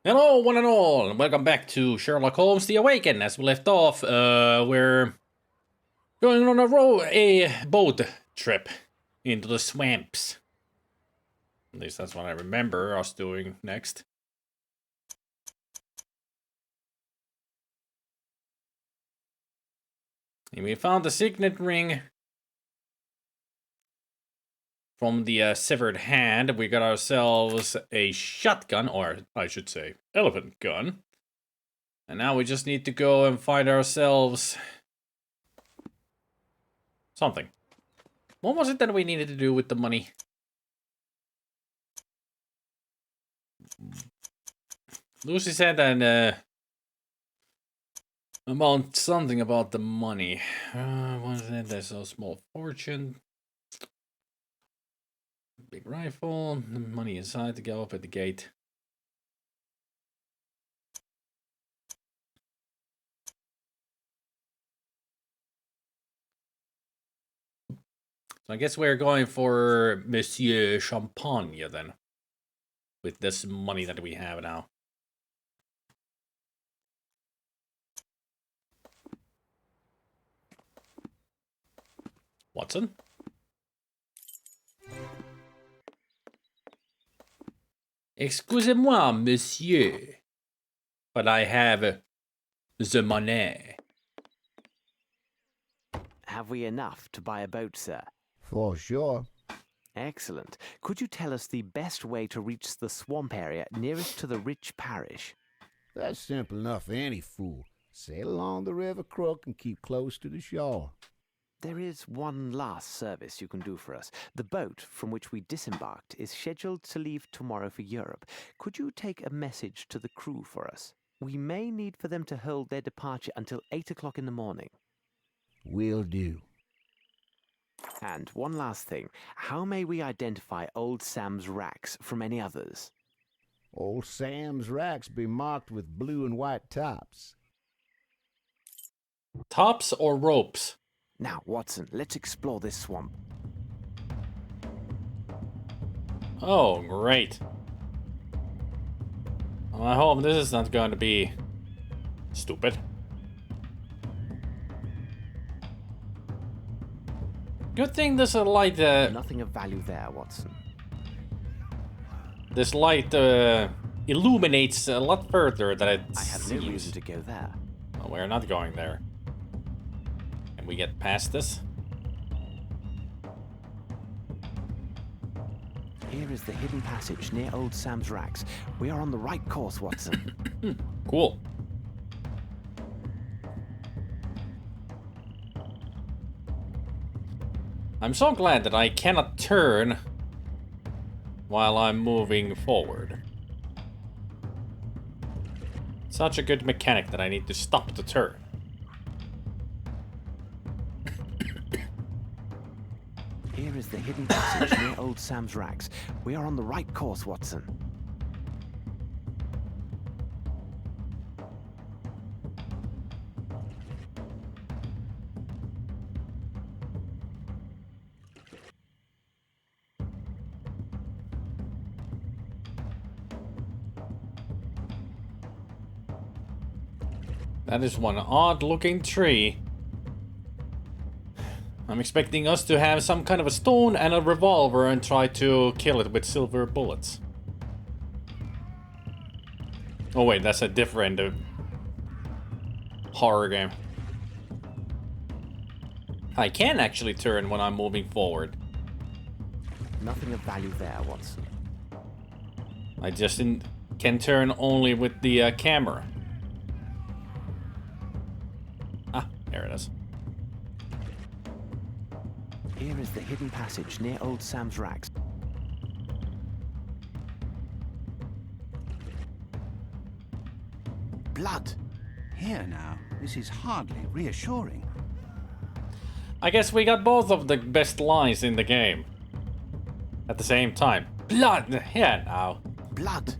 Hello, one and all, and welcome back to Sherlock Holmes: The Awakened. As we left off, we're going on a boat trip into the swamps. At least that's what I remember us doing next. And we found the signet ring from the severed hand. We got ourselves a shotgun, or I should say, elephant gun. And now we just need to go and find ourselves something. What was it that we needed to do with the money? Lucy said that about something about the money. What is it? There's a small fortune. Big rifle. The money inside to go up at the gate. So I guess we're going for Monsieur Champagne then. With this money that we have now. Watson? Excusez-moi, monsieur. But I have the money. Have we enough to buy a boat, sir? For sure. Excellent. Could you tell us the best way to reach the swamp area nearest to the rich parish? That's simple enough for any fool. Sail along the river crook and keep close to the shore. There is one last service you can do for us. The boat from which we disembarked is scheduled to leave tomorrow for Europe. Could you take a message to the crew for us? We may need for them to hold their departure until 8 o'clock in the morning. Will do. And one last thing. How may we identify Old Sam's racks from any others? Old Sam's racks be marked with blue and white tops. Tops or ropes? Now, Watson, let's explore this swamp. Oh, great. Well, I hope this is not going to be stupid. Good thing there's a light. Nothing of value there, Watson. This light illuminates a lot further than it I have seems. no reason to go there. Well, we're not going there. Can we get past this? Here is the hidden passage near Old Sam's racks. We are on the right course, Watson. Cool. I'm so glad that I cannot turn while I'm moving forward. Such a good mechanic that I need to stop to turn. Here is the hidden passage near Old Sam's racks. We are on the right course, Watson. That is one odd-looking tree. I'm expecting us to have some kind of a stone and a revolver and try to kill it with silver bullets. Oh wait, that's a different horror game. I can actually turn when I'm moving forward. Nothing of value there, Watson. I just can turn only with the camera. Ah, there it is. Here is the hidden passage near Old Sam's racks. Blood! Here now, this is hardly reassuring. I guess we got both of the best lines in the game. At the same time. Blood! Here now. Blood!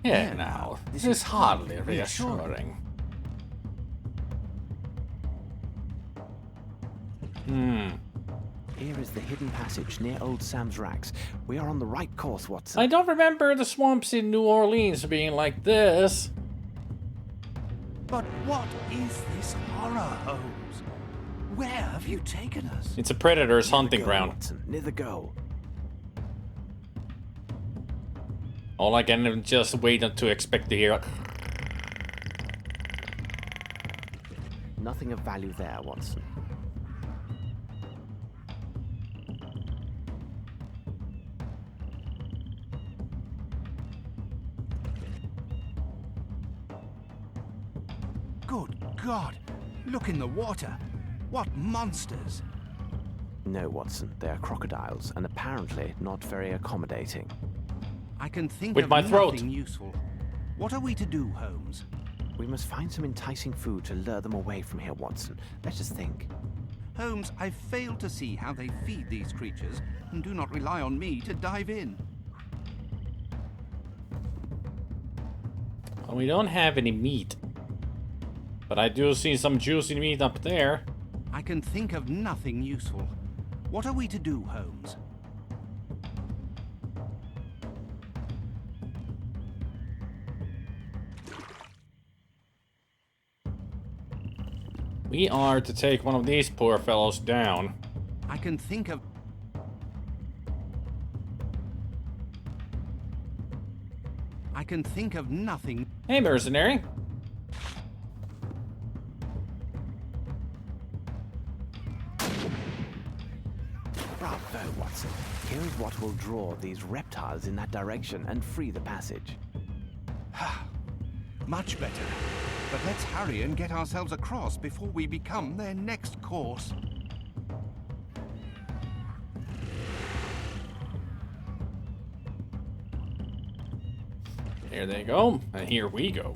Here now. This is hardly reassuring. Here is the hidden passage near Old Sam's racks. We are on the right course, Watson. I don't remember the swamps in New Orleans being like this. But what is this horror, Holmes? Where have you taken us? It's a predator's Near the hunting goal, ground. Watson, near the goal. All I can just wait to expect to hear. Nothing of value there, Watson. Good God! Look in the water. What monsters! No, Watson, they are crocodiles, and apparently not very accommodating. I can think With of my throat. nothing useful. What are we to do, Holmes? We must find some enticing food to lure them away from here, Watson. Let us think. Holmes, I fail to see how they feed these creatures, and do not rely on me to dive in. Well, we don't have any meat. But I do see some juicy meat up there. I can think of nothing useful. What are we to do, Holmes? We are to take one of these poor fellows down. I can think of... I can think of nothing. Hey, mercenary. Bravo, Watson. Here is what will draw these reptiles in that direction and free the passage. Much better. But let's hurry and get ourselves across before we become their next course. Here they go, and here we go.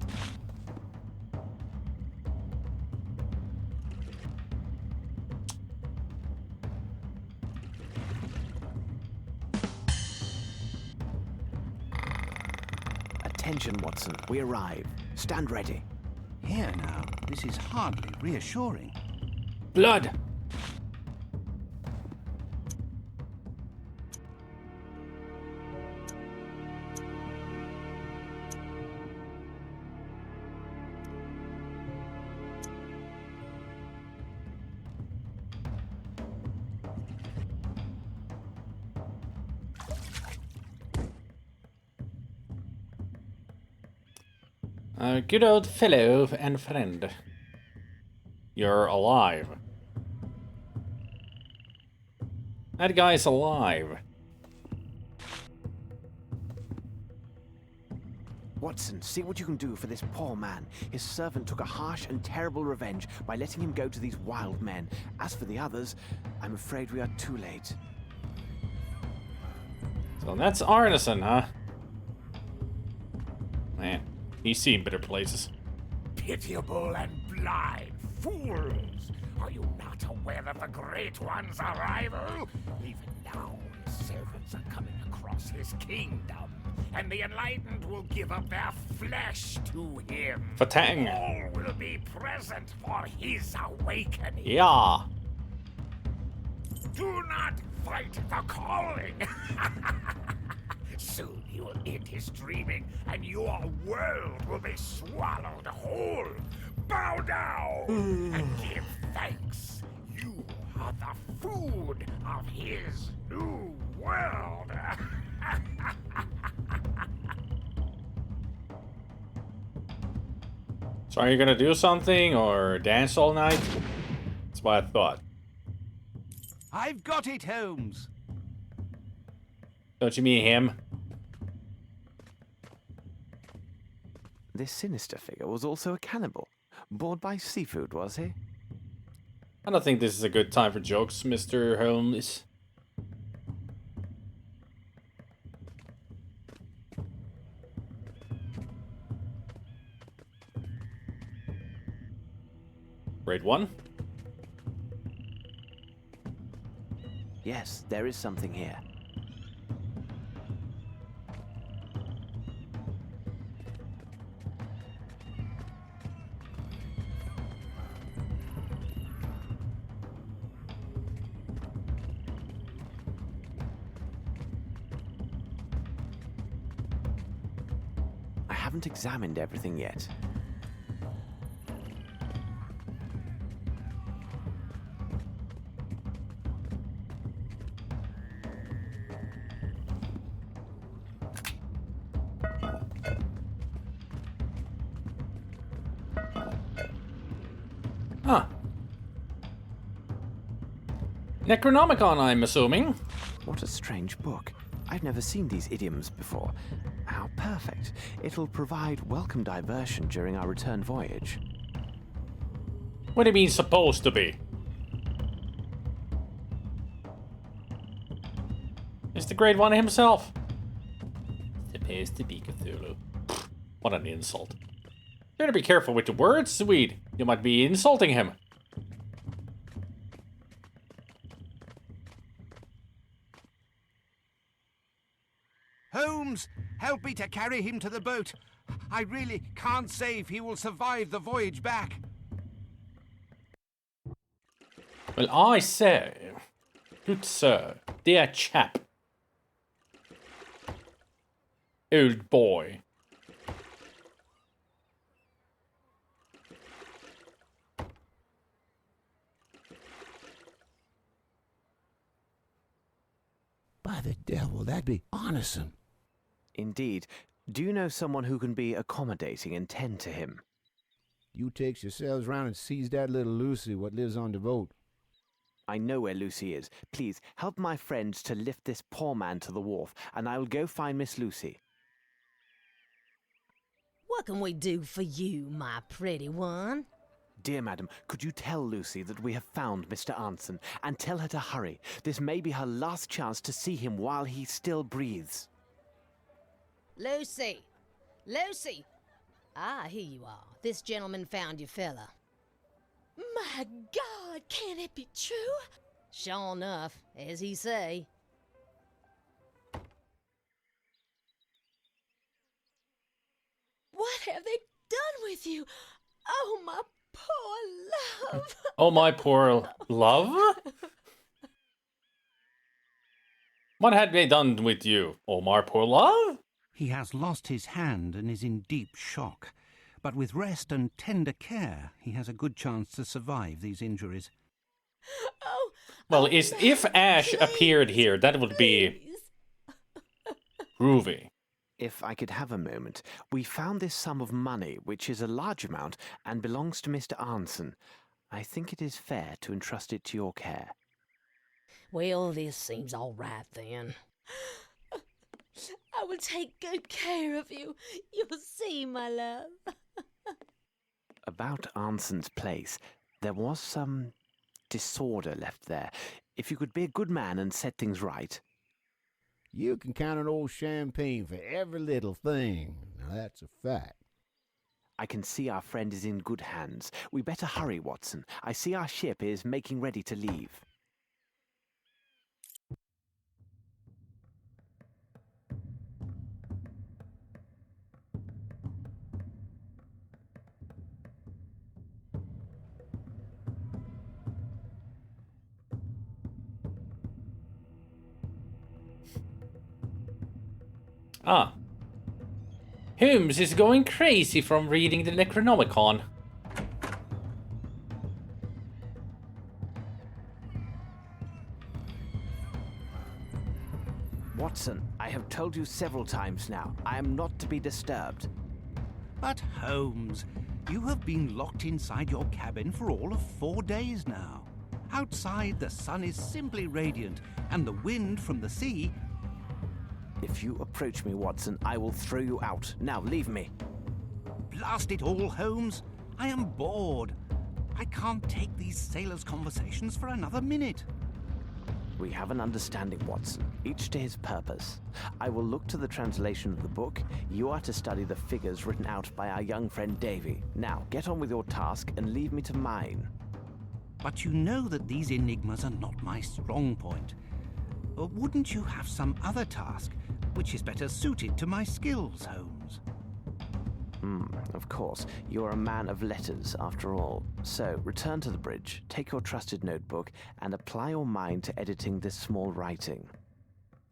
Attention, Watson. We arrive. Stand ready. Here now, this is hardly reassuring. Blood! Good old fellow and friend. You're alive. That guy's alive. Watson, see what you can do for this poor man. His servant took a harsh and terrible revenge by letting him go to these wild men. As for the others, I'm afraid we are too late. So that's Arneson, huh? Man, he's seen better places. Pitiable and blind fools! Are you not aware of the Great One's arrival? Even now, his servants are coming across his kingdom, and the enlightened will give up their flesh to him. Fatang. All will be present for his awakening. Yeah. Do not fight the calling! Soon he will end his dreaming, and your world will be swallowed whole. Bow down and give thanks. You are the food of his new world. So are you gonna do something or dance all night? That's what I thought. I've got it, Holmes. Don't you mean him? This sinister figure was also a cannibal. Bored by seafood, was he? I don't think this is a good time for jokes, Mr. Holmes. Grade 1? Yes, there is something here. haven't examined everything yet. Huh. Necronomicon, I'm assuming. What a strange book. I've never seen these idioms before. How perfect. It'll provide welcome diversion during our return voyage. What do you mean supposed to be? It's the Great One himself. Supposed to be Cthulhu. What an insult. Better be careful with your words, Swede. You might be insulting him. Holmes, help me to carry him to the boat. I really can't say if he will survive the voyage back. Well, I say, good sir, dear chap, old boy. By the devil, that'd be honest. Indeed. Do you know someone who can be accommodating and tend to him? You takes yourselves round and sees that little Lucy what lives on the boat. I know where Lucy is. Please, help my friends to lift this poor man to the wharf, and I will go find Miss Lucy. What can we do for you, my pretty one? Dear madam, could you tell Lucy that we have found Mr. Anson, and tell her to hurry? This may be her last chance to see him while he still breathes. Lucy! Lucy! Ah, here you are. This gentleman found your fella. My God, can it be true? Sure enough, as he say. What have they done with you? Oh, my poor love. Oh, my poor love? What had they done with you? Oh, my poor love? He has lost his hand and is in deep shock. But with rest and tender care, he has a good chance to survive these injuries. Oh, Well, oh, if Matt, Ash please, appeared here, that would be please. groovy. If I could have a moment, we found this sum of money, which is a large amount, and belongs to Mr. Anson. I think it is fair to entrust it to your care. Well, this seems all right then. I will take good care of you. You'll see, my love. About Anson's place, there was some disorder left there. If you could be a good man and set things right. You can count on old Champagne for every little thing. Now that's a fact. I can see our friend is in good hands. We better hurry, Watson. I see our ship is making ready to leave. Ah. Holmes is going crazy from reading the Necronomicon. Watson, I have told you several times now, I am not to be disturbed. But Holmes, you have been locked inside your cabin for all of 4 days now. Outside, the sun is simply radiant, and the wind from the sea... If you approach me, Watson, I will throw you out. Now, leave me. Blast it all, Holmes! I am bored. I can't take these sailors' conversations for another minute. We have an understanding, Watson, each to his purpose. I will look to the translation of the book. You are to study the figures written out by our young friend Davy. Now, get on with your task and leave me to mine. But you know that these enigmas are not my strong point. Wouldn't you have some other task which is better suited to my skills, Holmes? Of course. You're a man of letters, after all. So, return to the bridge, take your trusted notebook, and apply your mind to editing this small writing.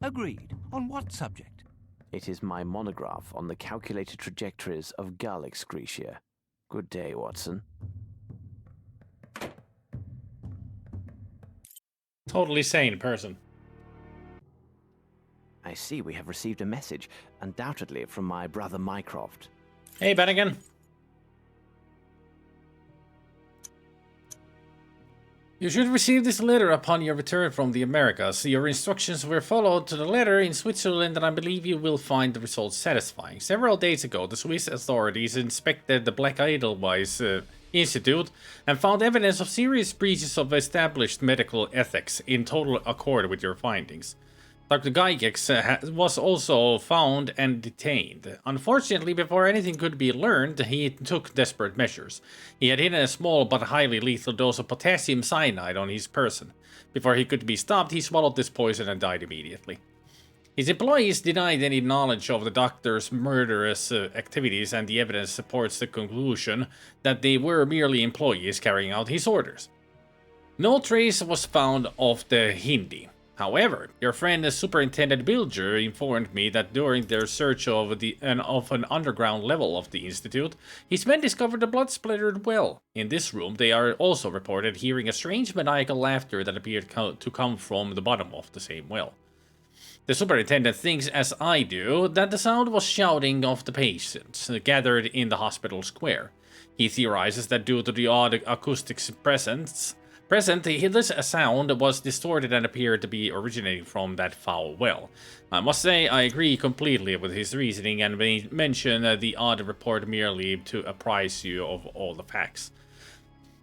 Agreed. On what subject? It is my monograph on the calculated trajectories of gull excretia. Good day, Watson. Totally sane person. I see we have received a message, undoubtedly from my brother Mycroft. Hey, Bennigan. You should receive this letter upon your return from the Americas. Your instructions were followed to the letter in Switzerland, and I believe you will find the results satisfying. Several days ago, the Swiss authorities inspected the Black Edelweiss Institute and found evidence of serious breaches of established medical ethics in total accord with your findings. Dr. Gygax was also found and detained. Unfortunately, before anything could be learned, he took desperate measures. He had hidden a small but highly lethal dose of potassium cyanide on his person. Before he could be stopped, he swallowed this poison and died immediately. His employees denied any knowledge of the doctor's murderous activities, and the evidence supports the conclusion that they were merely employees carrying out his orders. No trace was found of the Hindi. However, your friend Superintendent Bilger informed me that during their search of an underground level of the institute, his men discovered a blood-splattered well. In this room, they are also reported hearing a strange maniacal laughter that appeared to come from the bottom of the same well. The superintendent thinks, as I do, that the sound was shouting of the patients gathered in the hospital square. He theorizes that due to the odd acoustics present, this sound was distorted and appeared to be originating from that foul well. I must say I agree completely with his reasoning and may mention the odd report merely to apprise you of all the facts.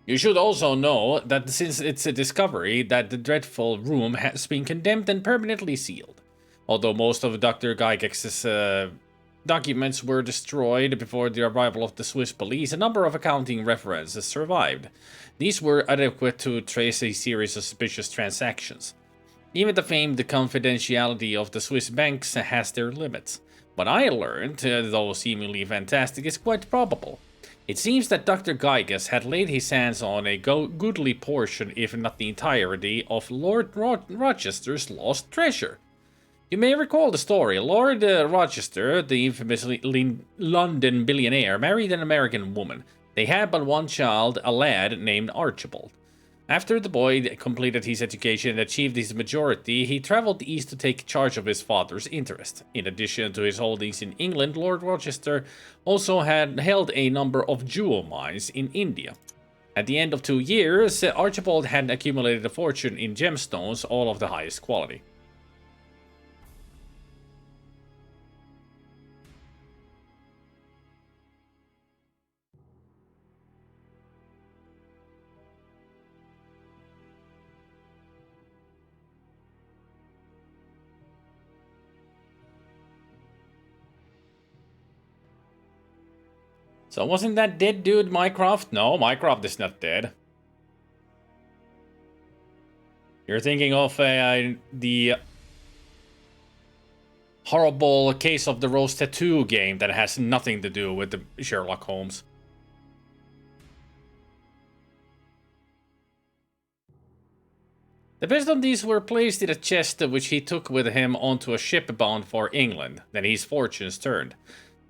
You should also know that since its discovery that the dreadful room has been condemned and permanently sealed. Although most of Dr. Gygax's documents were destroyed before the arrival of the Swiss police, a number of accounting references survived. These were adequate to trace a series of suspicious transactions. Even the famed confidentiality of the Swiss banks has their limits. What I learned, though seemingly fantastic, is quite probable. It seems that Dr. Gygas had laid his hands on a goodly portion, if not the entirety, of Lord Rochester's lost treasure. You may recall the story. Lord Rochester, the infamous London billionaire, married an American woman. They had but one child, a lad named Archibald. After the boy completed his education and achieved his majority, he traveled east to take charge of his father's interest. In addition to his holdings in England, Lord Rochester also had held a number of jewel mines in India. At the end of 2 years, Archibald had accumulated a fortune in gemstones, all of the highest quality. So wasn't that dead dude Mycroft? No, Mycroft is not dead. You're thinking of the horrible Case of the Rose Tattoo game that has nothing to do with the Sherlock Holmes. The best of these were placed in a chest which he took with him onto a ship bound for England. Then his fortunes turned.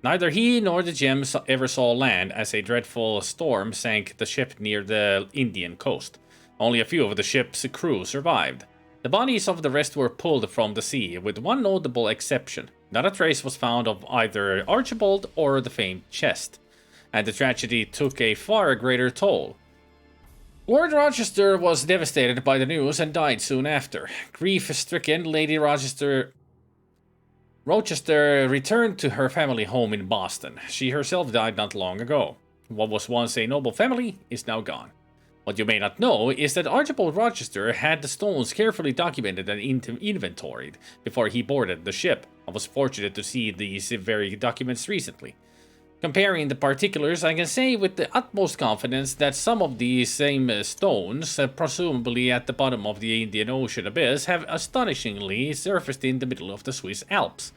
Neither he nor the gems ever saw land, as a dreadful storm sank the ship near the Indian coast. Only a few of the ship's crew survived. The bodies of the rest were pulled from the sea, with one notable exception. Not a trace was found of either Archibald or the famed chest, and the tragedy took a far greater toll. Lord Rochester was devastated by the news and died soon after. Grief-stricken, Lady Rochester returned to her family home in Boston. She herself died not long ago. What was once a noble family is now gone. What you may not know is that Archibald Rochester had the stones carefully documented and inventoried before he boarded the ship. I was fortunate to see these very documents recently. Comparing the particulars, I can say with the utmost confidence that some of these same stones, presumably at the bottom of the Indian Ocean abyss, have astonishingly surfaced in the middle of the Swiss Alps.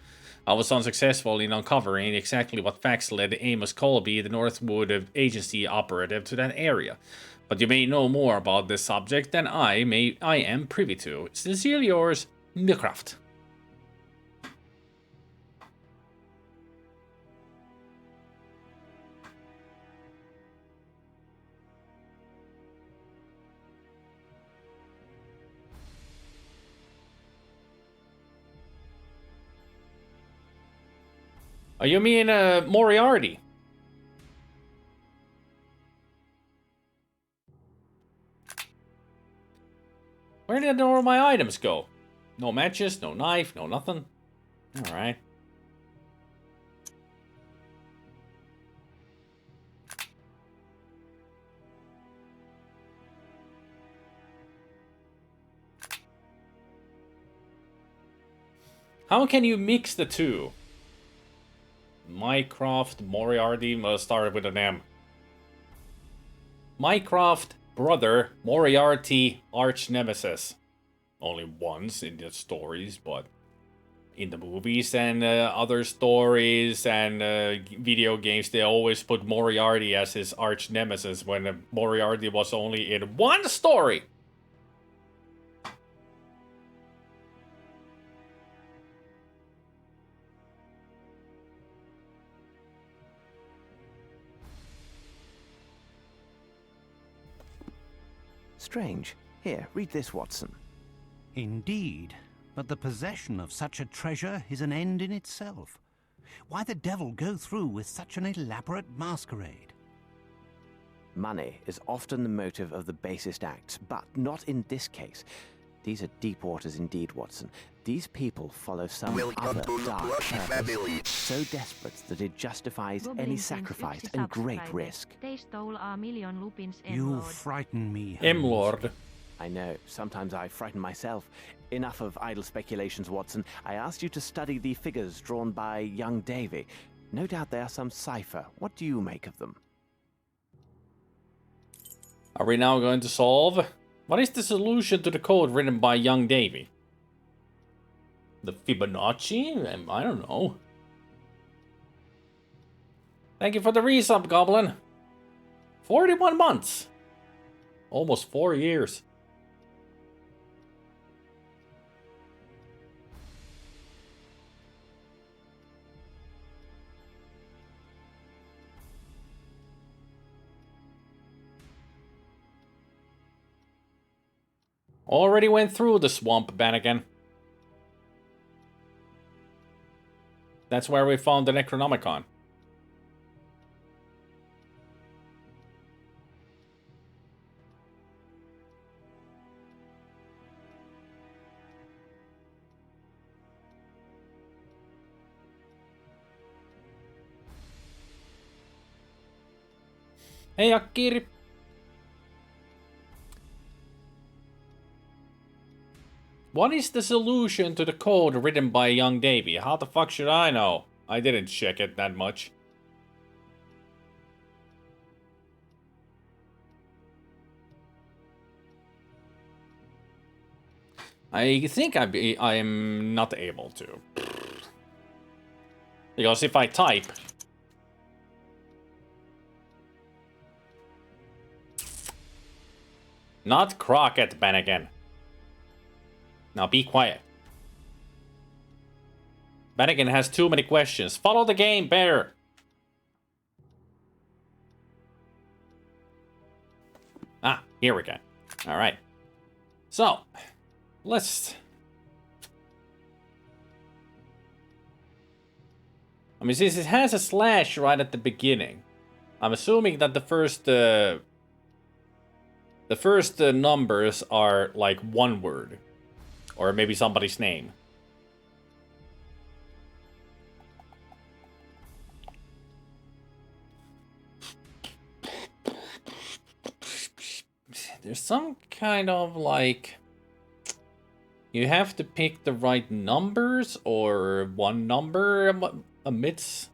I was unsuccessful in uncovering exactly what facts led Amos Colby, the Northwood Agency operative, to that area. But you may know more about this subject than I am privy to. Sincerely yours, Mycroft. Oh, you mean Moriarty? Where did all my items go? No matches, no knife, no nothing. Alright. How can you mix the two? Mycroft, Moriarty, must start with an M. Mycroft, brother, Moriarty, arch nemesis. Only once in the stories, but in the movies and other stories and video games, they always put Moriarty as his arch nemesis when Moriarty was only in one story. Strange. Here, read this, Watson. Indeed, but the possession of such a treasure is an end in itself. Why the devil go through with such an elaborate masquerade? Money is often the motive of the basest acts, but not in this case. These are deep waters indeed, Watson. These people follow some other dark purpose, so desperate that it justifies any sacrifice and great risk. You frighten me, Holmes. M-Lord. I know, sometimes I frighten myself. Enough of idle speculations, Watson. I asked you to study the figures drawn by young Davy. No doubt they are some cipher. What do you make of them? Are we now going to solve? What is the solution to the code written by young Davy? The Fibonacci? I don't know. Thank you for the resub, Goblin. 41 months. Almost 4 years. Already went through the swamp, Bannigan. That's where we found the Necronomicon. Hey, Akiri. What is the solution to the code written by young Davy? How the fuck should I know? I didn't check it that much. I think I'm not able to. Because if I type... Not Crockett, Bannigan. Now be quiet. Bannigan has too many questions. Follow the game, bear. Ah, here we go. Alright. So, let's... I mean, since it has a slash right at the beginning, I'm assuming that the first numbers are like one word. Or maybe somebody's name. There's some kind of like... You have to pick the right numbers or one number amidst...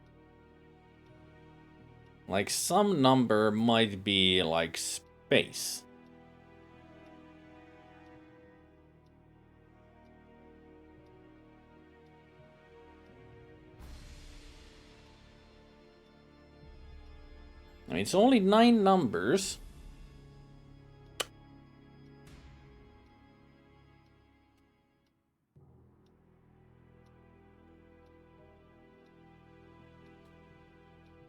Like some number might be like space. I mean, it's only 9 numbers.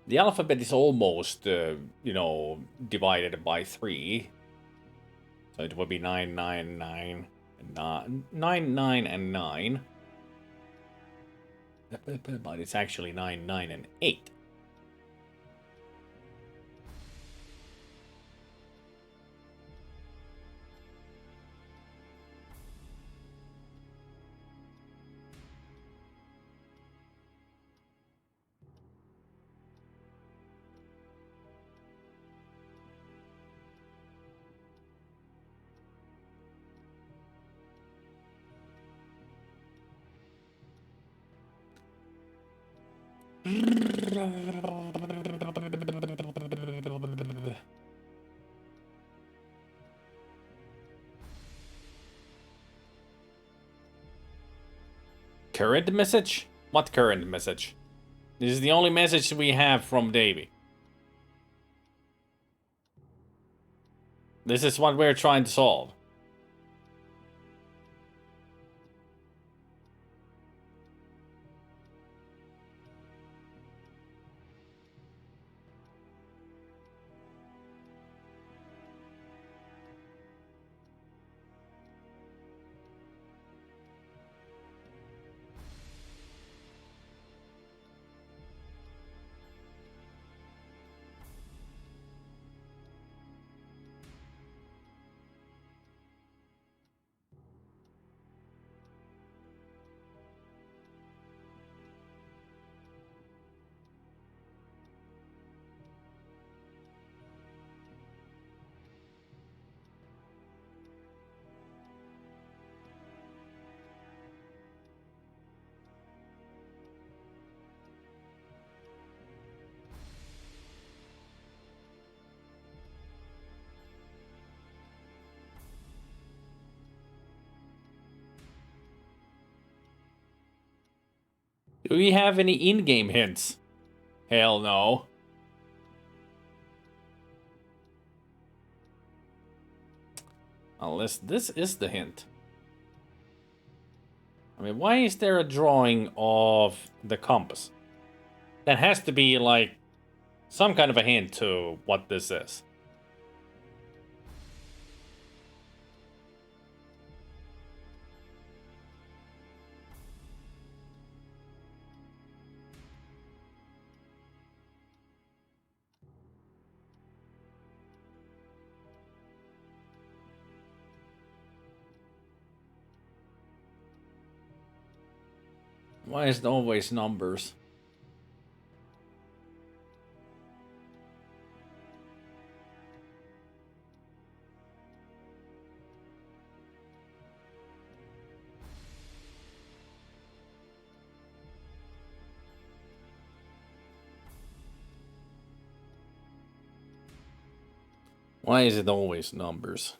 The alphabet is almost, you know, divided by 3. So it would be 9, 9, 9, and 9, 9, 9, and 9. but it's actually 9, 9, and 8. Current message? What current message? This is the only message we have from Davy. This is what we're trying to solve. Do we have any in-game hints? Hell no. Unless this is the hint. I mean, why is there a drawing of the compass? That has to be, like, some kind of a hint to what this is. Why is it always numbers? Why is it always numbers?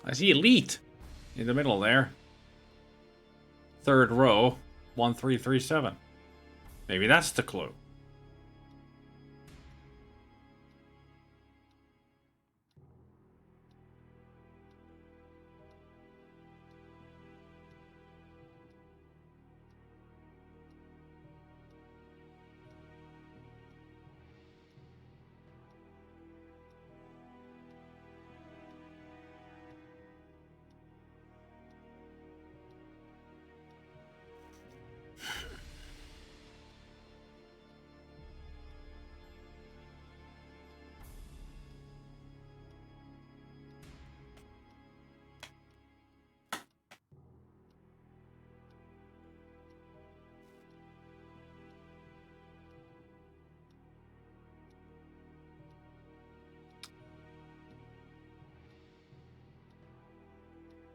I see elite in the middle there. Third row, 1337. Maybe that's the clue.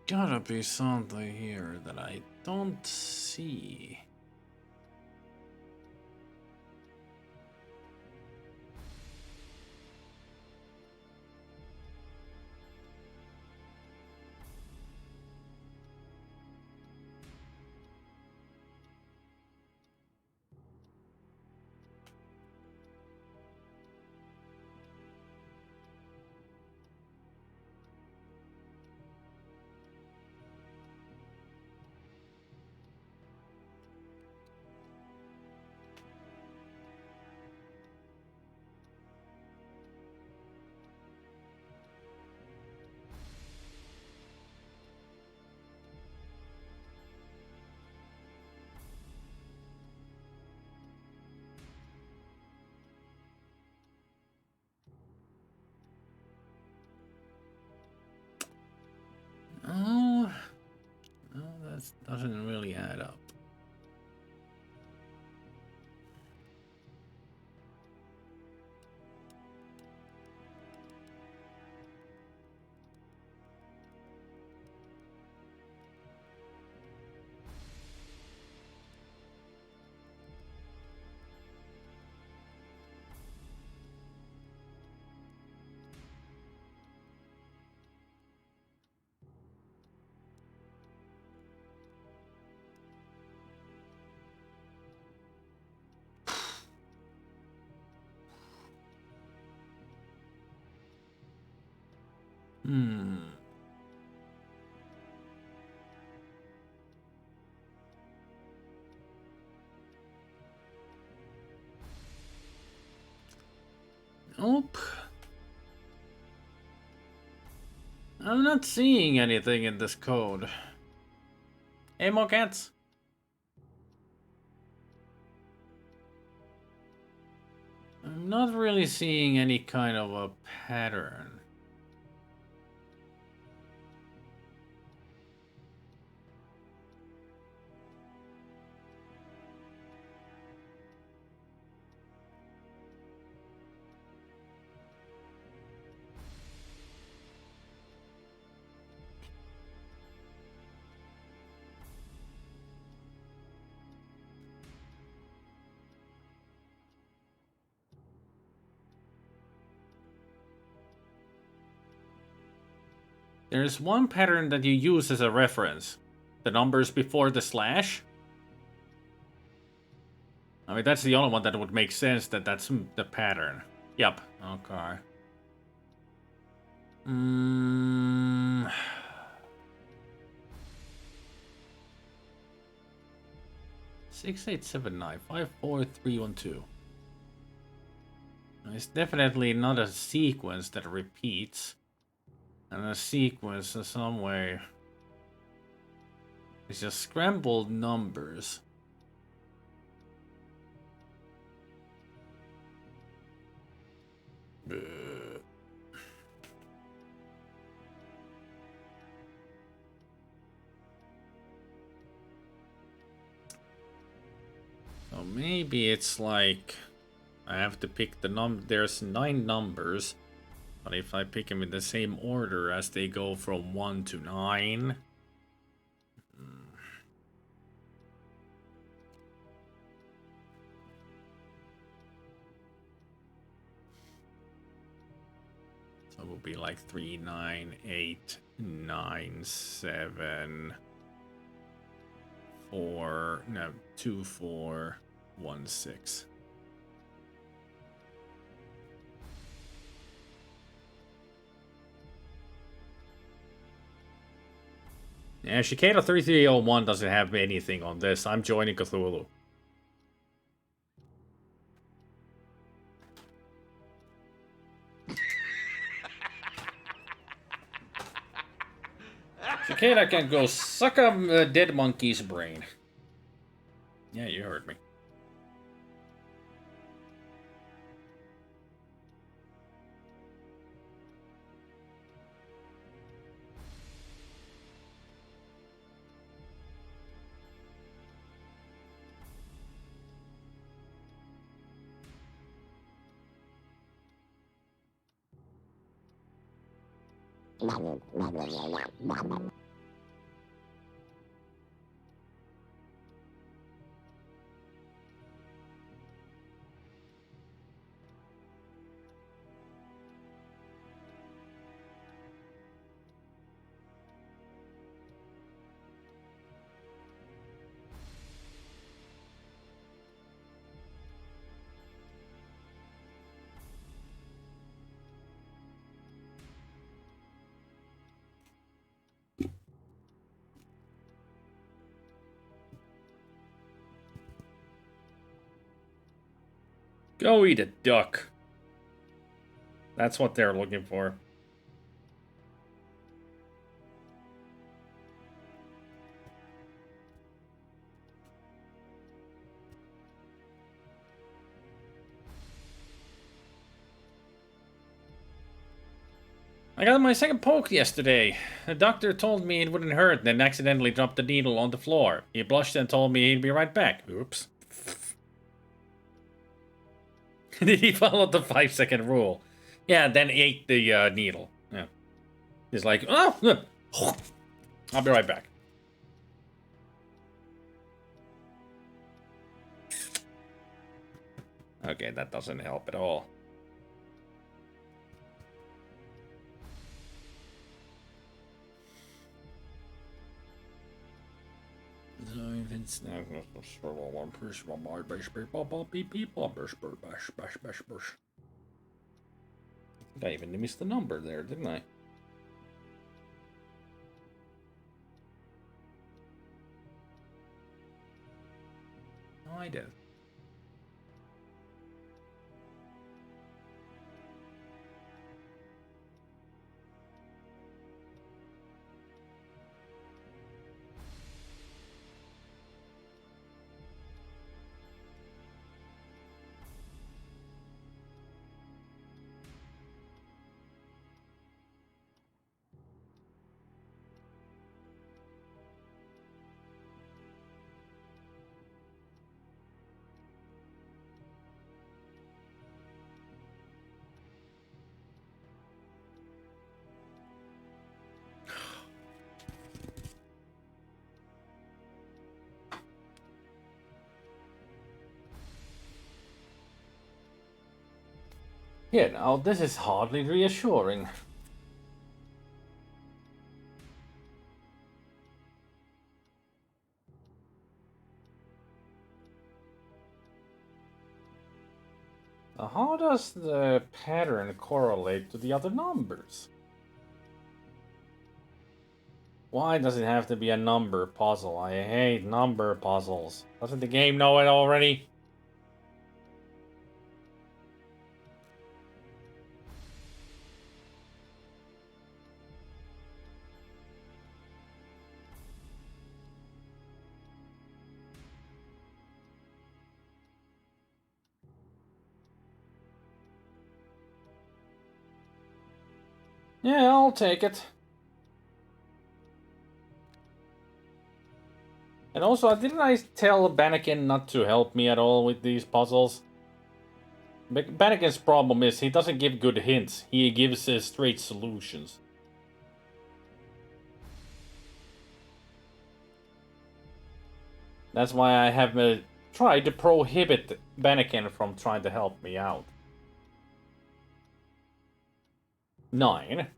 gotta be something here that I don't see. Oh, no, that doesn't really add up. Hmm. Nope. I'm not seeing anything in this code. Hey, more cats. I'm not really seeing any kind of a pattern. There's one pattern that you use as a reference. The numbers before the slash. I mean, that's the only one that would make sense that that's the pattern. Yep. Okay. 6879 54312. It's definitely not a sequence that repeats. And a sequence in some way. It's just scrambled numbers. So maybe it's like I have to pick the there's 9 numbers, but if I pick them in the same order as they go from 1 to 9. So it will be like 3, 9, 8, 9, 7, 4, no, 2, 4, 1, 6. Yeah, Cicada 3301 doesn't have anything on this. I'm joining Cthulhu. Cicada can go suck a dead monkey's brain. Yeah, you heard me. Joey the duck. That's what they're looking for. I got my second poke yesterday. The doctor told me it wouldn't hurt, then accidentally dropped the needle on the floor. He blushed and told me he'd be right back. Oops. Did he follow the 5-second rule? Yeah, then ate the needle. Yeah. He's like, oh, I'll be right back. Okay, that doesn't help at all. I even missed the number there, didn't I? Oh, I did. Yeah, now this is hardly reassuring. How does the pattern correlate to the other numbers? Why does it have to be a number puzzle? I hate number puzzles. Doesn't the game know it already? Yeah, I'll take it. And also, didn't I tell Bannikin not to help me at all with these puzzles? Bannikin's problem is he doesn't give good hints. He gives straight solutions. That's why I have tried to prohibit Bannikin from trying to help me out. 9.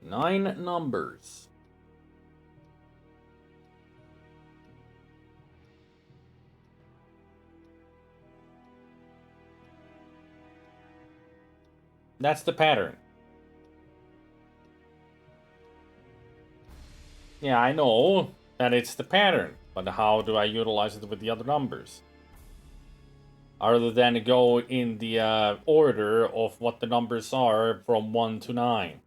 Nine numbers. That's the pattern. Yeah, I know that it's the pattern, but how do I utilize it with the other numbers? Other than go in the order of what the numbers are from 1 to 9.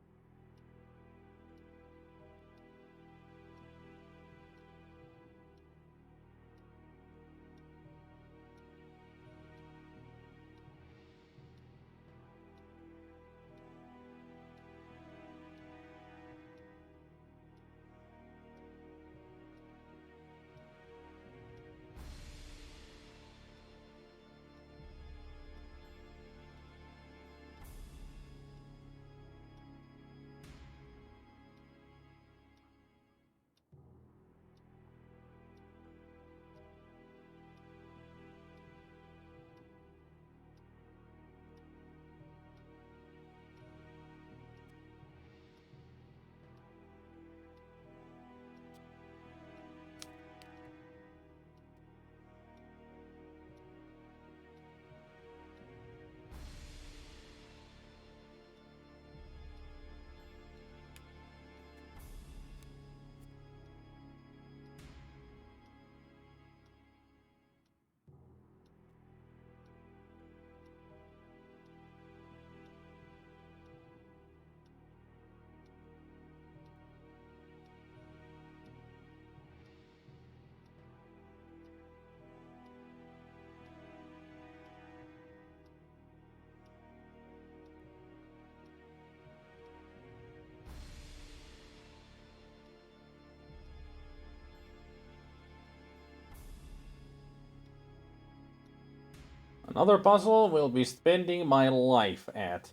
Another puzzle will be spending my life at.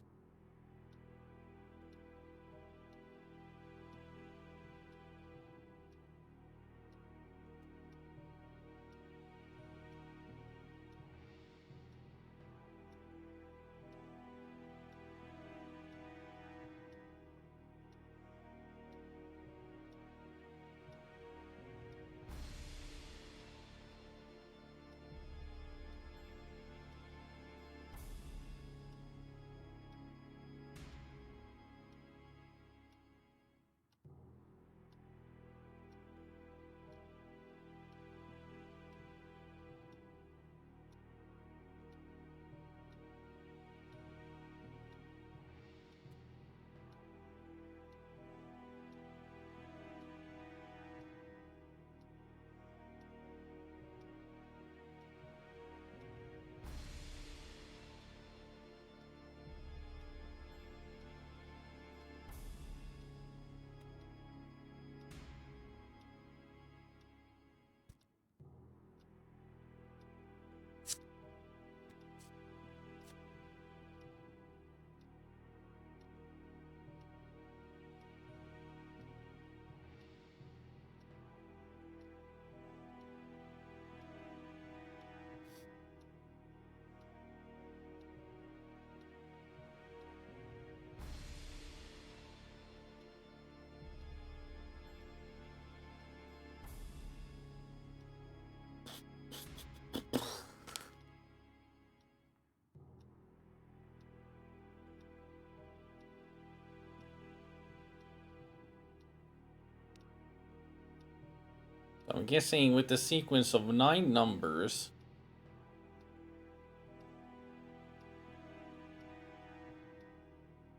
I'm guessing with the sequence of 9 numbers.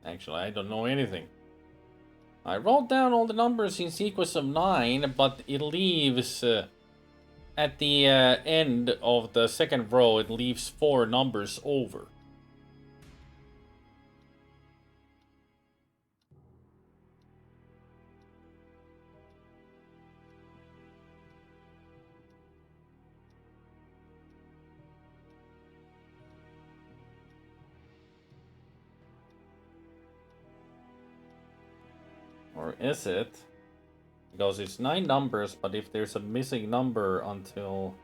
Actually, I don't know anything. I wrote down all the numbers in sequence of 9, but it leaves at the end of the second row, it leaves 4 numbers over. Or is it? Because it's 9 numbers, but if there's a missing number until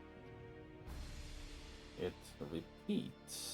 it repeats.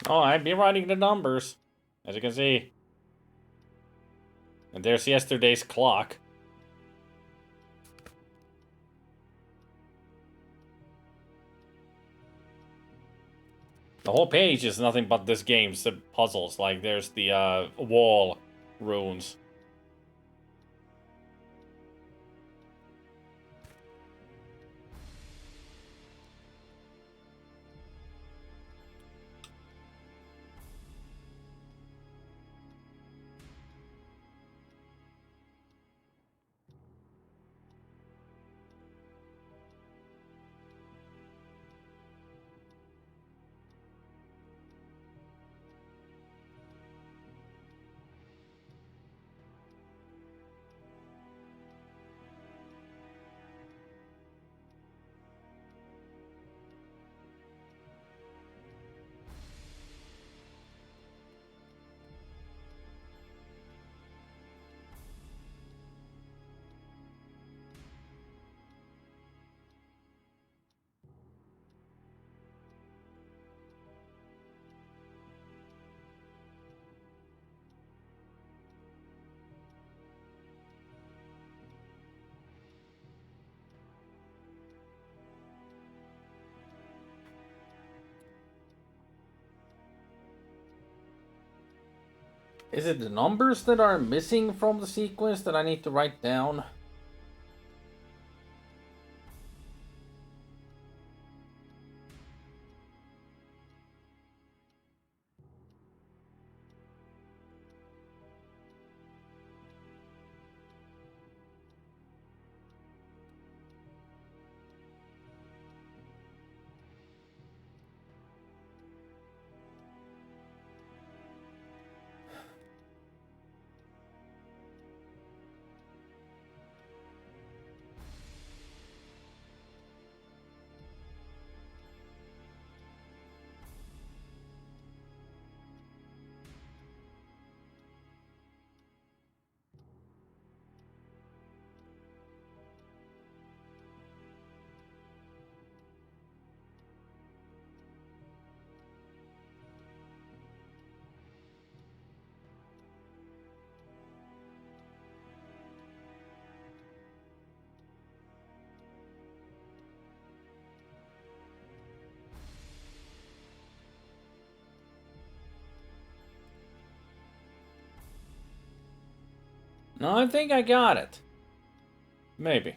Oh, I'd be writing the numbers, as you can see. And there's yesterday's clock. The whole page is nothing but this game's puzzles. Like, there's the wall runes. Is it the numbers that are missing from the sequence that I need to write down? No, I think I got it. Maybe.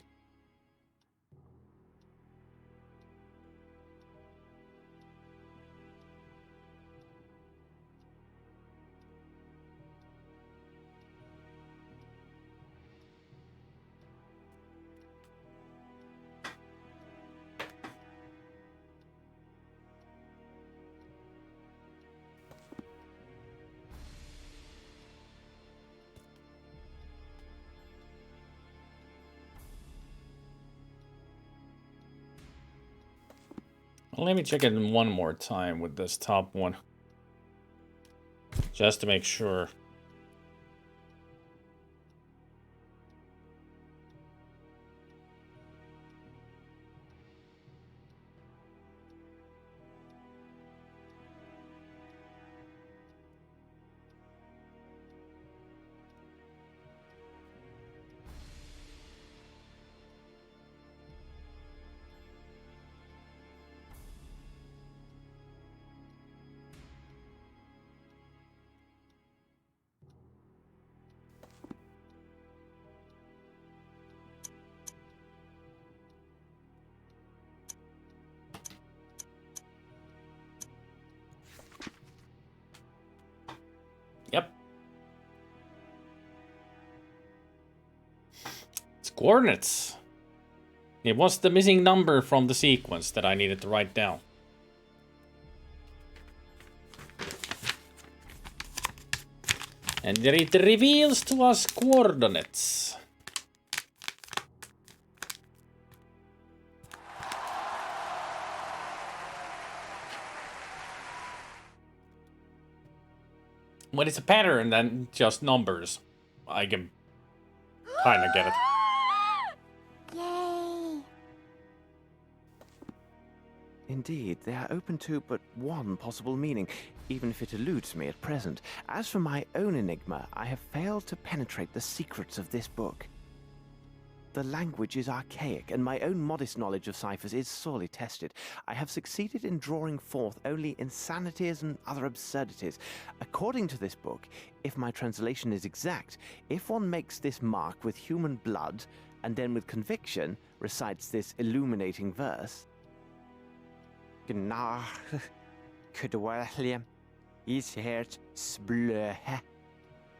Let me check it one more time with this top one. Just to make sure. Yep. It's coordinates. It was the missing number from the sequence that I needed to write down. And it reveals to us coordinates. When it's a pattern than just numbers, I can kind of get it. Yay! Indeed, they are open to but one possible meaning, even if it eludes me at present. As for my own enigma, I have failed to penetrate the secrets of this book. The language is archaic, and my own modest knowledge of ciphers is sorely tested. I have succeeded in drawing forth only insanities and other absurdities. According to this book, if my translation is exact, if one makes this mark with human blood, and then with conviction recites this illuminating verse... The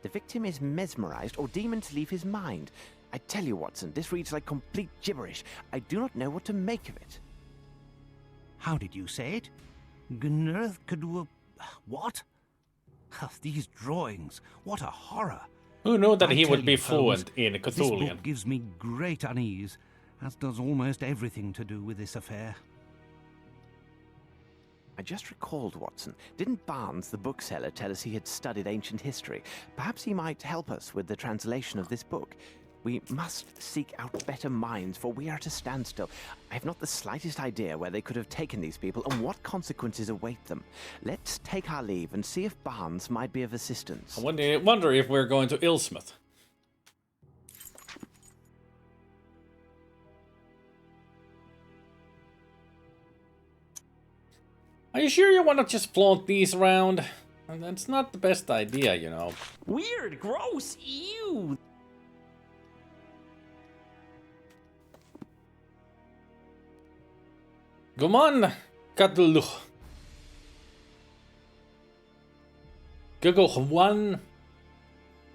victim is mesmerized or demons leave his mind. I tell you, Watson, this reads like complete gibberish. I do not know what to make of it. How did you say it? What? These drawings, what a horror. Who knew that I he tell would be you, Holmes, fluent in This Cthulhian? book gives me great unease, as does almost everything to do with this affair. I just recalled, Watson. Didn't Barnes, the bookseller, tell us he had studied ancient history? Perhaps he might help us with the translation of this book. We must seek out better minds, for we are at a standstill. I have not the slightest idea where they could have taken these people and what consequences await them. Let's take our leave and see if Barnes might be of assistance. I wonder if we're going to Ilsmouth. Are you sure you want to just flaunt these around? And that's not the best idea, you know. Weird, gross, ew. Come on, cuddle. Go one.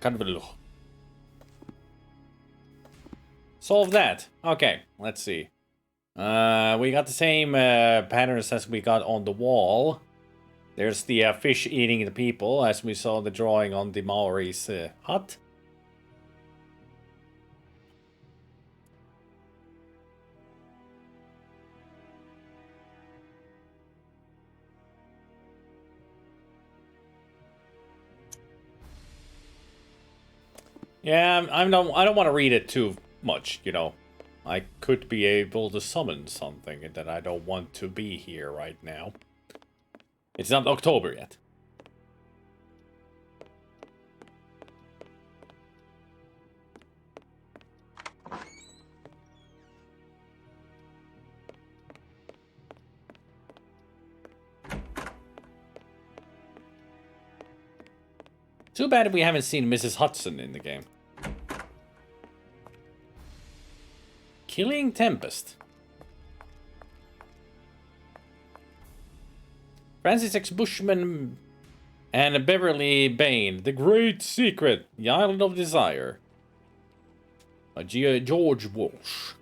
Cuddle. Solve that. Okay, let's see. We got the same patterns as we got on the wall. There's the fish eating the people, as we saw the drawing on the Maori's hut. Yeah, I don't want to read it too much, you know. I could be able to summon something that I don't want to be here right now. It's not October yet. Too bad we haven't seen Mrs. Hudson in the game. Killing Tempest. Francis X. Bushman and Beverly Bain. The Great Secret. The Island of Desire. George Walsh.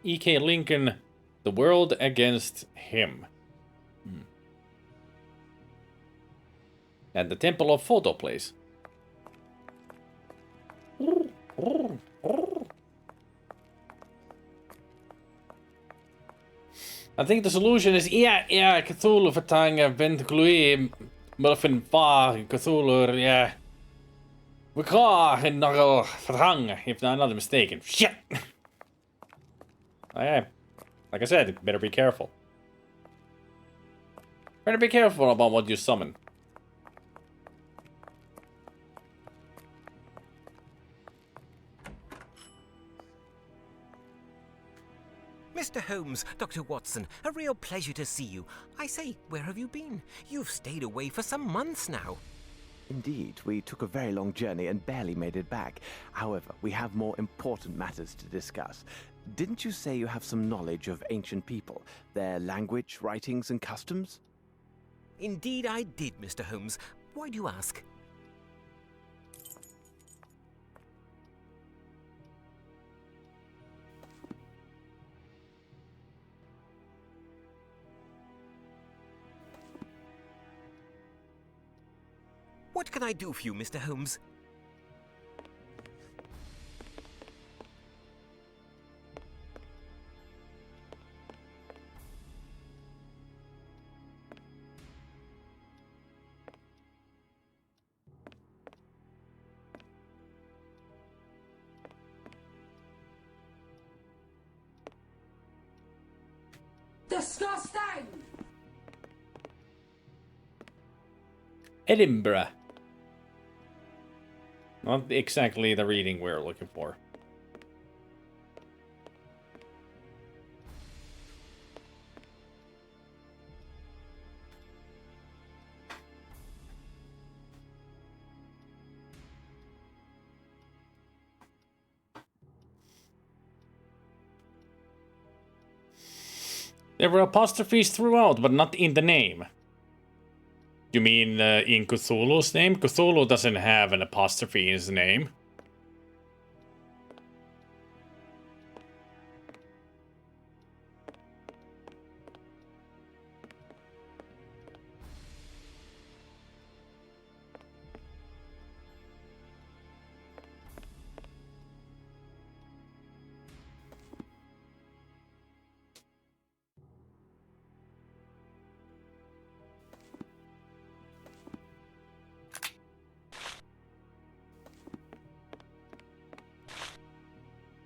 E.K. Lincoln. The World Against Him. And the Temple of Photoplays. I think the solution is Cthulhu Fatanga Ventglui Muffin Far Cthulhu, yeah. We call in Nuggle Fatang, if I'm not mistaken. Shit! Okay. Like I said, better be careful. Better be careful about what you summon. Mr. Holmes, Dr. Watson, a real pleasure to see you. I say, where have you been? You've stayed away for some months now. Indeed, we took a very long journey and barely made it back. However, we have more important matters to discuss. Didn't you say you have some knowledge of ancient people, their language, writings, and customs? Indeed I did, Mr. Holmes. Why do you ask? What can I do for you, Mr. Holmes? Disgusting! Edinburgh. Not exactly the reading we're looking for. There were apostrophes throughout, but not in the name. You mean in Cthulhu's name? Cthulhu doesn't have an apostrophe in his name.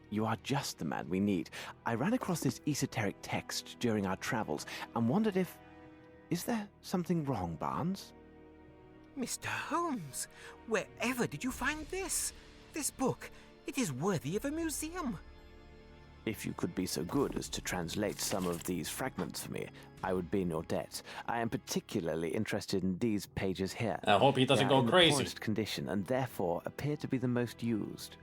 You are just the man we need. I ran across this esoteric text during our travels and wondered if... Is there something wrong, Barnes? Mr. Holmes, wherever did you find this? This book, it is worthy of a museum. If you could be so good as to translate some of these fragments for me, I would be in your debt. I am particularly interested in these pages here. I hope he doesn't They are go in crazy. the poorest condition and therefore appear to be the most used.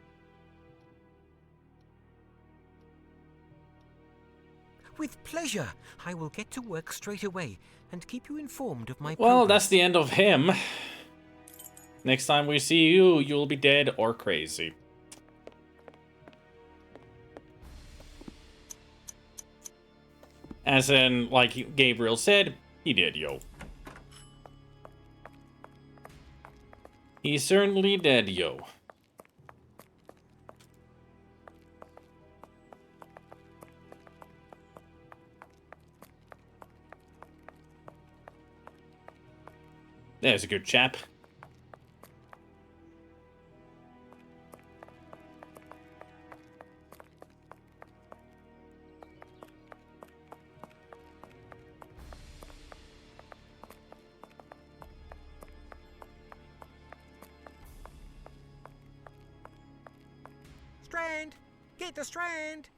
With pleasure. I will get to work straight away and keep you informed of my Well, progress. that's the end of him. Next time we see you, you'll be dead or crazy. As in, like Gabriel said, he did, yo. He certainly did, yo. There's a good chap. Strand! Get the Strand!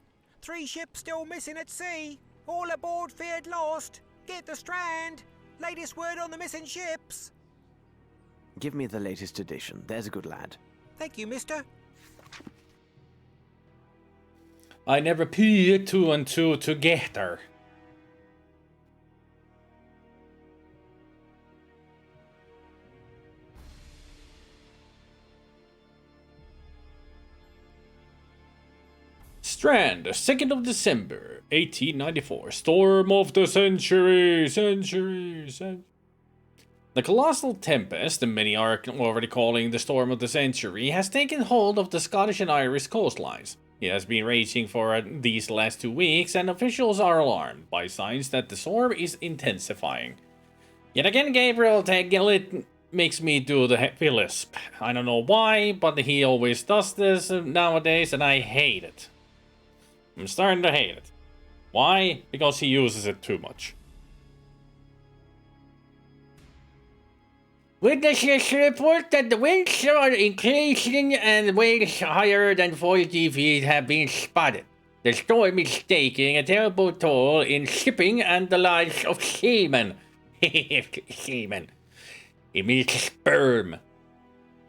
3 ships still missing at sea! All aboard feared lost! Get the Strand! Latest word on the missing ships! Give me the latest edition. There's a good lad. Thank you, mister. I never put 2 and 2 together. Strand, 2nd of December, 1894. Storm of the century, The colossal tempest, that many are already calling the storm of the century, has taken hold of the Scottish and Irish coastlines. It has been raging for these last 2 weeks, and officials are alarmed by signs that the storm is intensifying. Yet again, Gabriel Taggart makes me do the lisp. I don't know why, but he always does this nowadays, and I hate it. I'm starting to hate it. Why? Because he uses it too much. Witnesses report that the winds are increasing and waves higher than 40 feet have been spotted. The storm is taking a terrible toll in shipping and the lives of seamen. Seamen. It means sperm.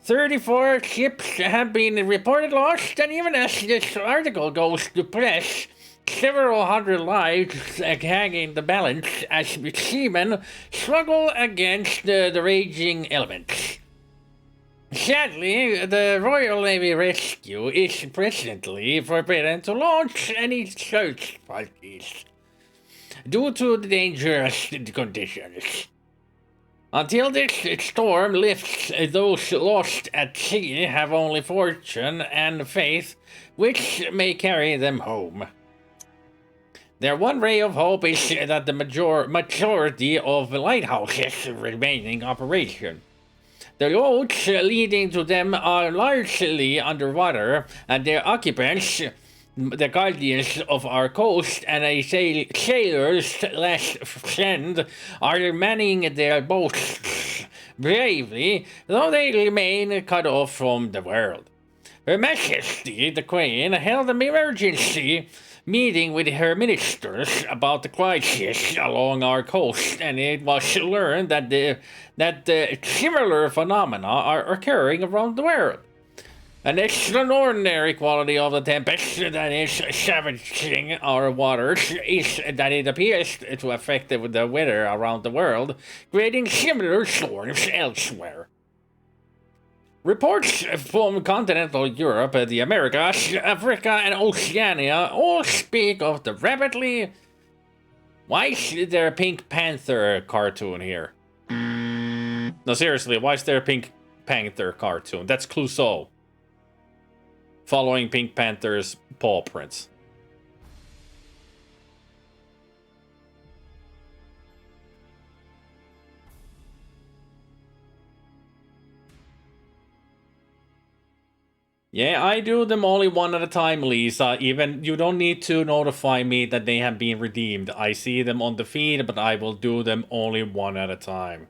34 ships have been reported lost, and even as this article goes to press, several hundred lives hang in the balance as seamen struggle against the raging elements. Sadly, the Royal Navy Rescue is presently forbidden to launch any search parties due to the dangerous conditions. Until this storm lifts, those lost at sea have only fortune and faith, which may carry them home. Their one ray of hope is that the majority of lighthouses remain in operation. The roads leading to them are largely underwater, and their occupants, the guardians of our coast and a sailor's last friend, are manning their boats bravely, though they remain cut off from the world. Her Majesty, the Queen, held an emergency meeting with her ministers about the crisis along our coast, and it was learned that similar phenomena are occurring around the world. An extraordinary quality of the tempest that is savaging our waters is that it appears to affect the weather around the world, creating similar storms elsewhere. Reports from continental Europe, the Americas, Africa, and Oceania all speak of the rapidly... Why is there a Pink Panther cartoon here? No, seriously, why is there a Pink Panther cartoon? That's Clouseau. Following Pink Panther's paw prints. Yeah, I do them only one at a time, Lisa. Even you don't need to notify me that they have been redeemed. I see them on the feed, but I will do them only one at a time.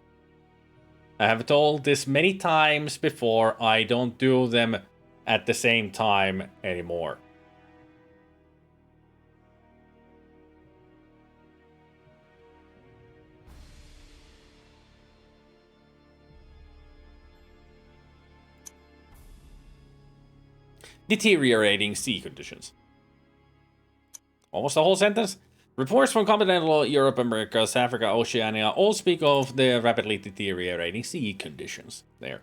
I have told this many times before, I don't do them at the same time anymore. deteriorating sea conditions. Almost the whole sentence. Reports from continental Europe, Americas, Africa, Oceania all speak of the rapidly deteriorating sea conditions there.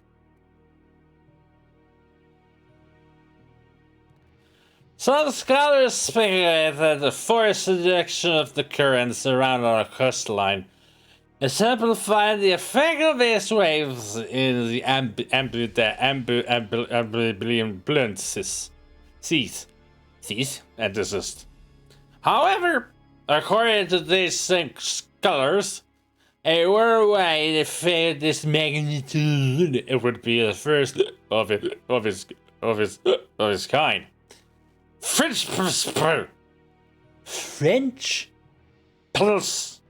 Some scholars speculate that the forced reduction of the currents around our coastline exemplify the effect of these waves in the ambient seas and desist. However, according to these same scholars, a worldwide effect this magnitude it would be the first of its kind. French plus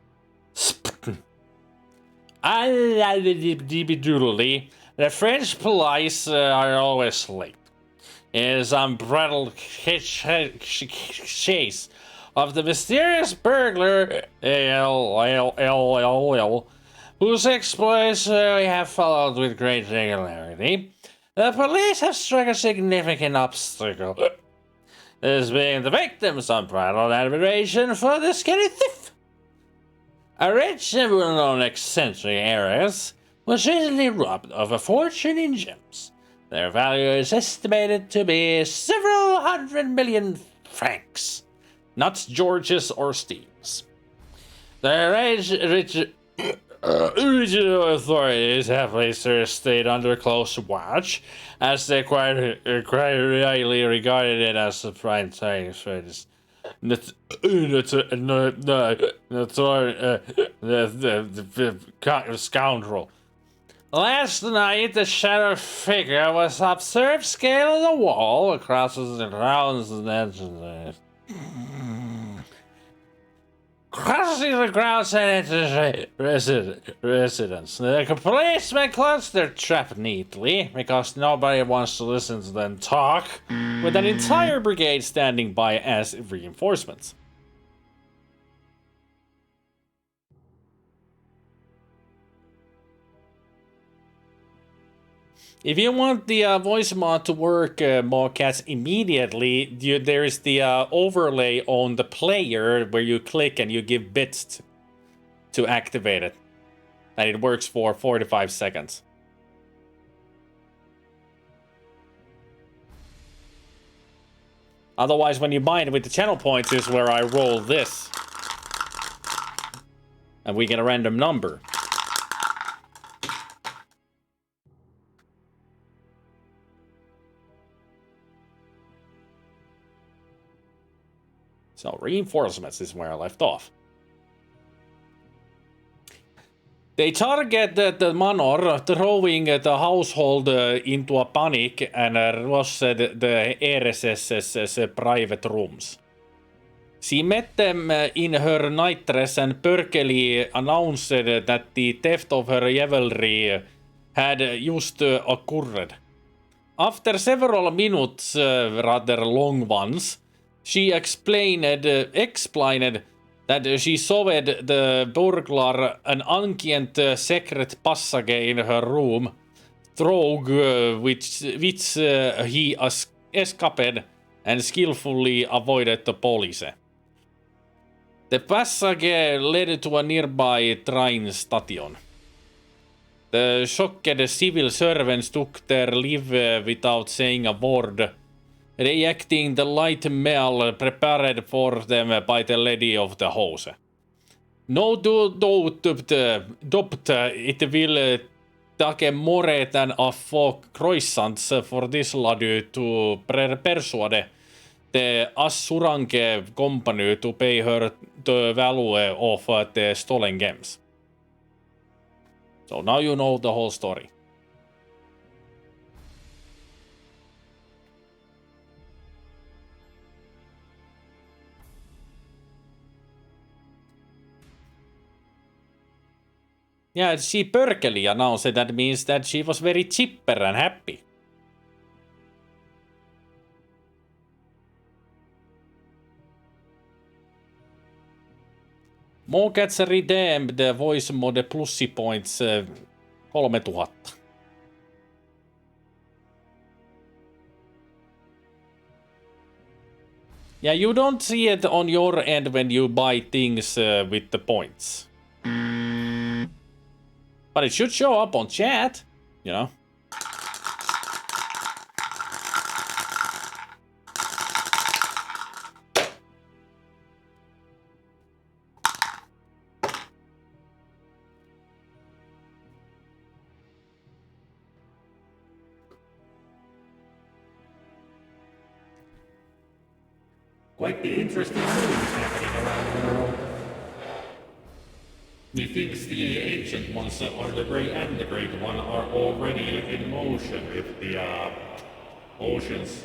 individually, the French police are always late. It is unbridled chase of the mysterious burglar whose exploits we have followed with great regularity. The police have struck a significant obstacle. This being the victim's unbridled admiration for the scary thief. A rich and well-known eccentric heiress was recently robbed of a fortune in gems. Their value is estimated to be several 100 million francs, not George's or Steve's. The regional authorities have placed their estate under close watch, as they quite rightly regarded it as a prime time for this scoundrel. Last night, the shadow figure was observed scaling the wall across the grounds and entering crossing the grounds and entering residence. The policemen closed their trap neatly, because nobody wants to listen to them talk, with an entire brigade standing by as reinforcements. If you want the voice mod to work, Mocats, immediately, there is the overlay on the player where you click and you give bits to activate it. And it works for 4 to 5 seconds. Otherwise, when you bind with the channel points is where I roll this. And we get a random number. So, reinforcements is where I left off. They target the manor, throwing the household into a panic and rushed the heiress's private rooms. She met them in her nightdress and perkily announced that the theft of her jewelry had just occurred. After several minutes, rather long ones, she explained that she showed the burglar an ancient secret passage in her room, through which he escaped and skillfully avoided the police. The passage led to a nearby train station. The shocked civil servants took their leave without saying a word, reacting the light meal prepared for them by the lady of the house. No doubt it will take more than a few croissants for this lady to persuade the Assurange company to pay her the value of the stolen gems. So now you know the whole story. Yeah, she perkily announced that means that she was very chipper and happy. Mocats redeemed the voice mode plussi points 3000. Yeah, you don't see it on your end when you buy things with the points. But it should show up on chat, you know. Quite the interesting moves happening around the world. Methinks the ancient ones or the great and the great one are already in motion if the oceans.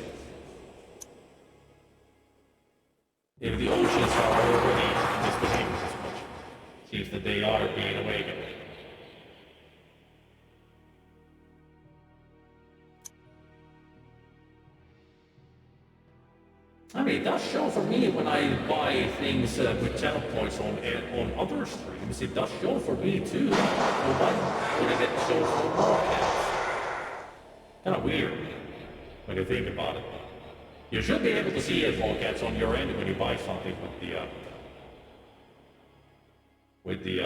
If the oceans are already misbehaving as much, seems that they are being awakened. I mean, it does show for me when I buy things with channel points on other streams. It does show for me too. Why would it get show for broadcasts? Kind of weird when you think about it. You should be able to see it broadcasts on your end when you buy something with the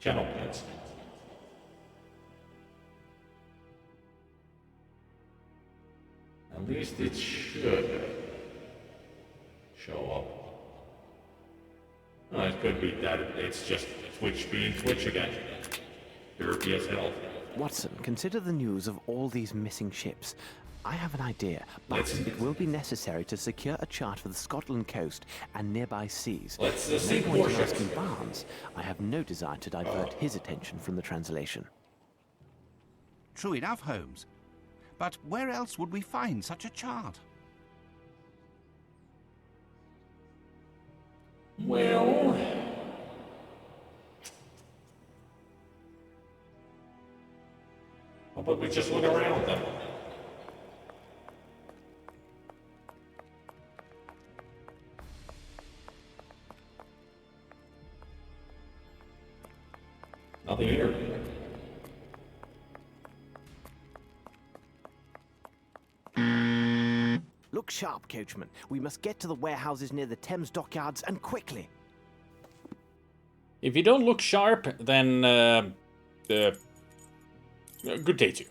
channel points. At least it should show up. Well, it could be that it's just Twitch being Twitch again. Derpy as hell. Watson, consider the news of all these missing ships. I have an idea, but it will be necessary to secure a chart for the Scotland coast and nearby seas. Let's No see point more in ships. asking Barnes. I have no desire to divert his attention from the translation. True enough, Holmes. But where else would we find such a chart? Well, how about we just look around then? Nothing here. Look sharp, coachman. We must get to the warehouses near the Thames dockyards, and quickly. If you don't look sharp, then good day to you.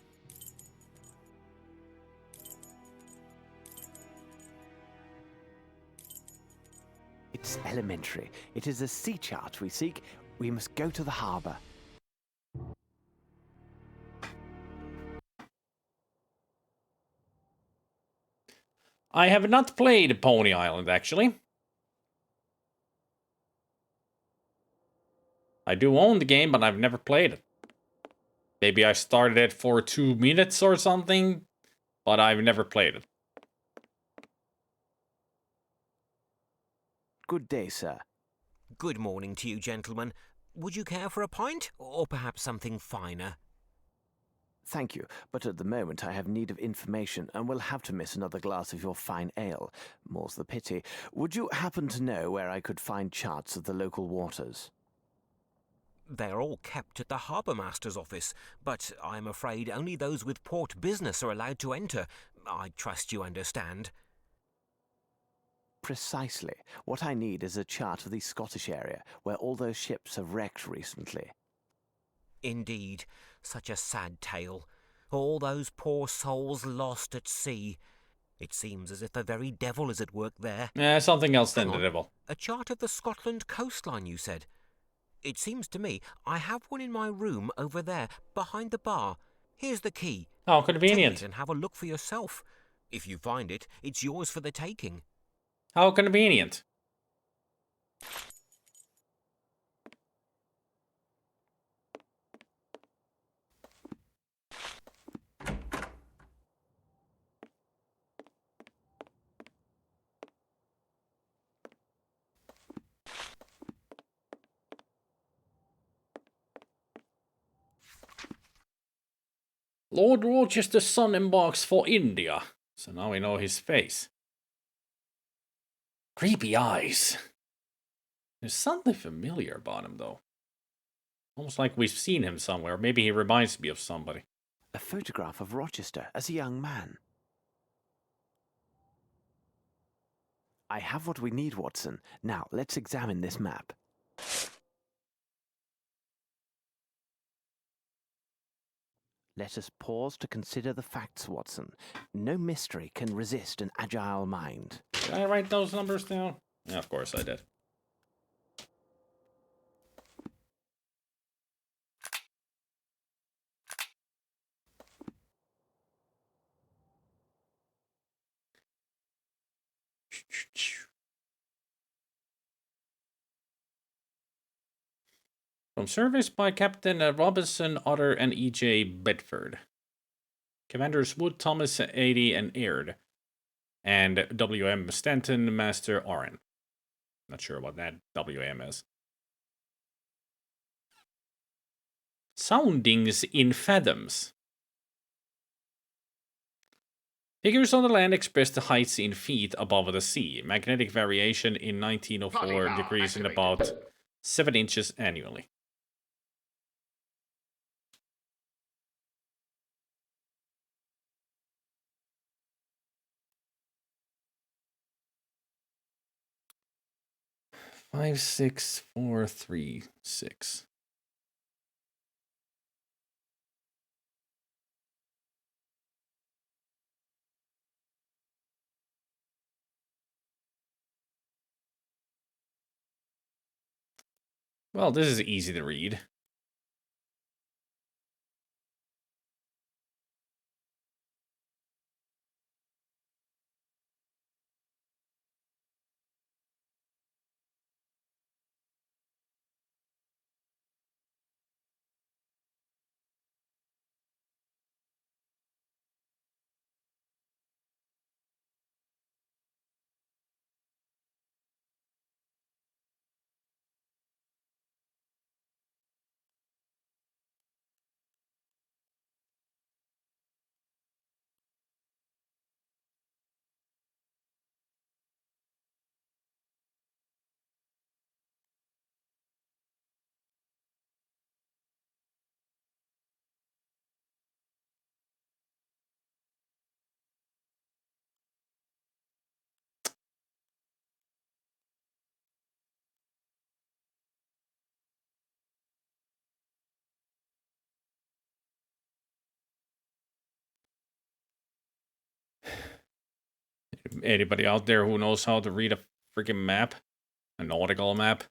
It's elementary. It is a sea chart we seek. We must go to the harbour. I have not played Pony Island, actually. I do own the game, but I've never played it. Maybe I started it for 2 minutes or something, but I've never played it. Good day, sir. Good morning to you, gentlemen. Would you care for a pint, or perhaps something finer? Thank you, but at the moment I have need of information and will have to miss another glass of your fine ale. More's the pity. Would you happen to know where I could find charts of the local waters? They're all kept at the harbour master's office, but I'm afraid only those with port business are allowed to enter. I trust you understand. Precisely. What I need is a chart of the Scottish area, where all those ships have wrecked recently. Indeed, such a sad tale. All those poor souls lost at sea. It seems as if the very devil is at work there. Something else than Hang the on. devil. A chart of the Scotland coastline, you said? It seems to me I have one in my room over there, behind the bar. Here's the key. How Take convenient. it and have a look for yourself. If you find it, it's yours for the taking. How convenient. Lord Rochester's son embarks for India. So now we know his face. Creepy eyes. There's something familiar about him, though. Almost like we've seen him somewhere. Maybe he reminds me of somebody. A photograph of Rochester as a young man. I have what we need, Watson. Now, let's examine this map. Let us pause to consider the facts, Watson. No mystery can resist an agile mind. Did I write those numbers down? Yeah, of course I did. From service by Captain Robinson, Otter, and E.J. Bedford. Commanders Wood, Thomas, Adey, and Aird. And W.M. Stanton, Master Oren. Not sure what that W.M. is. Soundings in fathoms. Figures on the land express the heights in feet above the sea. Magnetic variation in 1904 degrees in about 7 inches annually. Five, 6, 4, 3, 6. Well, this is easy to read. Anybody out there who knows how to read a freaking map? A nautical map?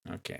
Okay.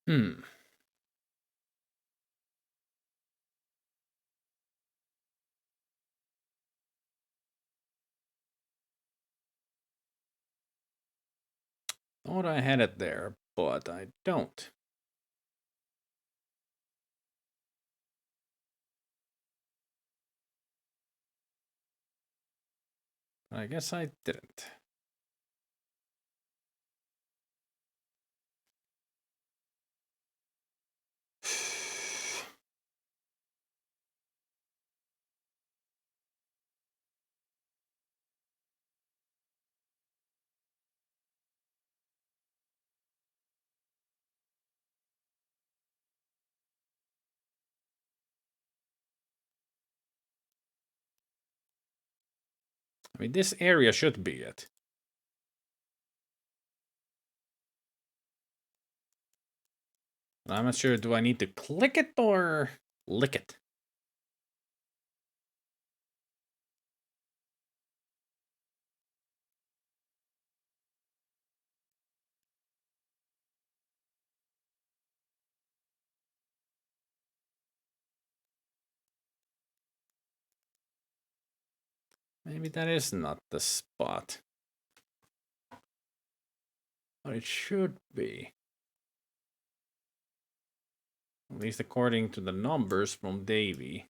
Hmm. Thought I had it there, but I don't. I guess I didn't. I mean, this area should be it. I'm not sure, do I need to click it or lick it? Maybe that is not the spot. But it should be. At least according to the numbers from Davy.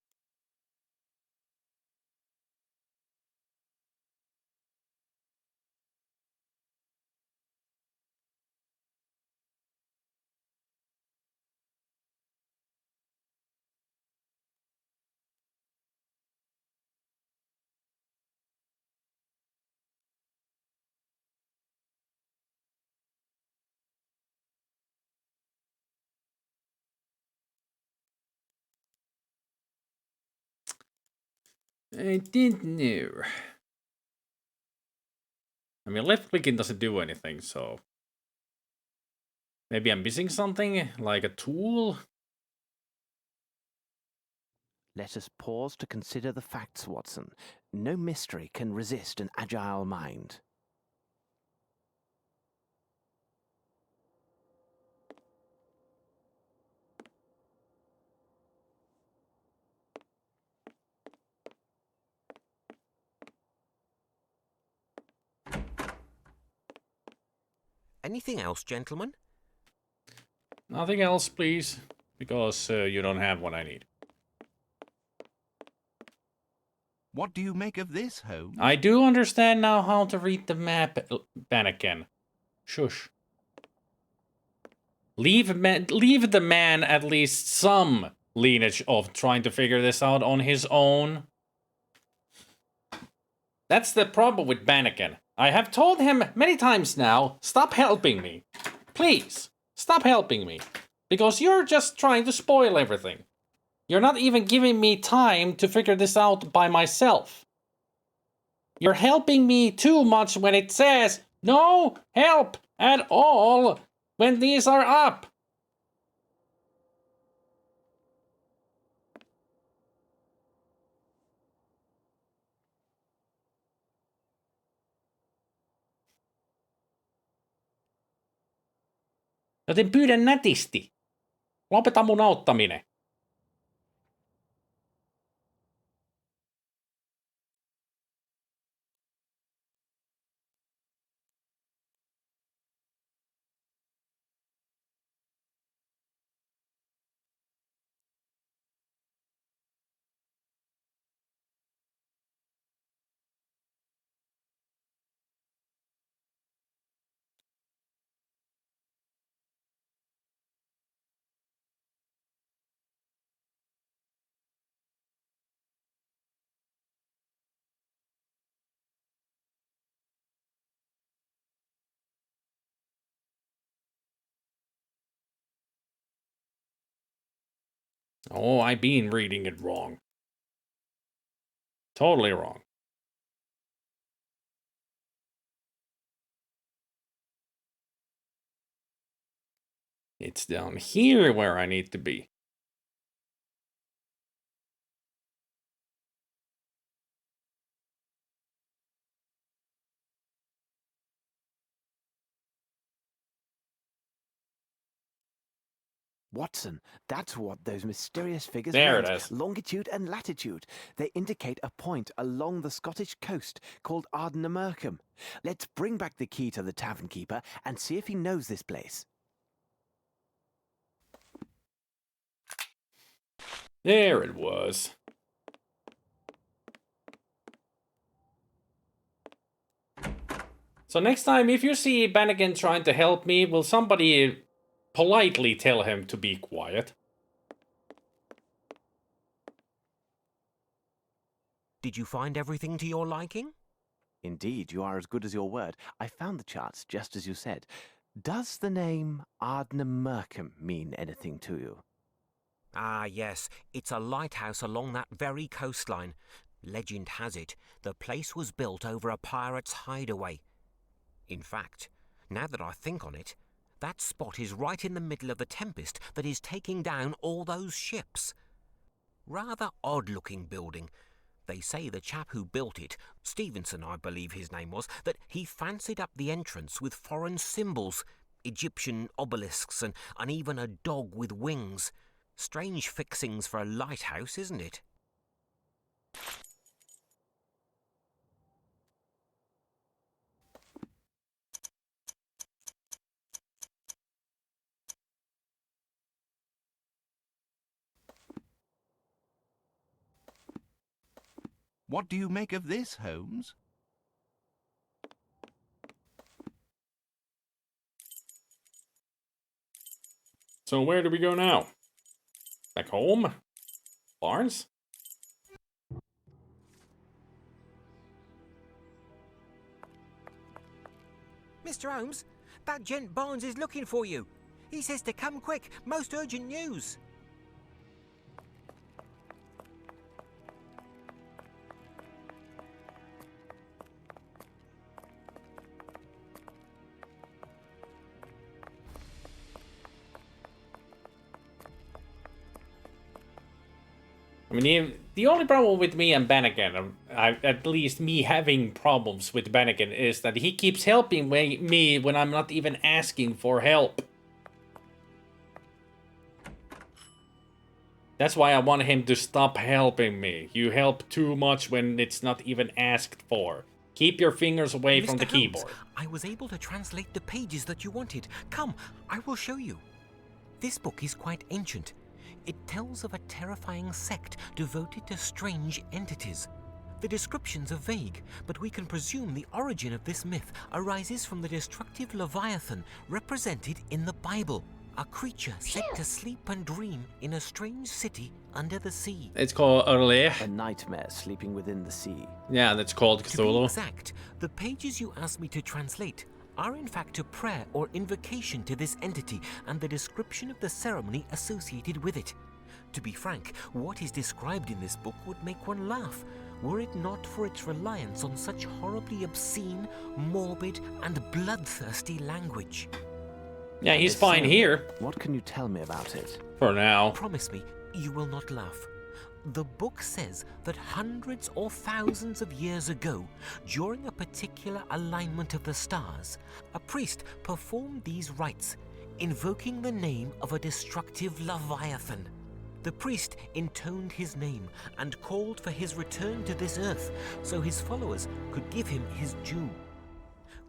I didn't know. I mean, left clicking doesn't do anything, so... Maybe I'm missing something? Like a tool? Let us pause to consider the facts, Watson. No mystery can resist an agile mind. Anything else, gentlemen? Nothing else, please. Because you don't have what I need. What do you make of this, Holmes? I do understand now how to read the map, Banniken. Shush. Leave the man at least some lineage of trying to figure this out on his own. That's the problem with Banniken. I have told him many times now, stop helping me. Please, stop helping me. Because you're just trying to spoil everything. You're not even giving me time to figure this out by myself. You're helping me too much when it says no help at all when these are up. Joten pyydän nätisti. Lopeta mun auttaminen. Oh, I've been reading it wrong. Totally wrong. It's down here where I need to be. Watson, that's what those mysterious figures There meant. it is. Longitude and latitude. They indicate a point along the Scottish coast called Ardnamurcombe. Let's bring back the key to the tavern keeper and see if he knows this place. There it was. So next time, if you see Bannigan trying to help me, will somebody politely tell him to be quiet? Did you find everything to your liking? Indeed, you are as good as your word. I found the charts just as you said. Does the name Ardnamurcombe mean anything to you? Ah, yes. It's a lighthouse along that very coastline. Legend has it, the place was built over a pirate's hideaway. In fact, now that I think on it, that spot is right in the middle of the tempest that is taking down all those ships. Rather odd-looking building. They say the chap who built it, Stevenson I believe his name was, that he fancied up the entrance with foreign symbols, Egyptian obelisks and even a dog with wings. Strange fixings for a lighthouse, isn't it? What do you make of this, Holmes? So where do we go now? Back home? Barnes? Mr. Holmes, that gent Barnes is looking for you. He says to come quick, most urgent news. I mean, the only problem with me and Bannigan, at least me having problems with Bannigan, is that he keeps helping me when I'm not even asking for help. That's why I want him to stop helping me. You help too much when it's not even asked for. Keep your fingers away from the Mr. Holmes, keyboard. I was able to translate the pages that you wanted. Come, I will show you. This book is quite ancient. It tells of a terrifying sect devoted to strange entities. The descriptions are vague, but we can presume the origin of this myth arises from the destructive Leviathan represented in the Bible, a creature said to sleep and dream in a strange city under the sea. It's called Early. A nightmare sleeping within the sea. Yeah, that's called To be Cthulhu. exact, the pages you asked me to translate are in fact a prayer or invocation to this entity and the description of the ceremony associated with it. To be frank, what is described in this book would make one laugh, were it not for its reliance on such horribly obscene, morbid, and bloodthirsty language. Yeah, he's fine here. What can you tell me about it? For now. Promise me, you will not laugh. The book says that hundreds or thousands of years ago, during a particular alignment of the stars, a priest performed these rites, invoking the name of a destructive Leviathan. The priest intoned his name and called for his return to this earth so his followers could give him his due.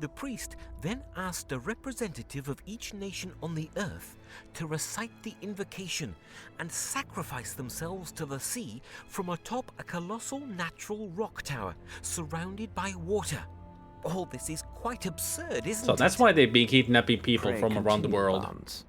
The priest then asked a representative of each nation on the earth to recite the invocation and sacrifice themselves to the sea from atop a colossal natural rock tower surrounded by water. All this is quite absurd, isn't it? So that's why they've been kidnapping people Pray from around the continue, world. Barnes.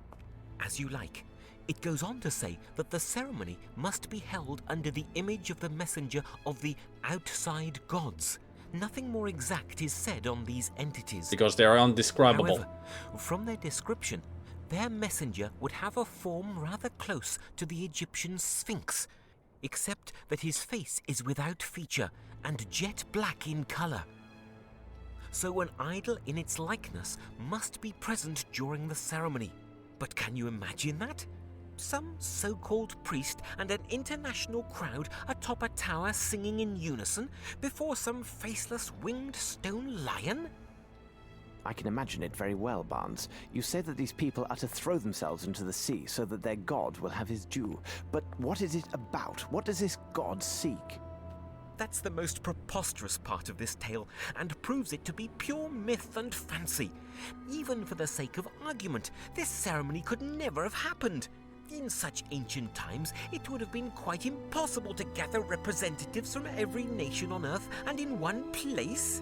As you like. It goes on to say that the ceremony must be held under the image of the messenger of the outside gods. Nothing more exact is said on these entities. Because they are undescribable. However, from their description, their messenger would have a form rather close to the Egyptian Sphinx, except that his face is without feature and jet black in color. So an idol in its likeness must be present during the ceremony. But can you imagine that? Some so-called priest and an international crowd atop a tower singing in unison before some faceless winged stone lion? I can imagine it very well, Barnes. You say that these people are to throw themselves into the sea so that their god will have his due. But what is it about? What does this god seek? That's the most preposterous part of this tale, and proves it to be pure myth and fancy. Even for the sake of argument, this ceremony could never have happened. In such ancient times, it would have been quite impossible to gather representatives from every nation on Earth and in one place.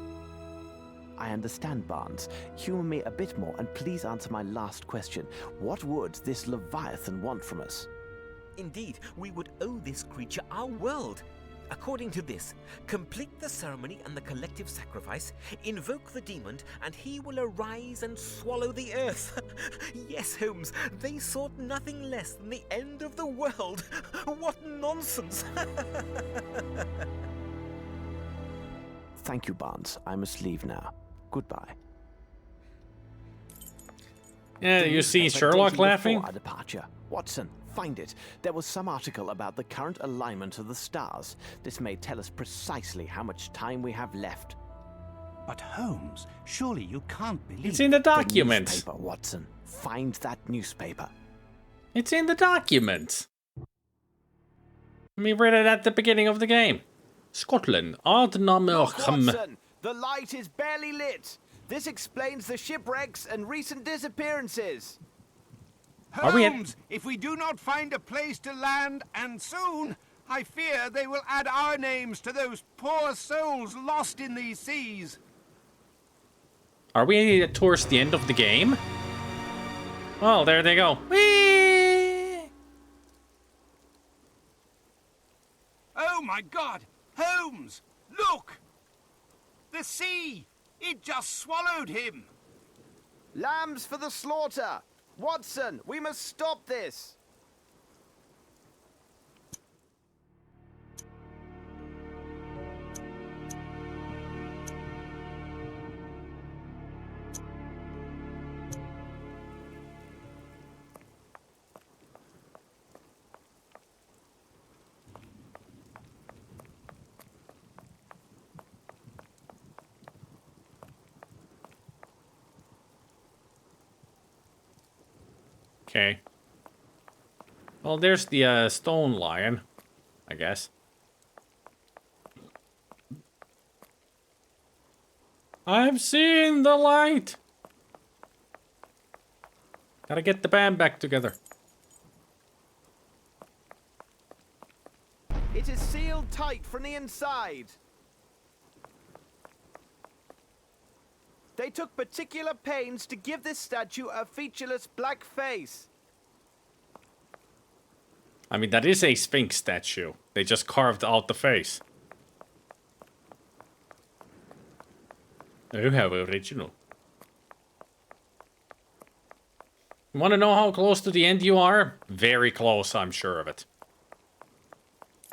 I understand, Barnes. Humor me a bit more, and please answer my last question. What would this Leviathan want from us? Indeed, we would owe this creature our world. According to this, complete the ceremony and the collective sacrifice, invoke the demon, and he will arise and swallow the earth. Yes, Holmes, they sought nothing less than the end of the world. What nonsense! Thank you, Barnes. I must leave now. Goodbye. Yeah, you see Sherlock laughing? Before our departure. Watson, find it. There was some article about the current alignment of the stars. This may tell us precisely how much time we have left. But Holmes, surely you can't believe... It's in the The document. newspaper, Watson. Find that newspaper. It's in the document. We read it at the beginning of the game. Scotland, Ardnamurcham. Watson, the light is barely lit. This explains the shipwrecks and recent disappearances. Are we at- Holmes, if we do not find a place to land, and soon, I fear they will add our names to those poor souls lost in these seas. Are we towards the end of the game? Well, there they go. Whee! Oh my God! Holmes, look! The sea! It just swallowed him! Lambs for the slaughter! Watson, we must stop this! Okay. Well, there's the stone lion, I guess. I've seen the light! Gotta get the band back together. It is sealed tight from the inside. They took particular pains to give this statue a featureless black face. I mean, that is a Sphinx statue. They just carved out the face. Oh, how original. You want to know how close to the end you are? Very close, I'm sure of it.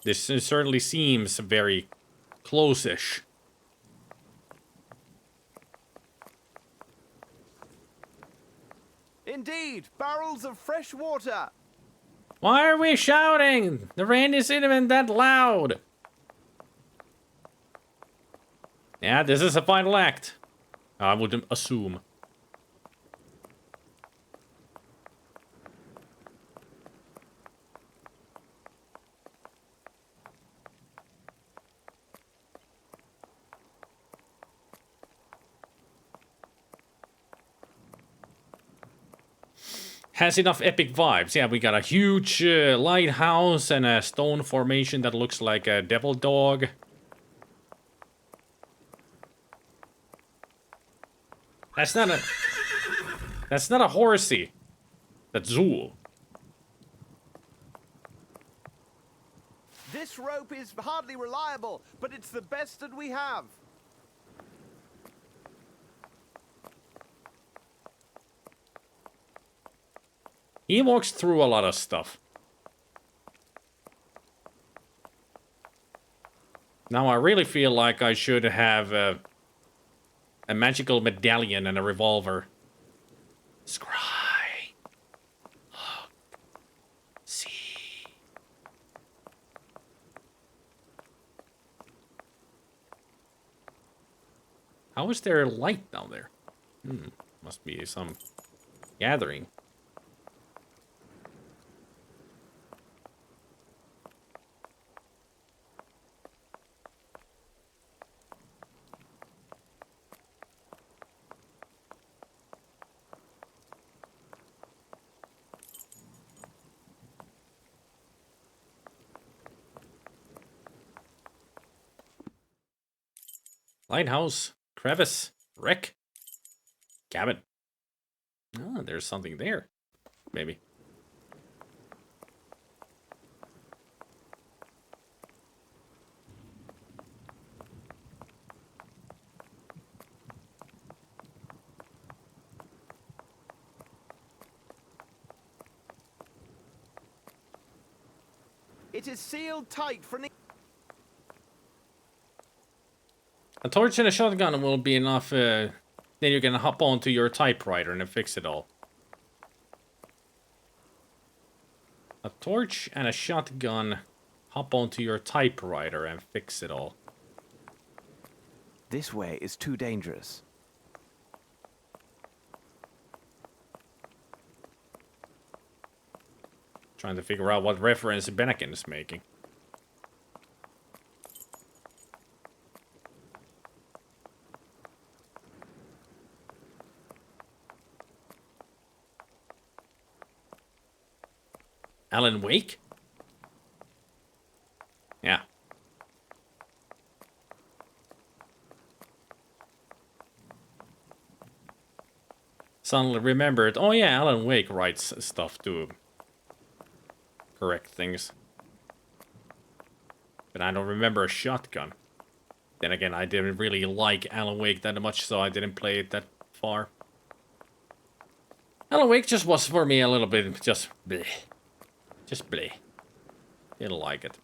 This certainly seems very close-ish. Indeed, barrels of fresh water. Why are we shouting? The rain isn't even that loud. Yeah, this is a final act. I would assume. Has enough epic vibes. Yeah, we got a huge lighthouse and a stone formation that looks like a devil dog. That's not a... That's not a horsey. That's Zool. This rope is hardly reliable, but it's the best that we have. He walks through a lot of stuff. Now I really feel like I should have a magical medallion and a revolver. Scry. Look. See. How is there light down there? Must be some gathering. Lighthouse, crevice, wreck, cabin. Ah, there's something there. Maybe. It is sealed tight from the... A torch and a shotgun will be enough. Then you can hop onto your typewriter and fix it all. A torch and a shotgun. Hop onto your typewriter and fix it all. This way is too dangerous. Trying to figure out what reference Bennigan is making. Alan Wake? Yeah. Suddenly remembered, oh yeah, Alan Wake writes stuff to correct things. But I don't remember a shotgun. Then again, I didn't really like Alan Wake that much, so I didn't play it that far. Alan Wake just was for me a little bit just bleh. Just bleh. Didn't like it.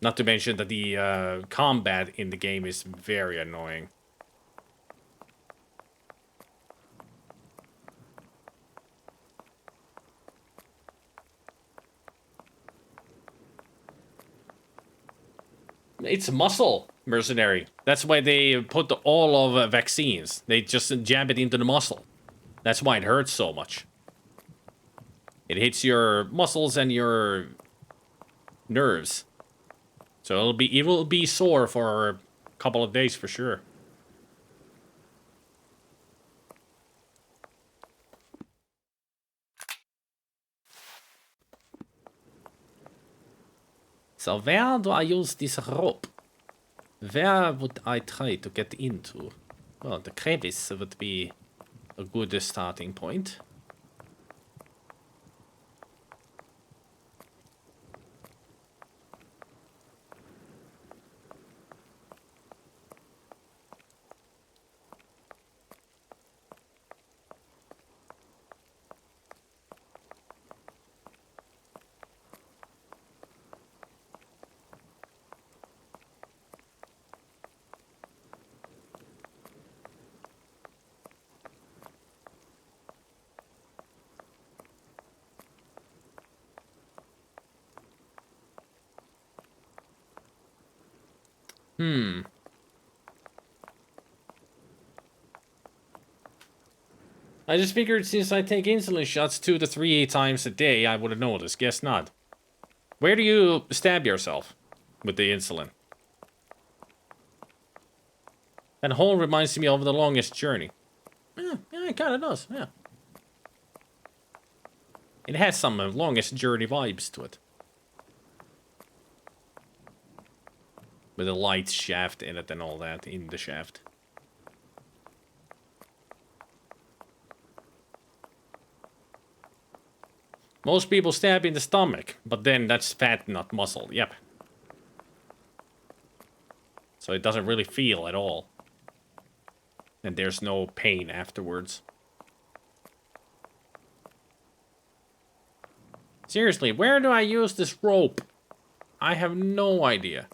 Not to mention that the combat in the game is very annoying. It's muscle, mercenary. That's why they put all of vaccines. They just jab it into the muscle. That's why it hurts so much. It hits your muscles and your nerves. So it will be sore for a couple of days for sure. So where do I use this rope? Where would I try to get into? Well, the crevice would be a good starting point. I just figured since I take insulin shots 2 to 3 times a day, I would have noticed. Guess not. Where do you stab yourself with the insulin? That hole reminds me of The Longest Journey. Yeah, it kind of does, yeah. It has some Longest Journey vibes to it. With a light shaft in it and all that, in the shaft. Most people stab in the stomach, but then that's fat, not muscle. Yep. So it doesn't really feel at all. And there's no pain afterwards. Seriously, where do I use this rope? I have no idea.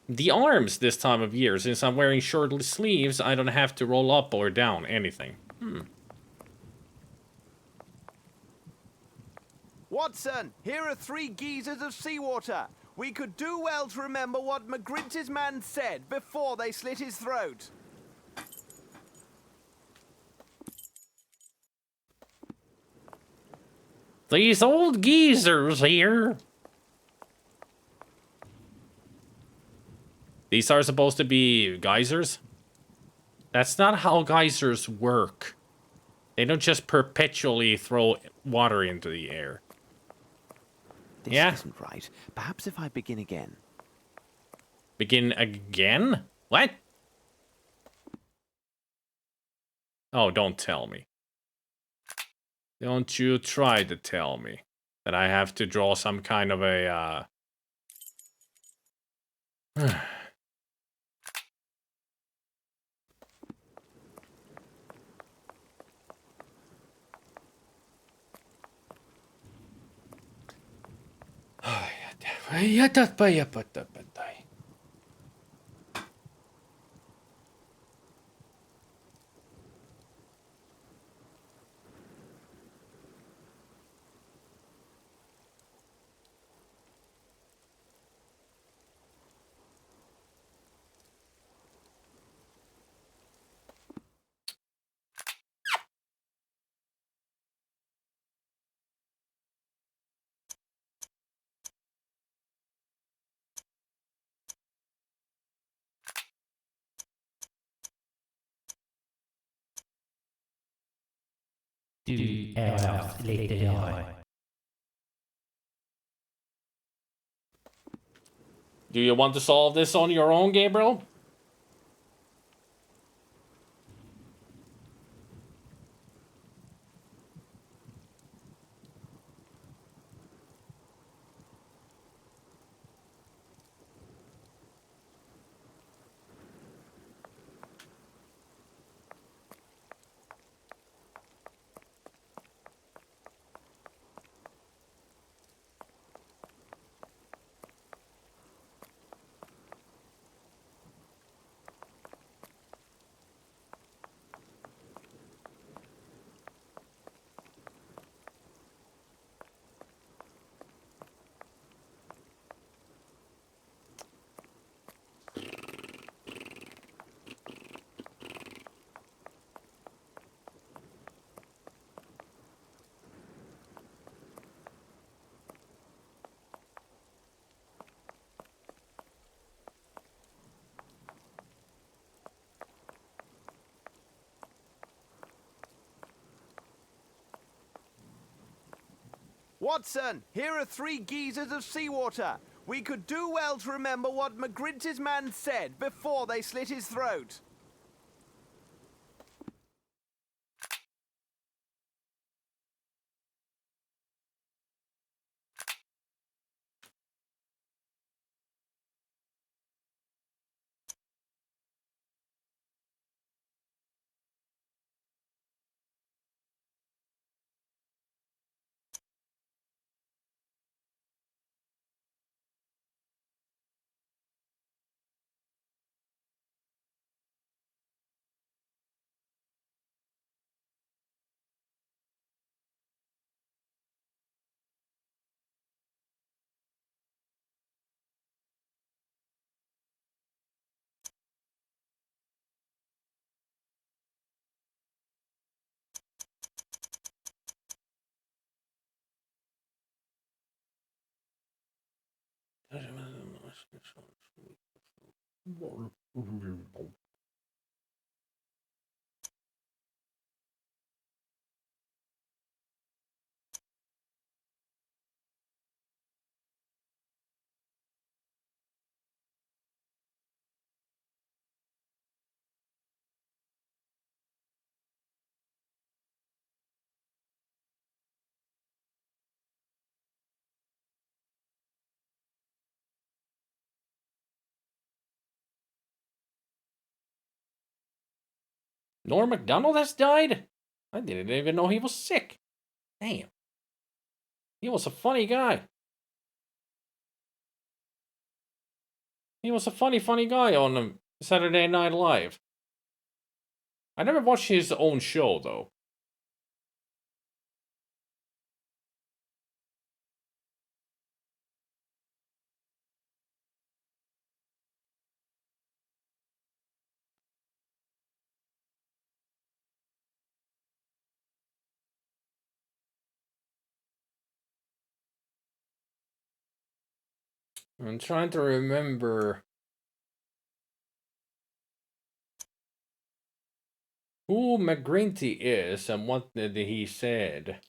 The arms this time of year, since I'm wearing short sleeves, I don't have to roll up or down anything. Watson, here are 3 geysers of seawater. We could do well to remember what Magrinte's man said before they slit his throat. These old geezers here. These are supposed to be geysers? That's not how geysers work. They don't just perpetually throw water into the air. This Yeah? isn't right. Perhaps if I begin again. Begin again? What? Oh, don't tell me. Don't you try to tell me that I have to draw some kind of a, Do you want to solve this on your own, Gabriel? Watson, here are 3 geysers of seawater. We could do well to remember what Magrinte's man said before they slit his throat. Norm MacDonald has died? I didn't even know he was sick. Damn. He was a funny guy. He was a funny guy on Saturday Night Live. I never watched his own show, though. I'm trying to remember who McGrinty is and what did he said.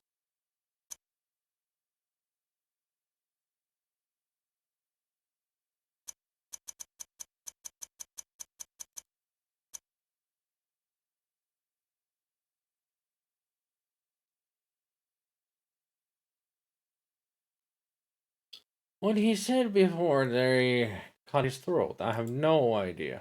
What he said before they cut his throat, I have no idea.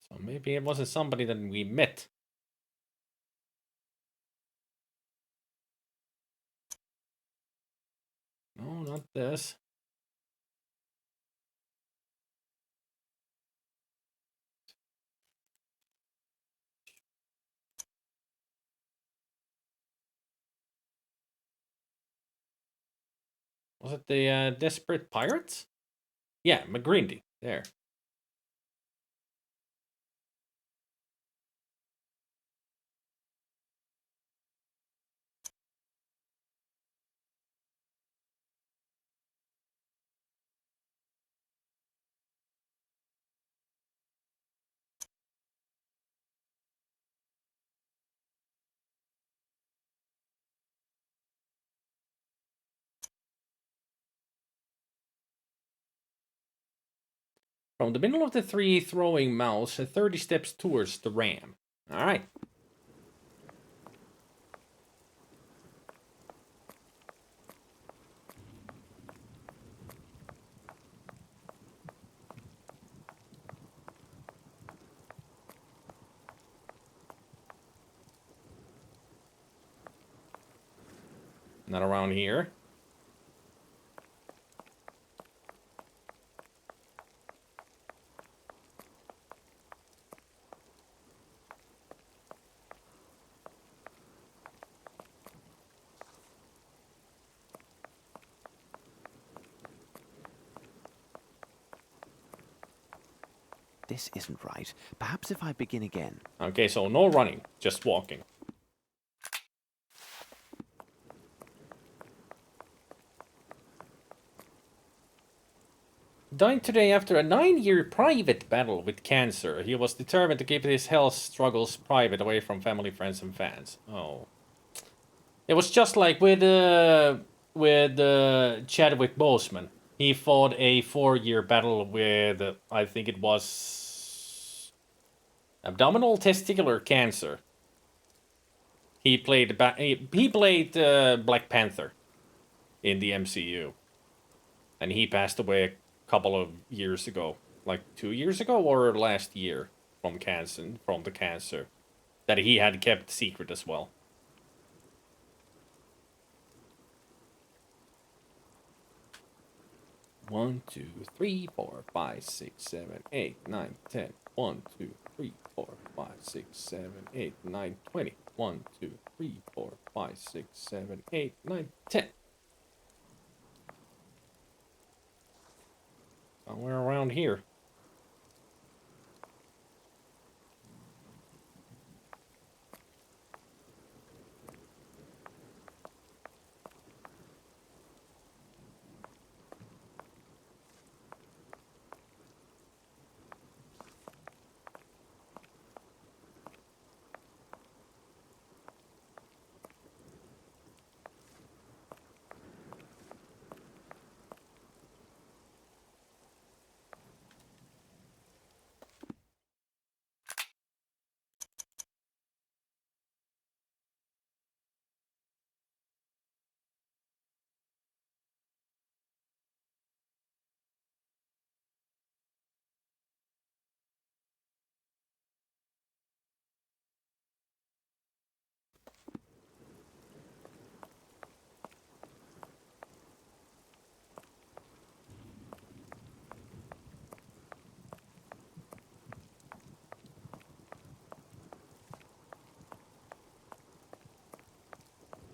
So maybe it wasn't somebody that we met. No, not this. Was it the Desperate Pirates? Yeah, McGrindy. There. From the middle of the three throwing mouths, 30 steps towards the ram. Alright. Not around here. This isn't right. Perhaps if I begin again. Okay, so no running, just walking. Died today after a 9-year private battle with cancer. He was determined to keep his health struggles private, away from family, friends, and fans. Oh. It was just like with Chadwick Boseman. He fought a 4-year battle with, I think it was abdominal testicular cancer. He played Black Panther in the MCU, and he passed away a couple of years ago, like 2 years ago or last year, from the cancer that he had kept secret as well. One, 2, 3, 4, 5, 6, 7, 8, 9, 10. 1, 2, 3, 4, 5, 6, 7, 8, 9, 20. 1, 2, 3, 4, 5, 6, 7, 8, 9, 10. Somewhere around here.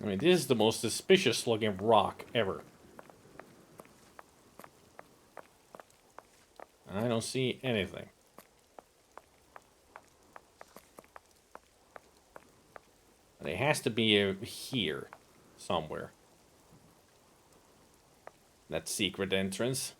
I mean, this is the most suspicious looking rock ever. I don't see anything. But it has to be here somewhere. That secret entrance.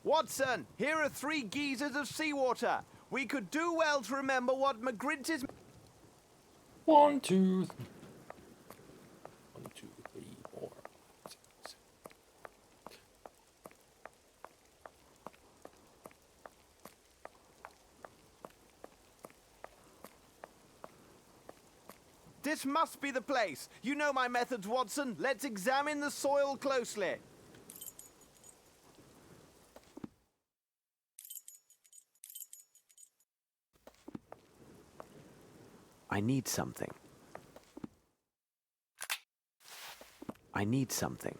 Watson, here are 3 geysers of seawater. We could do well to remember what McGrinty's... 1, 2, 3. 1, 2, 3, 4, 5, 6. This must be the place. You know my methods, Watson. Let's examine the soil closely. I need something. I need something.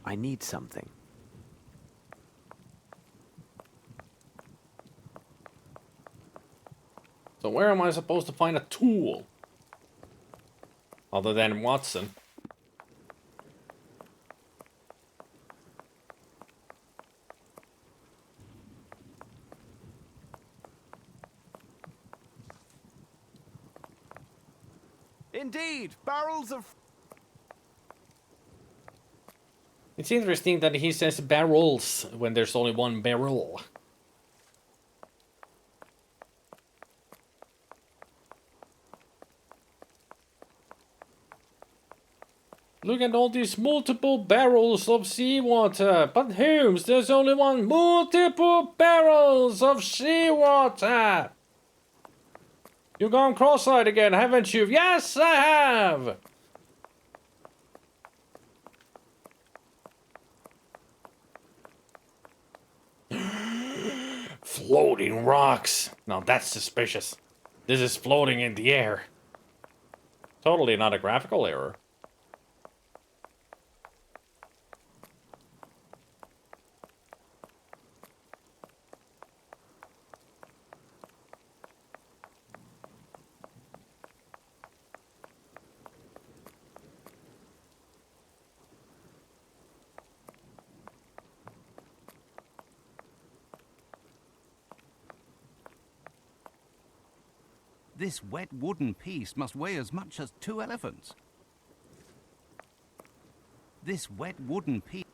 I need something. So where am I supposed to find a tool? Other than Watson. Indeed, barrels of... It's interesting that he says barrels when there's only one barrel. Look at all these multiple barrels of seawater. But Holmes, there's only one. Multiple barrels of seawater. You've gone cross-eyed again, haven't you? Yes, I have. Floating rocks. Now that's suspicious. This is floating in the air. Totally not a graphical error. This wet wooden piece must weigh as much as 2 elephants. This wet wooden piece...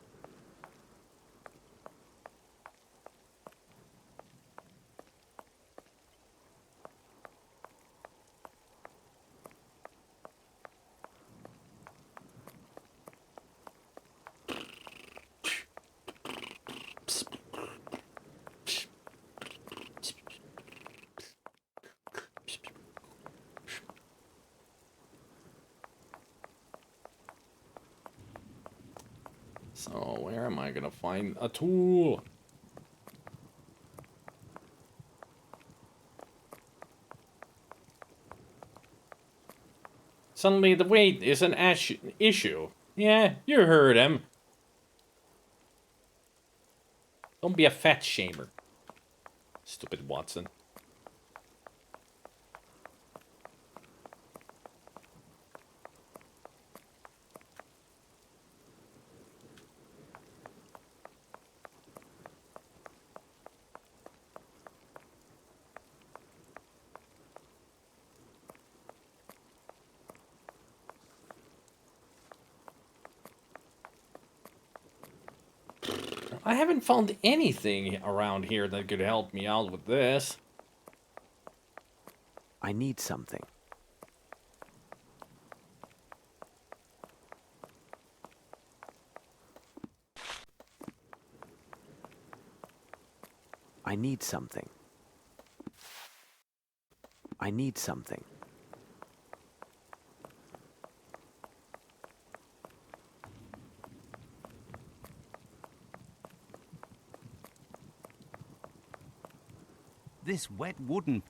Oh, where am I gonna find a tool? Suddenly the weight is an issue. Yeah, you heard him. Don't be a fat shamer. Stupid Watson. I haven't found anything around here that could help me out with this. I need something. I need something. I need something. This wet wooden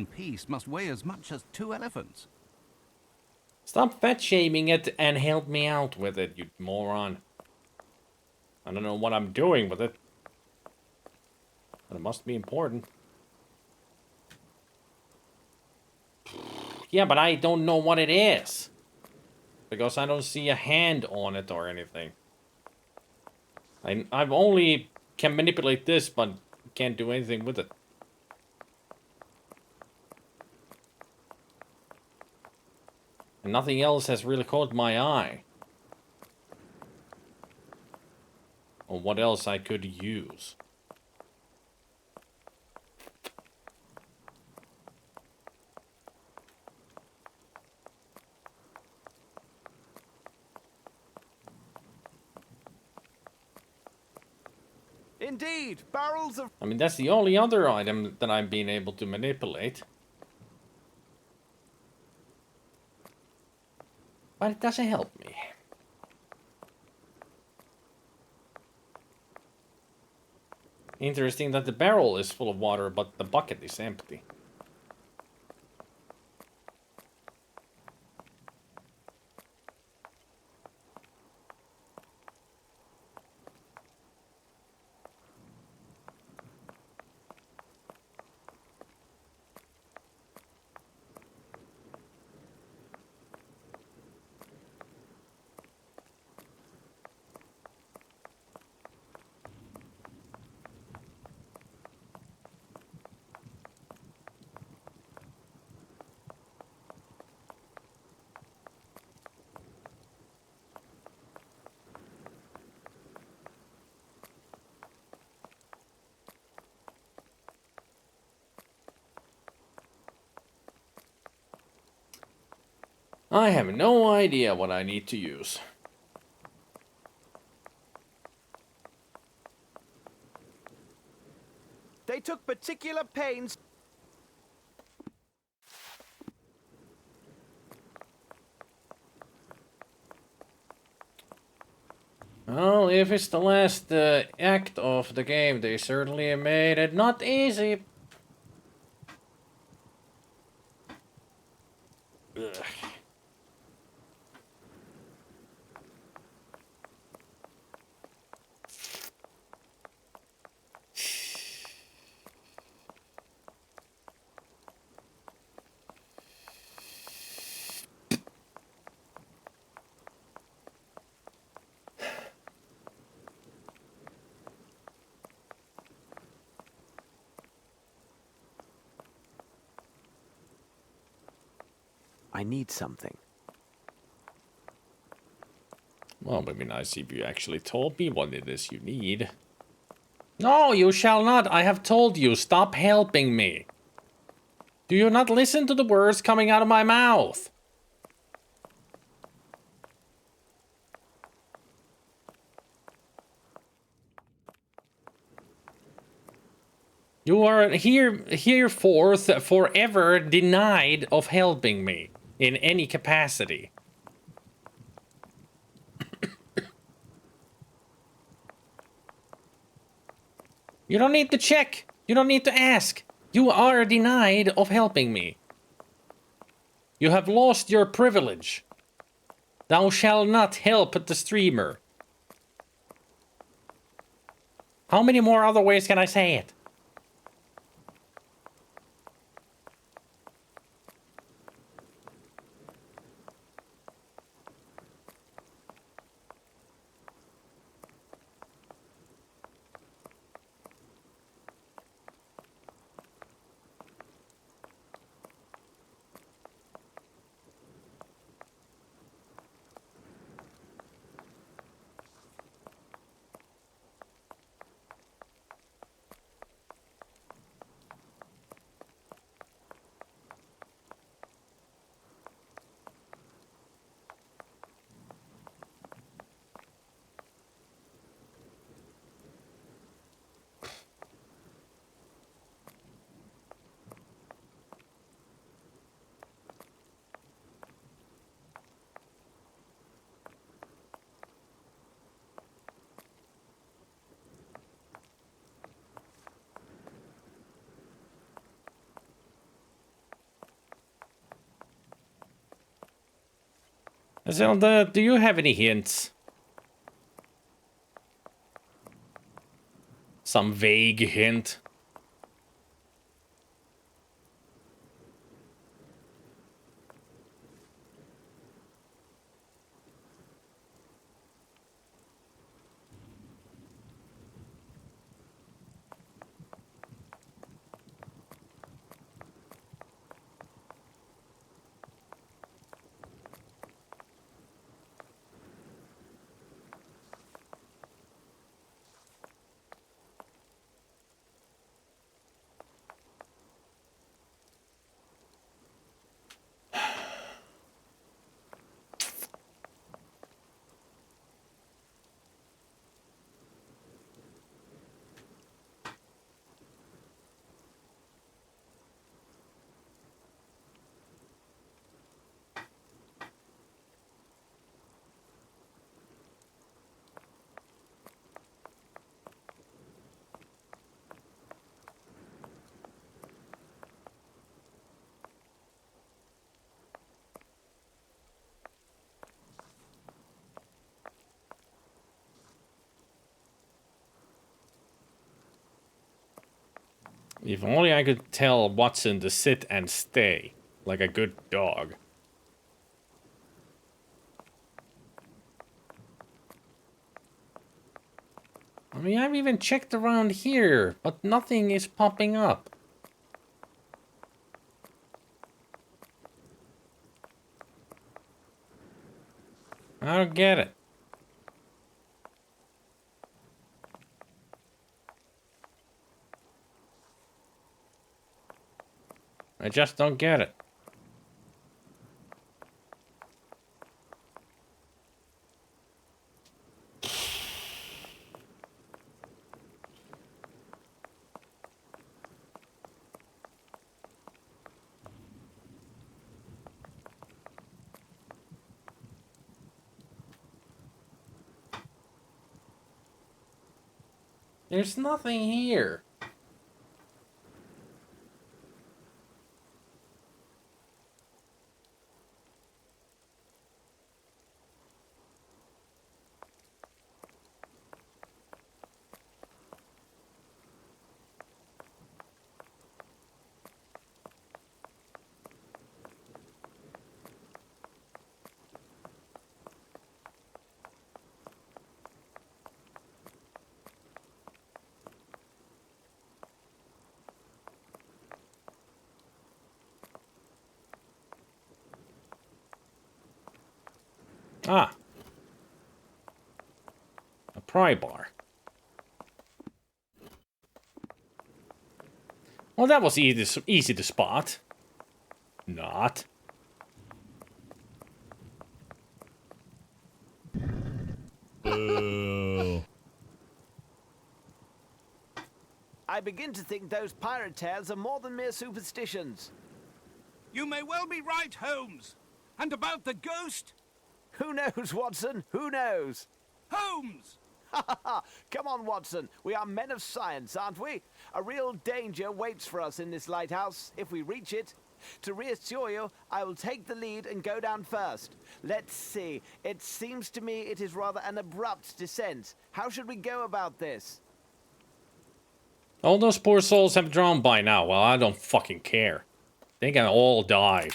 piece must weigh as much as 2 elephants. Stop fat shaming it and help me out with it, you moron. I don't know what I'm doing with it. But it must be important. Yeah, but I don't know what it is. Because I don't see a hand on it or anything. I've only can manipulate this, but can't do anything with it. And nothing else has really caught my eye. Or what else I could use. Indeed, barrels of... I mean, that's the only other item that I'm being able to manipulate. But it doesn't help me. Interesting that the barrel is full of water, but the bucket is empty. I have no idea what I need to use. They took particular pains... Well, if it's the last act of the game, they certainly made it not easy. Ugh. I need something. Well, it would be nice if you actually told me what it is you need. No, you shall not. I have told you. Stop helping me. Do you not listen to the words coming out of my mouth? You are hereforth forever denied of helping me in any capacity. You don't need to check. You don't need to ask. You are denied of helping me. You have lost your privilege. Thou shalt not help the streamer. How many more other ways can I say it? Zelda, do you have any hints? Some vague hint? If only I could tell Watson to sit and stay, like a good dog. I mean, I've even checked around here, but nothing is popping up. I don't get it. I just don't get it. There's nothing here. Ah. A pry bar. Well, that was easy to spot. Not. I begin to think those pirate tales are more than mere superstitions. You may well be right, Holmes. And about the ghost? Who knows, Watson? Who knows? Holmes! Come on, Watson. We are men of science, aren't we? A real danger waits for us in this lighthouse if we reach it. To reassure you, I will take the lead and go down first. Let's see. It seems to me it is rather an abrupt descent. How should we go about this? All those poor souls have drowned by now. Well, I don't fucking care. They can all die,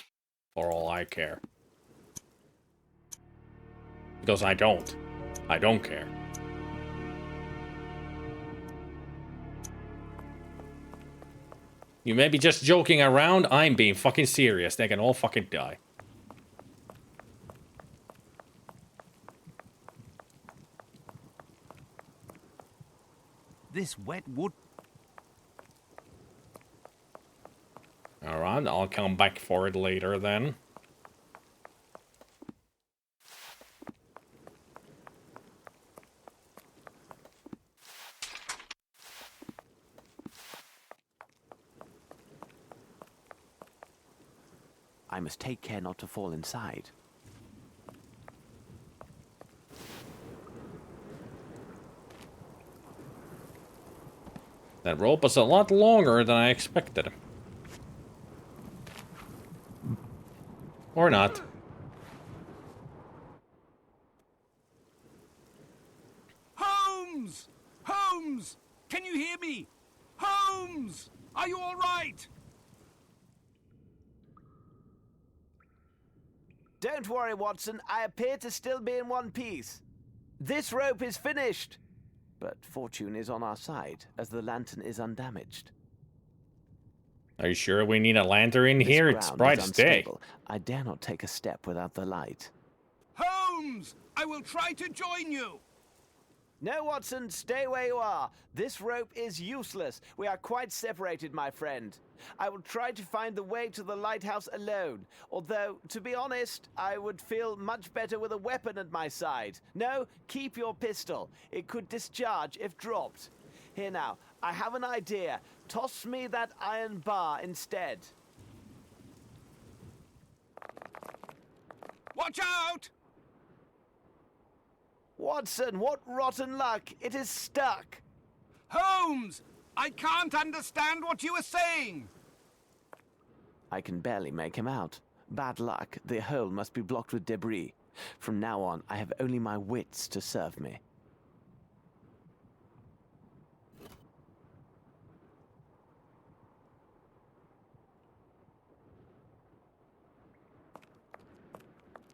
for all I care. Because I don't. I don't care. You may be just joking around. I'm being fucking serious. They can all fucking die. This wet wood... Alright, I'll come back for it later then. I must take care not to fall inside. That rope was a lot longer than I expected. Or not. Holmes! Holmes! Can you hear me? Holmes! Are you all right? Don't worry, Watson. I appear to still be in one piece. This rope is finished. But fortune is on our side, as the lantern is undamaged. Are you sure we need a lantern here? It's bright as day. I dare not take a step without the light. Holmes! I will try to join you! No, Watson, stay where you are. This rope is useless. We are quite separated, my friend. I will try to find the way to the lighthouse alone. Although, to be honest, I would feel much better with a weapon at my side. No, keep your pistol. It could discharge if dropped. Here now, I have an idea. Toss me that iron bar instead. Watch out! Watson, what rotten luck! It is stuck! Holmes! I can't understand what you are saying! I can barely make him out. Bad luck. The hole must be blocked with debris. From now on, I have only my wits to serve me.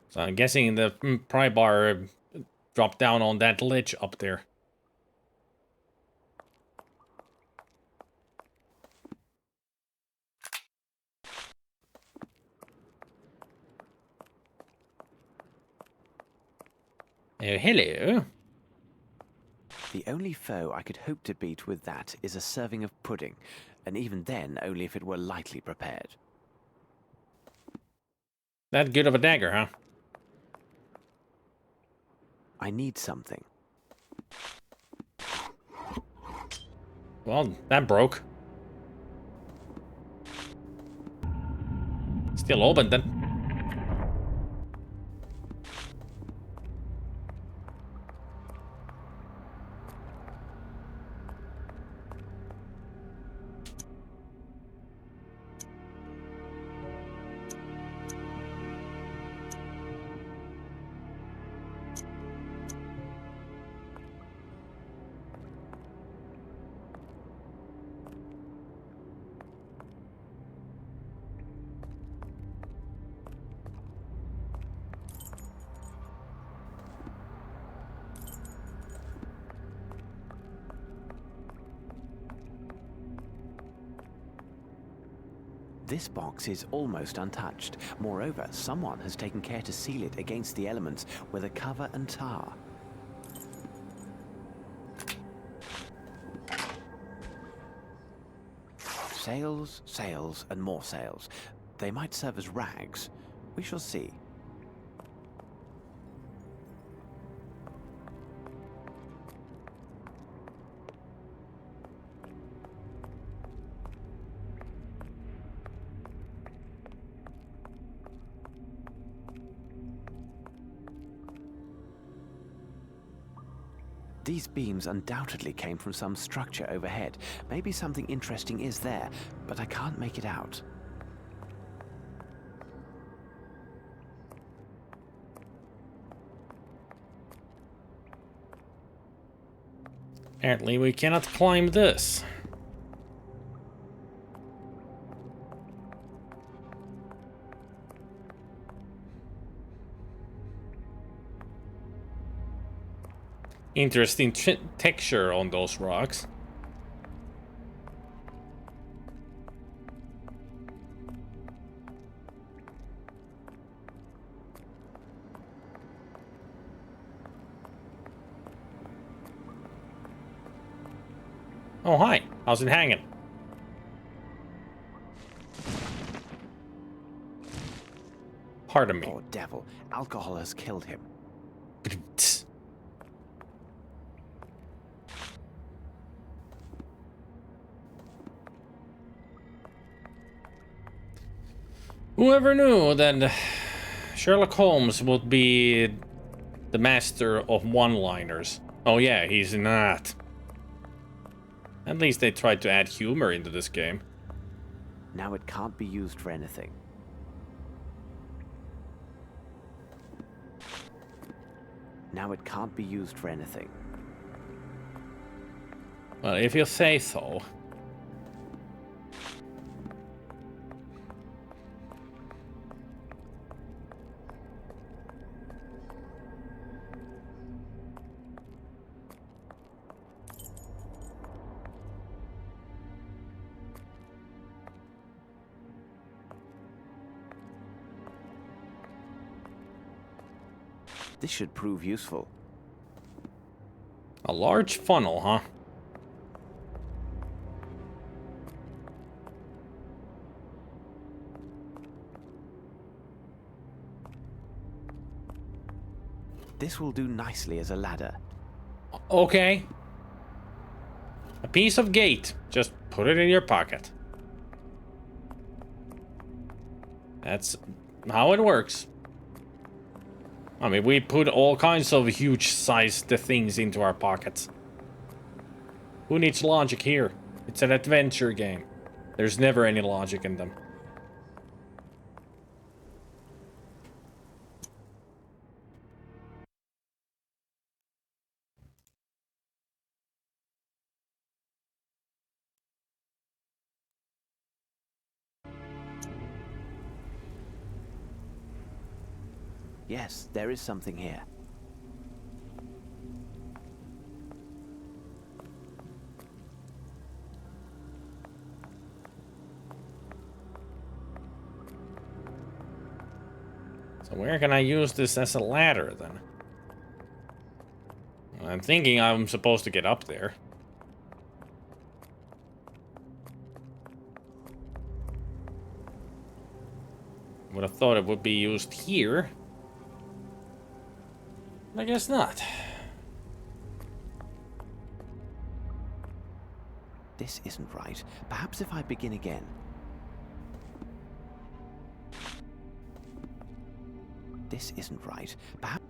So I'm guessing the pry bar dropped down on that ledge up there. Hello. The only foe I could hope to beat with that is a serving of pudding, and even then only if it were lightly prepared. That good of a dagger, huh? I need something. Well, that broke. Still open then. This box is almost untouched. Moreover, someone has taken care to seal it against the elements with a cover and tar. Sails, sails, and more sails. They might serve as rags. We shall see. These beams undoubtedly came from some structure overhead. Maybe something interesting is there, but I can't make it out. Apparently we cannot climb this. Interesting texture on those rocks. Oh, hi. How's it hanging? Pardon me. Poor devil. Alcohol has killed him. Whoever knew that Sherlock Holmes would be the master of one-liners. Oh yeah, he's not. At least they tried to add humor into this game. Now it can't be used for anything. Now it can't be used for anything. Well, if you say so. This should prove useful. A large funnel, huh? This will do nicely as a ladder. Okay. A piece of gate. Just put it in your pocket. That's how it works. I mean, we put all kinds of huge-sized things into our pockets. Who needs logic here? It's an adventure game. There's never any logic in them. Yes, there is something here. So where can I use this as a ladder, then? I'm thinking I'm supposed to get up there. Would have thought it would be used here. I guess not. This isn't right. Perhaps if I begin again. This isn't right. Perhaps...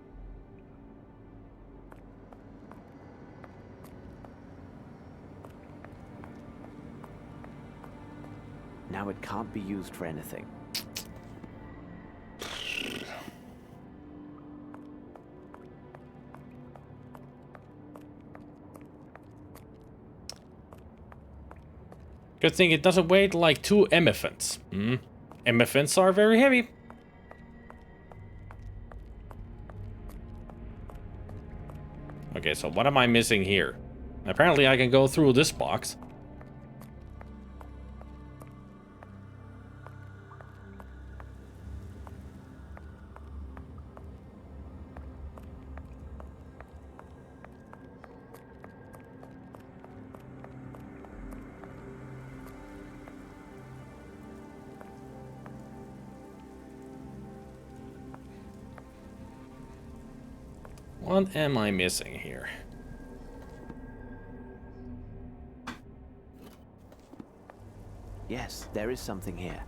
Now it can't be used for anything. Good thing it doesn't weigh like 2 elephants. Elephants are very heavy. Okay, so what am I missing here? Apparently I can go through this box. What am I missing here? Yes, there is something here.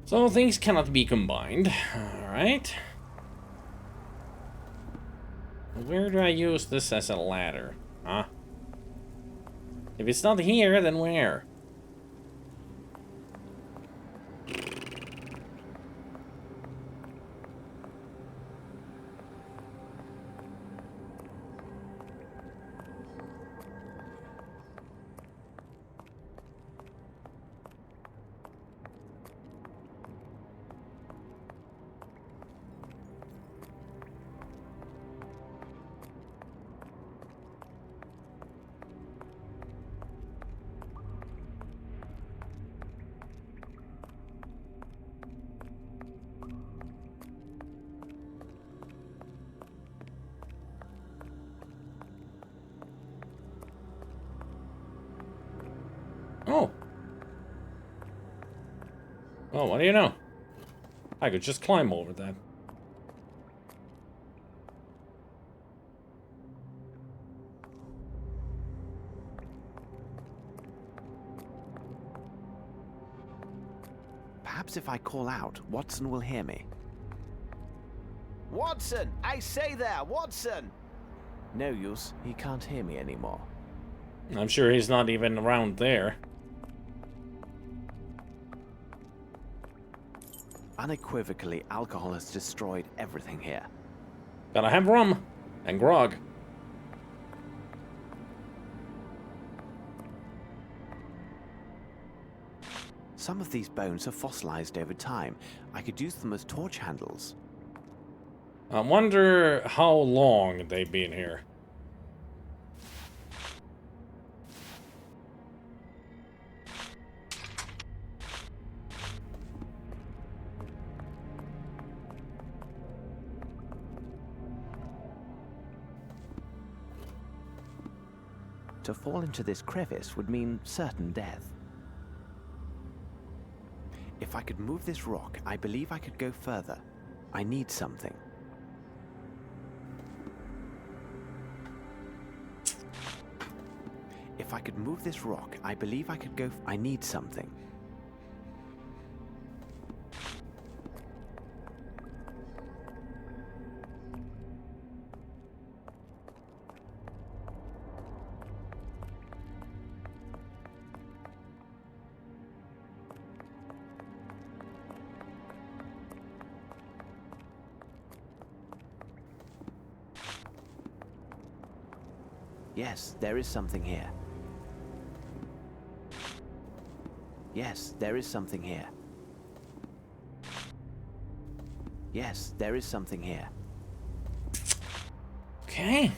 So things cannot be combined. Alright. Where do I use this as a ladder? Huh? If it's not here, then where? Oh. Oh, what do you know? I could just climb over that. Perhaps if I call out, Watson will hear me. Watson! I say there, Watson! No use, he can't hear me anymore. I'm sure he's not even around there. Unequivocally, alcohol has destroyed everything here. Gotta have rum and grog. Some of these bones have fossilized over time. I could use them as torch handles. I wonder how long they've been here. To fall into this crevice would mean certain death. If I could move this rock, I believe I could go further. I need something. If I could move this rock, I believe I could go. I need something. Yes, there is something here. Yes, there is something here. Yes, there is something here. Okay.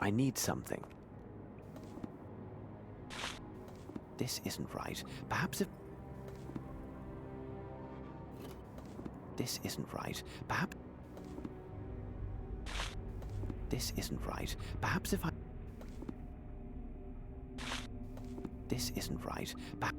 I need something. This isn't right. Perhaps if... This isn't right. Perhaps... This isn't right. Perhaps if I... This isn't right. Perhaps...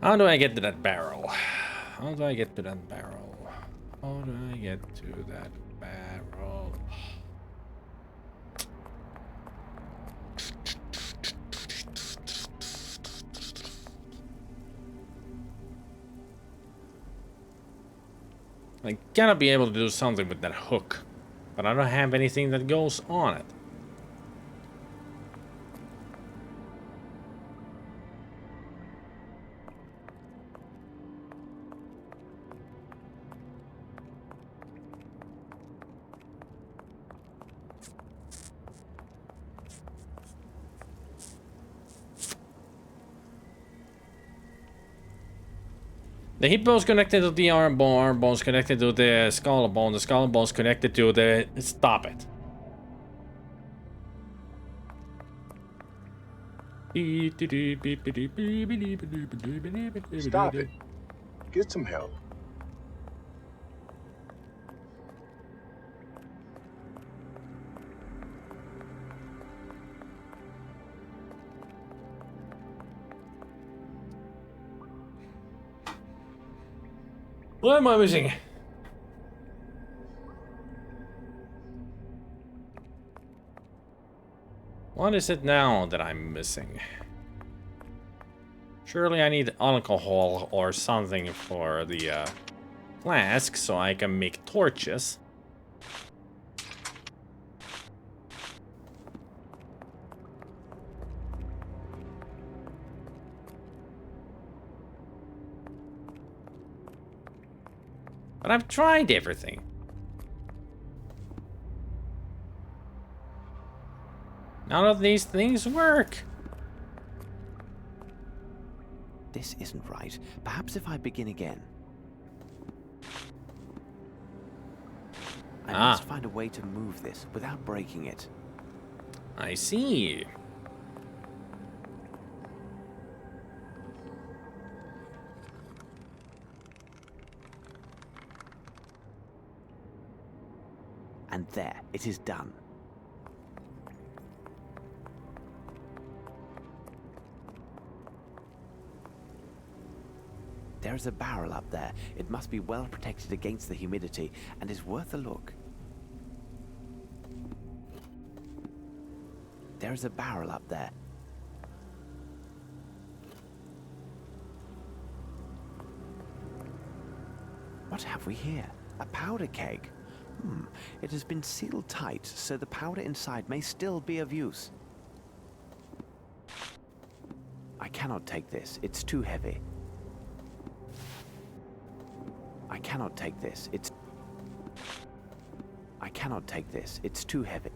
How do I get to that barrel? How do I get to that barrel? How do I get to that barrel? I gotta be able to do something with that hook, but I don't have anything that goes on it. The hip bone's connected to the arm bone's connected to the skull bone's connected to the... Stop it. Stop it. Get some help. What am I missing? What is it now that I'm missing? Surely I need alcohol or something for the flask so I can make torches. But I've tried everything. None of these things work. This isn't right. Perhaps if I begin again. I must find a way to move this without breaking it. I see. And there, it is done. There is a barrel up there. It must be well protected against the humidity and is worth a look. There is a barrel up there. What have we here? A powder keg. It has been sealed tight, so the powder inside may still be of use. I cannot take this. It's too heavy. I cannot take this. I cannot take this. It's too heavy.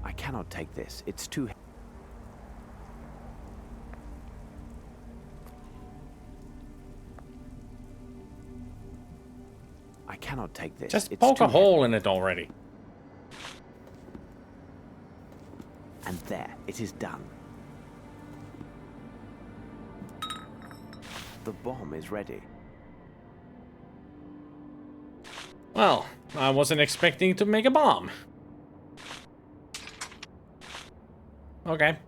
I cannot take this. It's too heavy. I cannot take this. Just it's poke too a hole heavy. in it already. And there, it is done. The bomb is ready. Well, I wasn't expecting to make a bomb. Okay.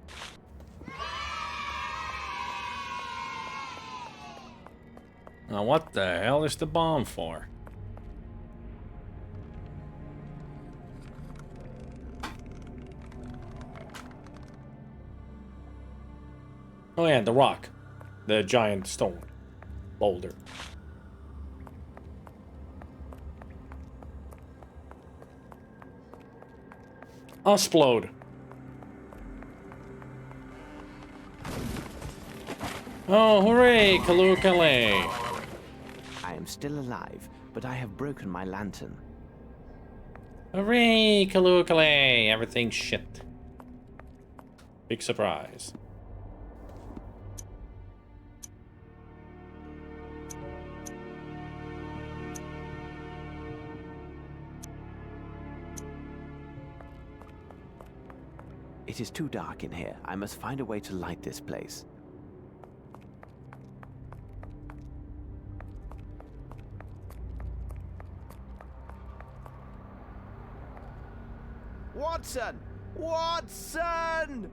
Now what the hell is the bomb for? Oh yeah, the rock. The giant stone boulder. Explode. Oh, hooray, Kalukale. I am still alive, but I have broken my lantern. Hooray, Kalukale. Everything's shit. Big surprise. It is too dark in here. I must find a way to light this place. Watson! Watson!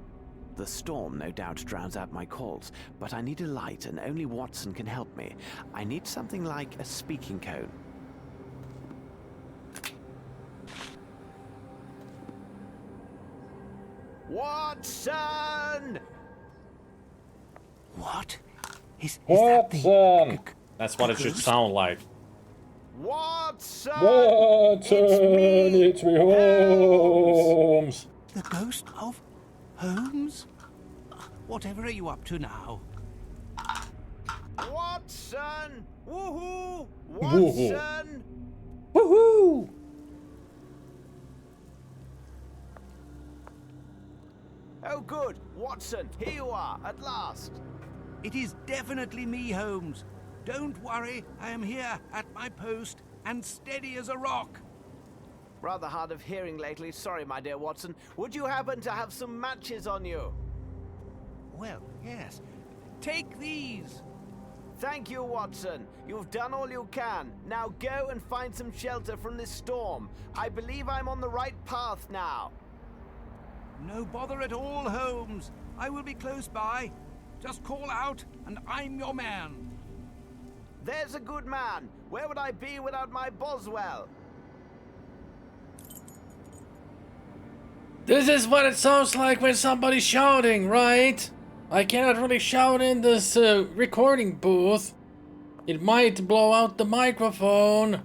The storm no doubt drowns out my calls, but I need a light and only Watson can help me. I need something like a speaking cone. Watson! What? Is that the... Watson! That's what it should sound like. Watson! Watson! It's me, Holmes! The ghost of Holmes? Whatever are you up to now? Watson! Woohoo! Woohoo. Watson! Woohoo! Oh good, Watson, here you are, at last. It is definitely me, Holmes. Don't worry, I am here at my post and steady as a rock. Rather hard of hearing lately. Sorry, my dear Watson. Would you happen to have some matches on you? Well, yes. Take these. Thank you, Watson. You've done all you can. Now go and find some shelter from this storm. I believe I'm on the right path now. No bother at all, Holmes. I will be close by. Just call out, and I'm your man. There's a good man. Where would I be without my Boswell? This is what it sounds like when somebody's shouting, right? I cannot really shout in this recording booth. It might blow out the microphone.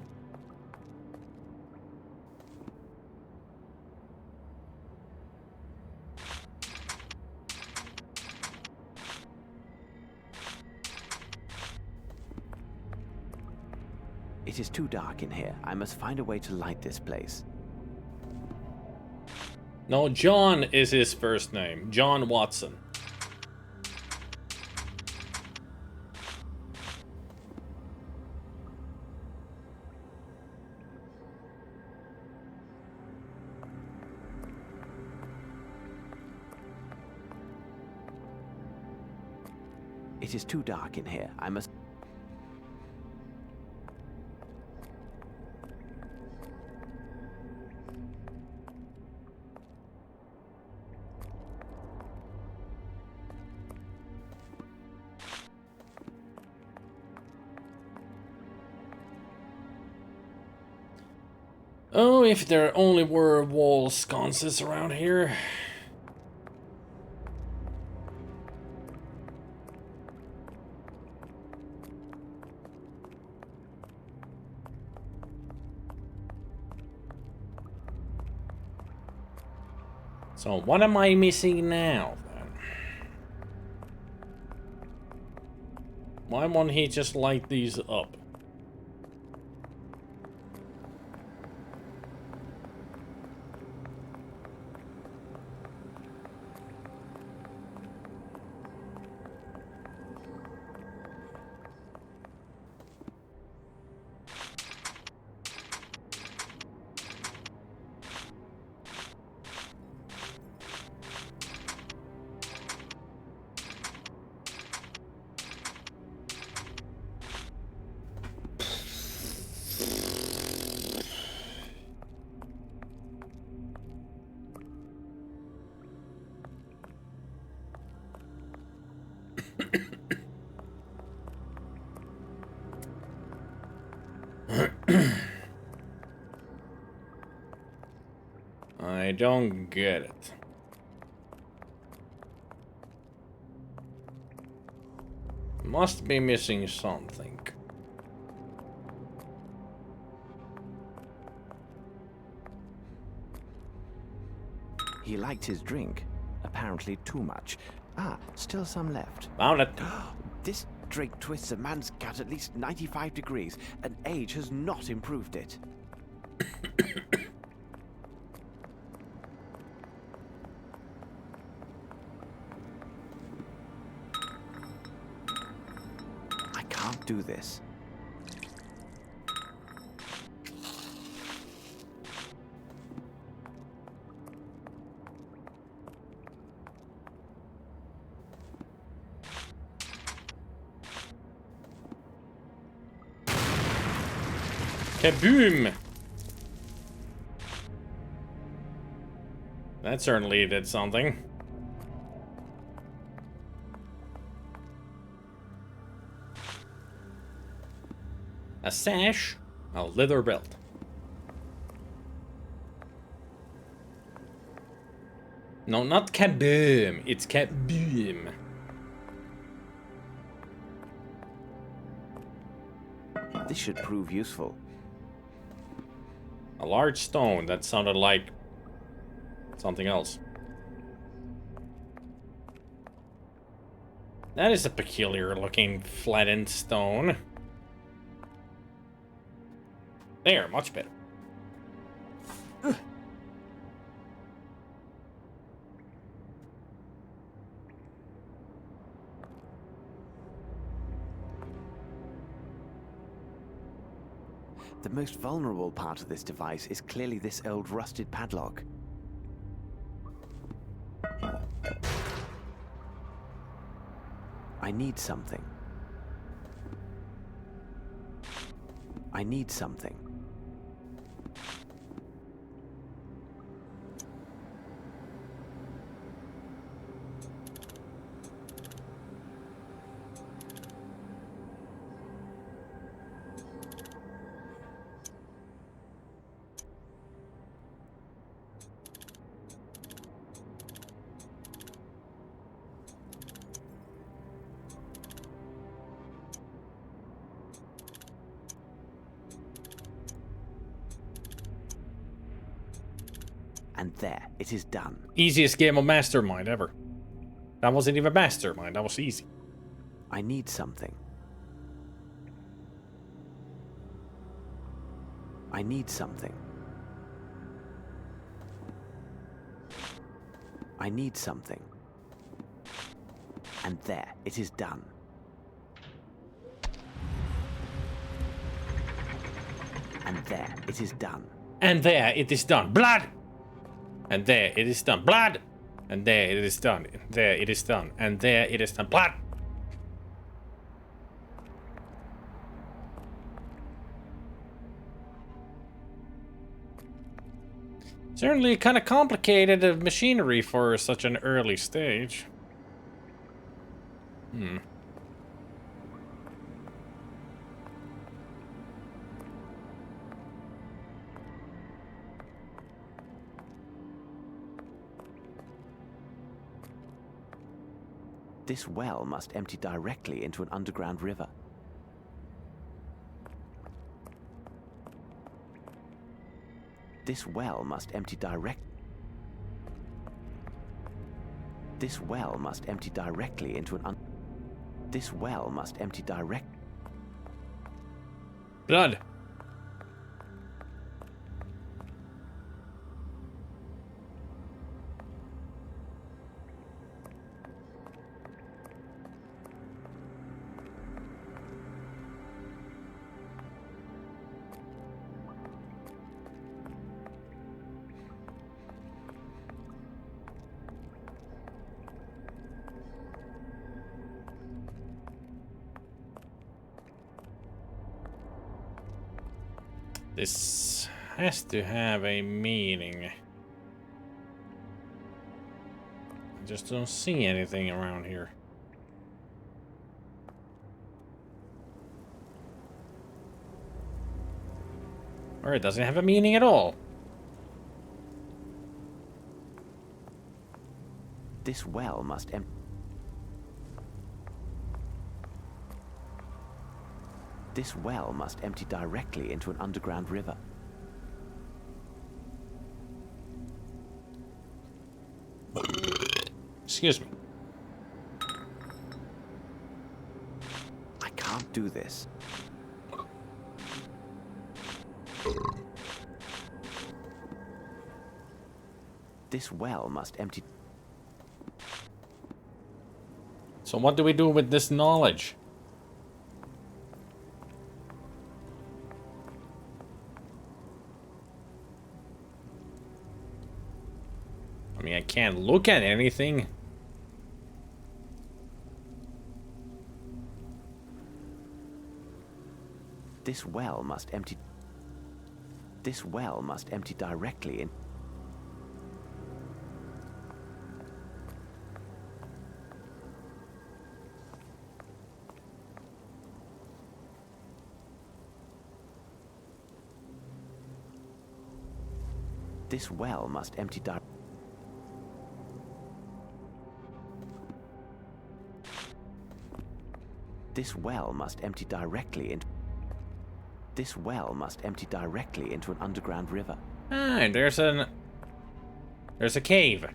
It is too dark in here. I must find a way to light this place. No, John is his first name. John Watson. It is too dark in here. I must... Oh, if there only were wall sconces around here. So what am I missing now, then? Why won't he just light these up? I don't get it. Must be missing something. He liked his drink. Apparently too much. Ah, still some left. Found it. This drink twists a man's gut at least 95 degrees, and age has not improved it. I can't do this. Kaboom! That certainly did something. A sash, a leather belt. No, not kaboom, it's kaboom. This should prove useful. A large stone, that sounded like something else. That is a peculiar looking flattened stone. There, much better. The most vulnerable part of this device is clearly this old rusted padlock. I need something. I need something. And there, it is done. Easiest game of Mastermind ever. That wasn't even Mastermind, that was easy. I need something. I need something. I need something. And there, it is done. And there, it is done. And there it is done. Blood! And there it is done. Blood! And there it is done. There it is done. And there it is done. Blood! Certainly kind of complicated machinery for such an early stage. This well must empty directly into an underground river. This well must empty This well must empty directly into an This well must empty direct. Blood! This has to have a meaning. I just don't see anything around here. Or it doesn't have a meaning at all. This well must empty. This well must empty directly into an underground river. Excuse me. I can't do this. This well must empty. So what do we do with this knowledge? I mean, I can't look at anything. This well must empty. This well must empty directly in. This well must empty directly. This well must empty directly into. This well must empty directly into an underground river. Ah, and there's a cave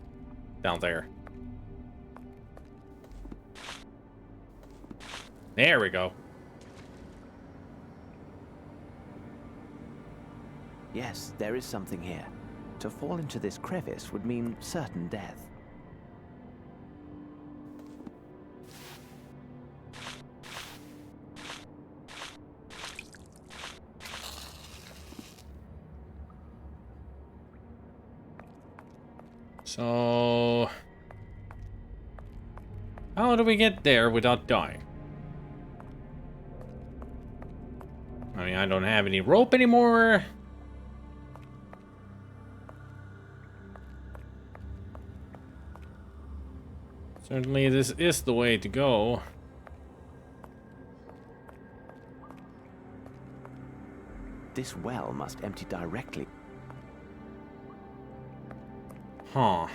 down there. There we go. Yes, there is something here. To fall into this crevice would mean certain death. So... how do we get there without dying? I mean, I don't have any rope anymore. Certainly this is the way to go. This well must empty directly. Huh.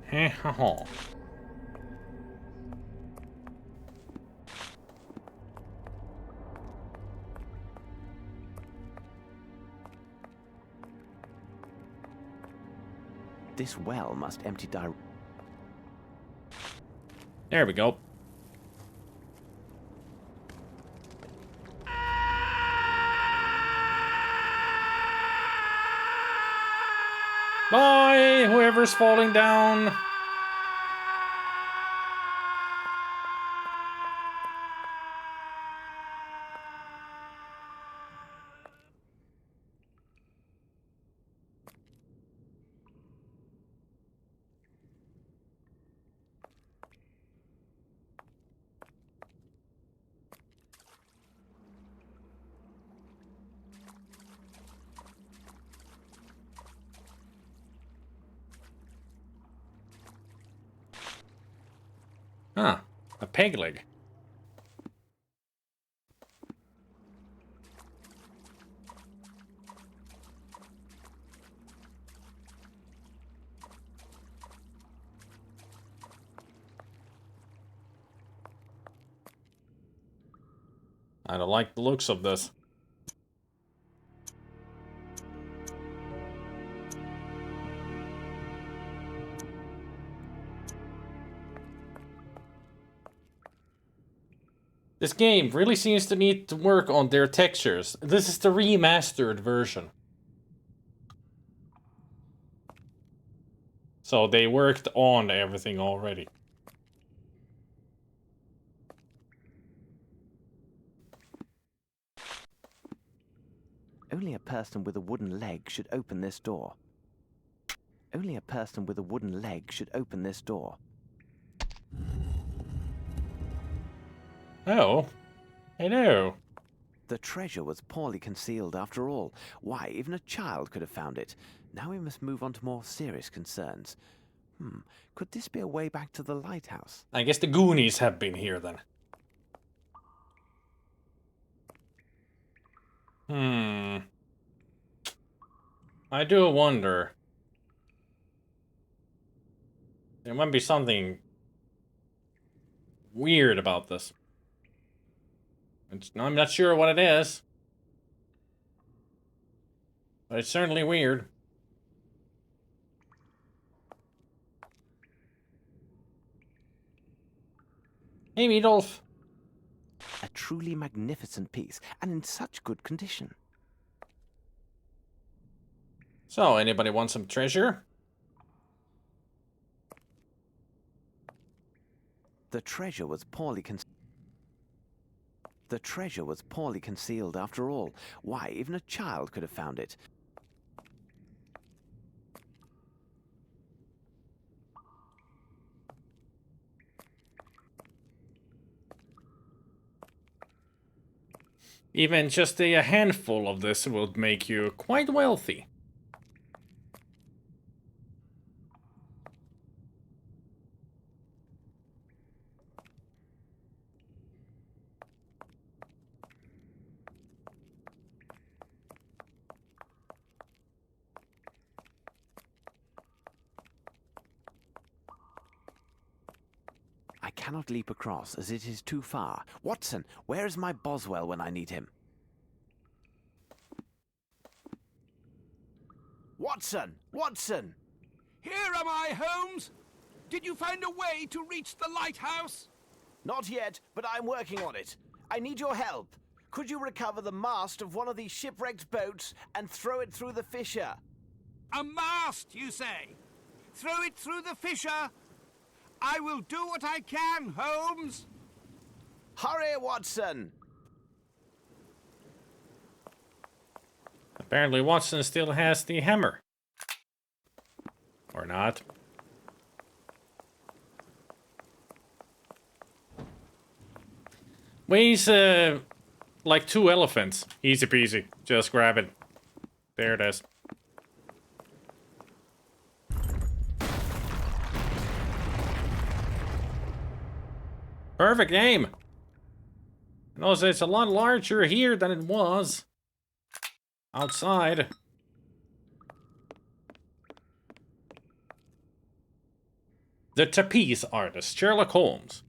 Heh ha ha. This well must empty directly. There we go. Bye, whoever's falling down. Huh, a peg leg. I don't like the looks of this. This game really seems to need to work on their textures. This is the remastered version. So they worked on everything already. Only a person with a wooden leg should open this door. Only a person with a wooden leg should open this door. Oh. Hello. The treasure was poorly concealed after all. Why, even a child could have found it. Now we must move on to more serious concerns. Could this be a way back to the lighthouse? I guess the Goonies have been here then. I do wonder. There might be something weird about this. I'm not sure what it is. But it's certainly weird. Hey, Meatloaf. A truly magnificent piece, and in such good condition. So, anybody want some treasure? The treasure was poorly concealed after all. Why, even a child could have found it. Even just a handful of this will make you quite wealthy. I cannot leap across, as it is too far. Watson, where is my Boswell when I need him? Watson! Watson! Here am I, Holmes! Did you find a way to reach the lighthouse? Not yet, but I'm working on it. I need your help. Could you recover the mast of one of these shipwrecked boats and throw it through the fissure? A mast, you say? Throw it through the fissure? I will do what I can, Holmes. Hurry, Watson! Apparently Watson still has the hammer. Or not. Weighs like 2 elephants. Easy peasy. Just grab it. There it is. Perfect aim. And also it's a lot larger here than it was outside. The trapeze artist, Sherlock Holmes.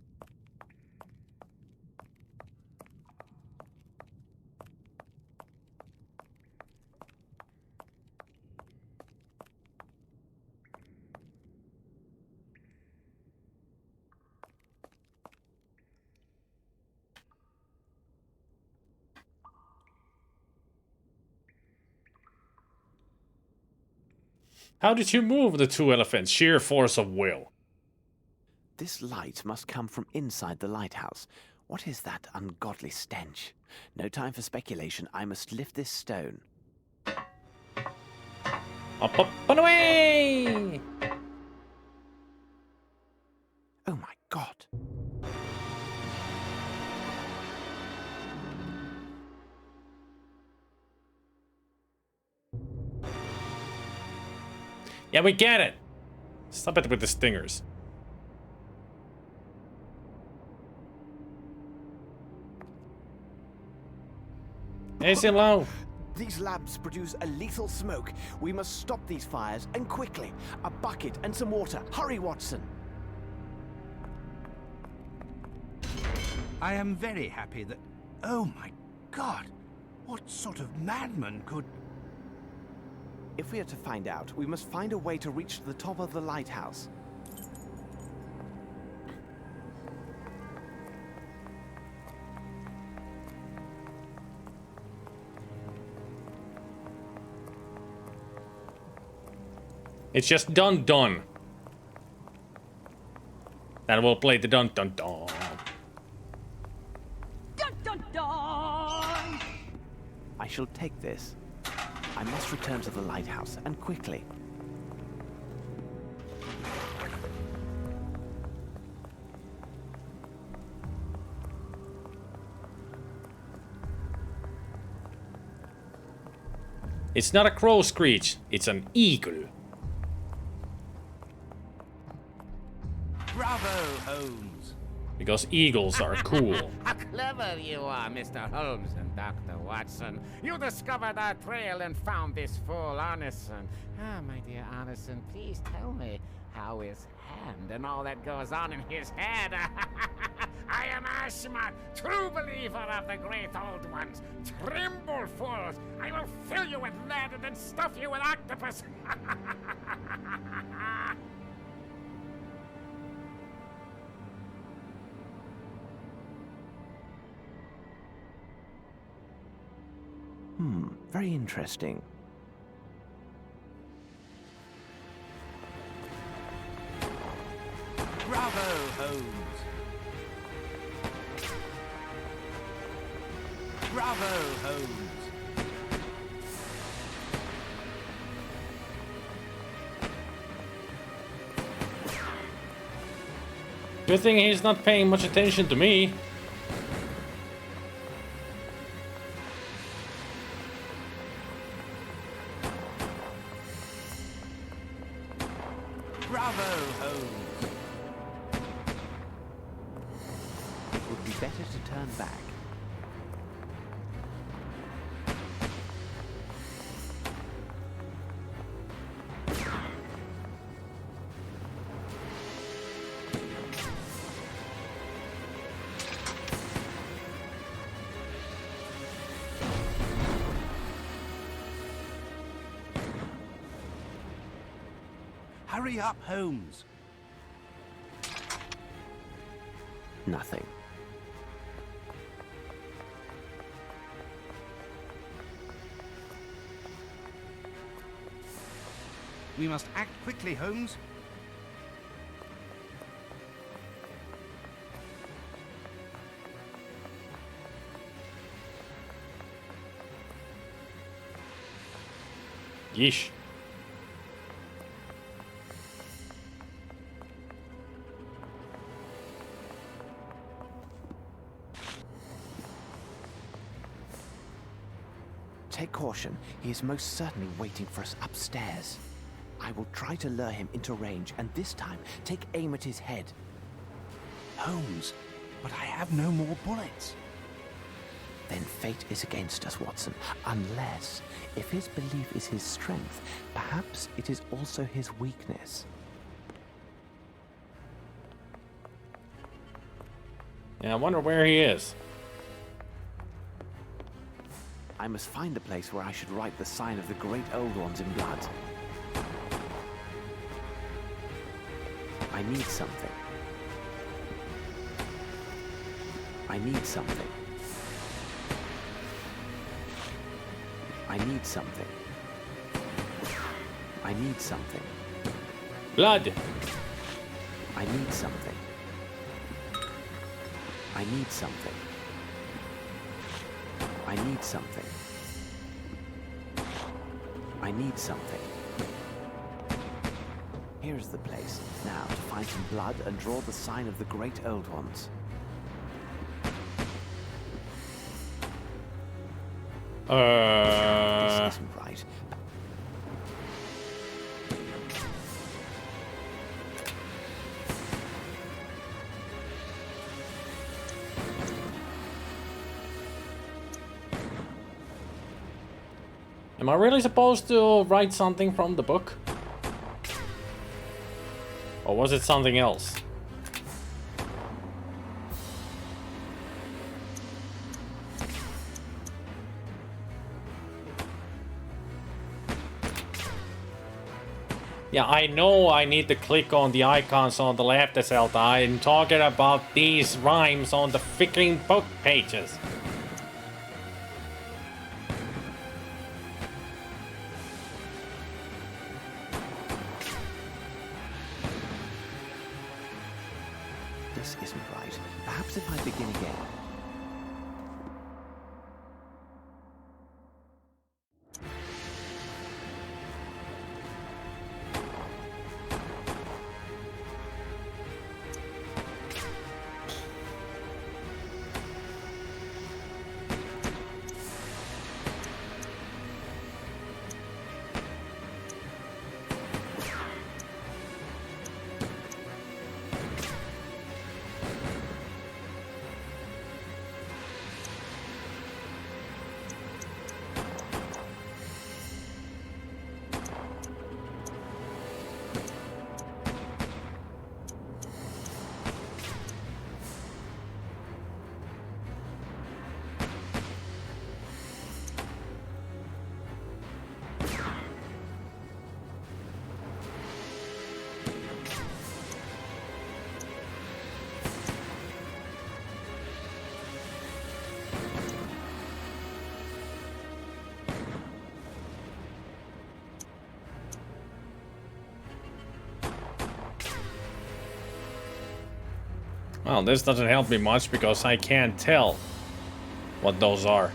How did you move the 2 elephants? Sheer force of will. This light must come from inside the lighthouse. What is that ungodly stench? No time for speculation. I must lift this stone. Up, and away! Oh my God. Yeah, we get it. Stop it with the stingers. Easy low. These labs produce a lethal smoke. We must stop these fires, and quickly. A bucket and some water. Hurry, Watson. I am very happy that... Oh my God! What sort of madman could... If we are to find out, we must find a way to reach the top of the lighthouse. It's just done. Then we'll play the dun. Dun dun dun! I shall take this. I must return to the lighthouse, and quickly. It's not a crow screech, it's an eagle. Bravo, Holmes. Because eagles are cool. How clever you are, Mr. Holmes and Dr. Watson. You discovered our trail and found this fool Arneson. Ah, my dear Arneson, please tell me how his hand and all that goes on in his head. I am Ashmat, true believer of the great old ones. Tremble, fools! I will fill you with lead and then stuff you with octopus. Very interesting. Bravo, Holmes. Bravo, Holmes. Good thing he's not paying much attention to me. Bravo, Holmes. It would be better to turn back. Hurry up, Holmes. Nothing. We must act quickly, Holmes. Yeesh. Take caution. He is most certainly waiting for us upstairs. I will try to lure him into range, and this time take aim at his head. Holmes, but I have no more bullets. Then fate is against us, Watson. Unless, if his belief is his strength, perhaps it is also his weakness. Yeah, I wonder where he is. I must find a place where I should write the sign of the great old ones in blood. I need something. I need something. I need something. I need something. Blood! I need something. I need something. I need something. I need something. Here's the place. Now to find some blood and draw the sign of the great old ones. This isn't right. Am I really supposed to write something from the book? Or was it something else? Yeah, I know I need to click on the icons on the left, Zelda. I'm talking about these rhymes on the freaking book pages. This isn't right. Perhaps if I begin again. Well, this doesn't help me much because I can't tell what those are.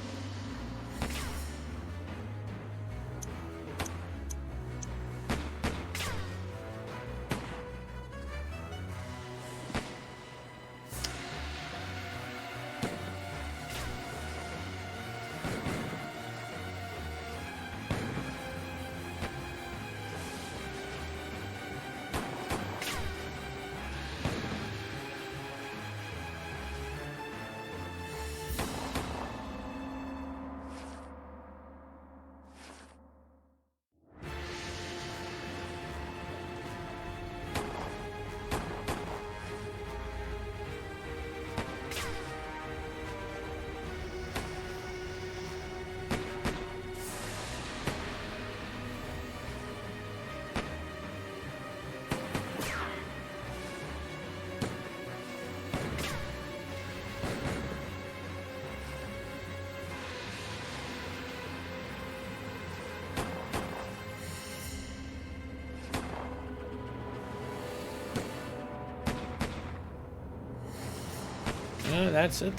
That's it.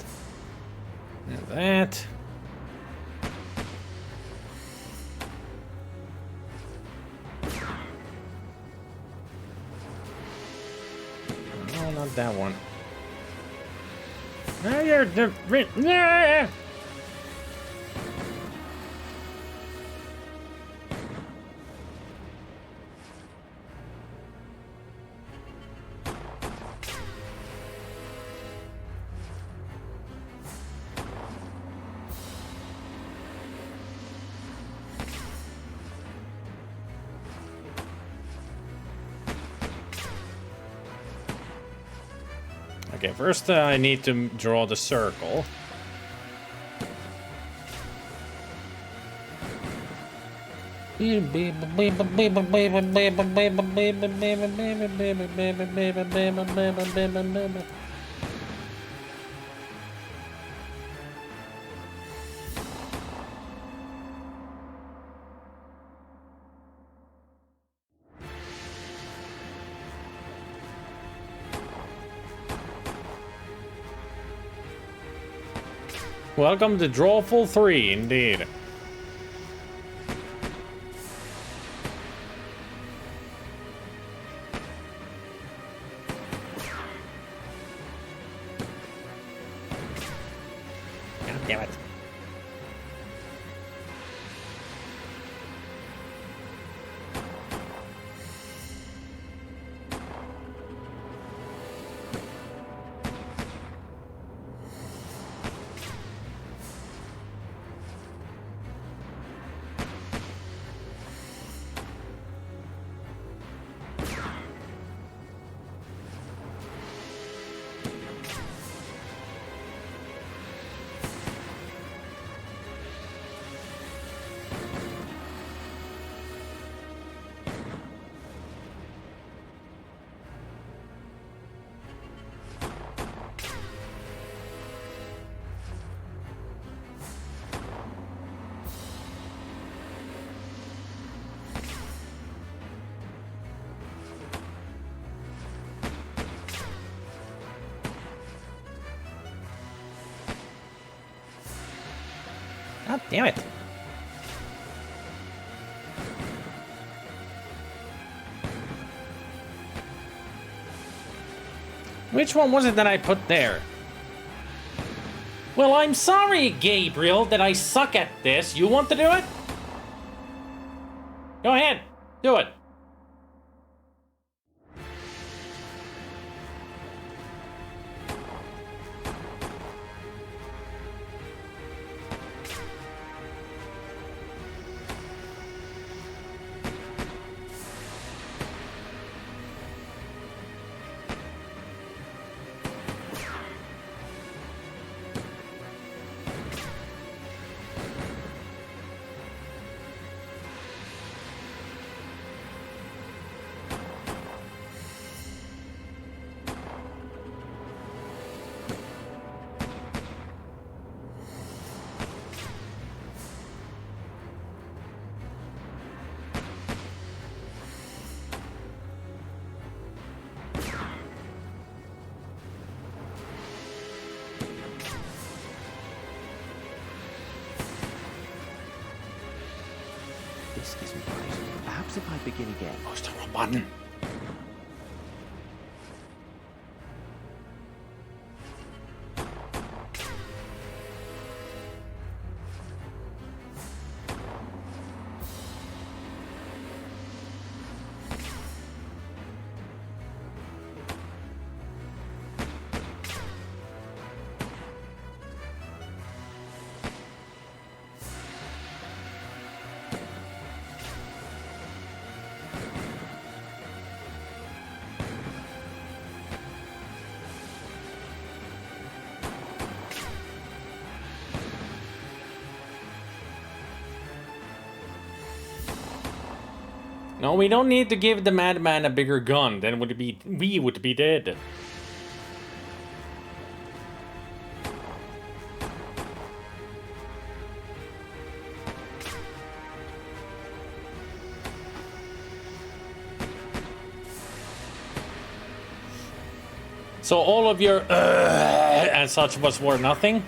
And that. not that one. Now you're different. Yeah. Okay, first I need to draw the circle. Welcome to Drawful 3, indeed. God damn it. God damn it. Which one was it that I put there? Well, I'm sorry, Gabriel, that I suck at this. You want to do it? Go ahead. Do it. This isn't right. Perhaps if I begin again. Where's the wrong button? No, we don't need to give the madman a bigger gun, then we would be dead. So all of your and such was worth nothing?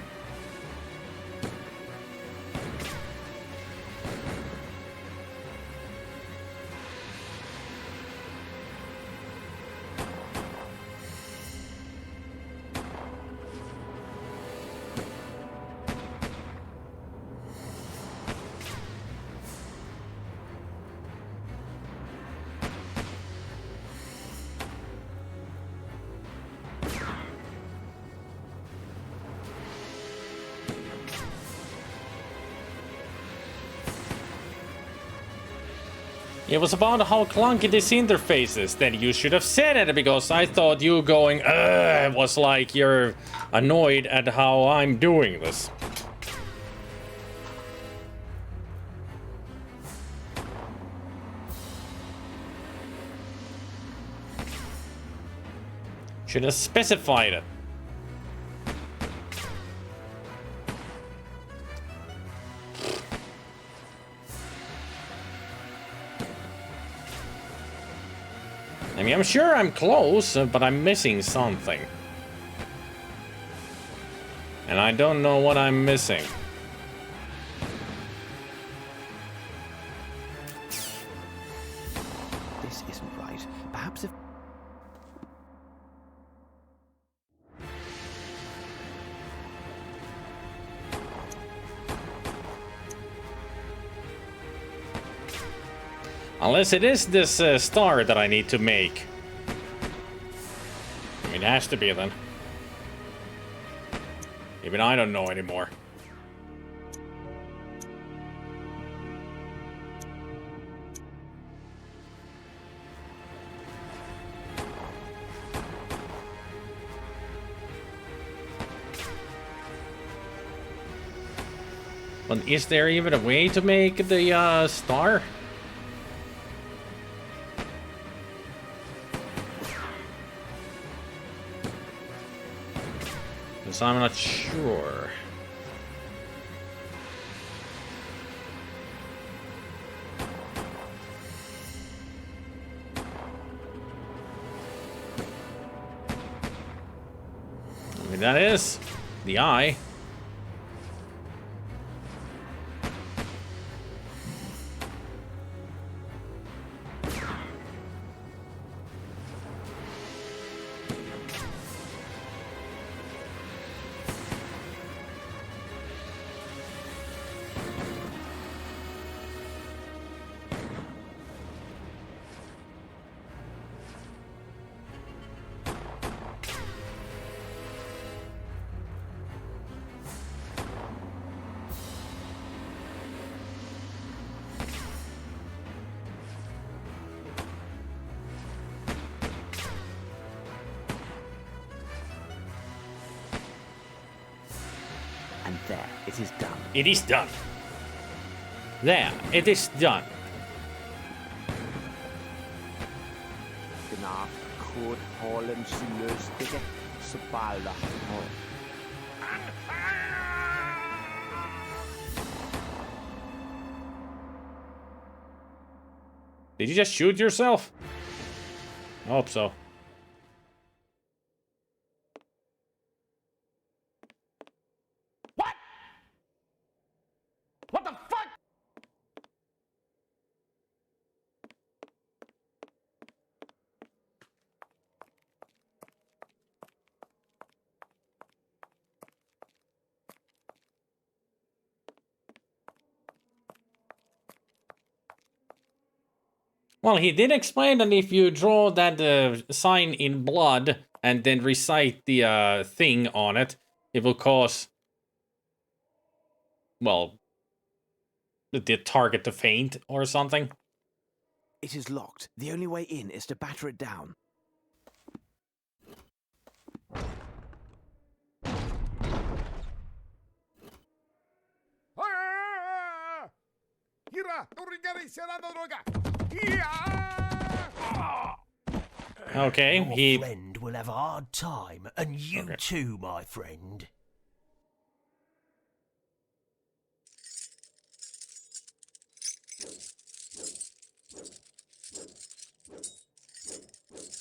It was about how clunky this interface is. Then you should have said it, because I thought you going, was like you're annoyed at how I'm doing this. Should have specified it. I mean, I'm sure I'm close, but I'm missing something. And I don't know what I'm missing. This isn't right. Perhaps if... Unless it is this star that I need to make. I mean, it has to be then. Even I don't know anymore. But is there even a way to make the star? Because I'm not sure. I mean, that is the eye. And there, it is done. It is done. There, it is done. Gnaf kod Holmes løstige spalla. Did you just shoot yourself? I hope so. What? What the fuck? Well, he did explain that if you draw that sign in blood and then recite the thing on it, it will cause, well, the target to faint or something. It is locked. The only way in is to batter it down. Okay, Your he... friend will have a hard time, and you Okay. too, my friend.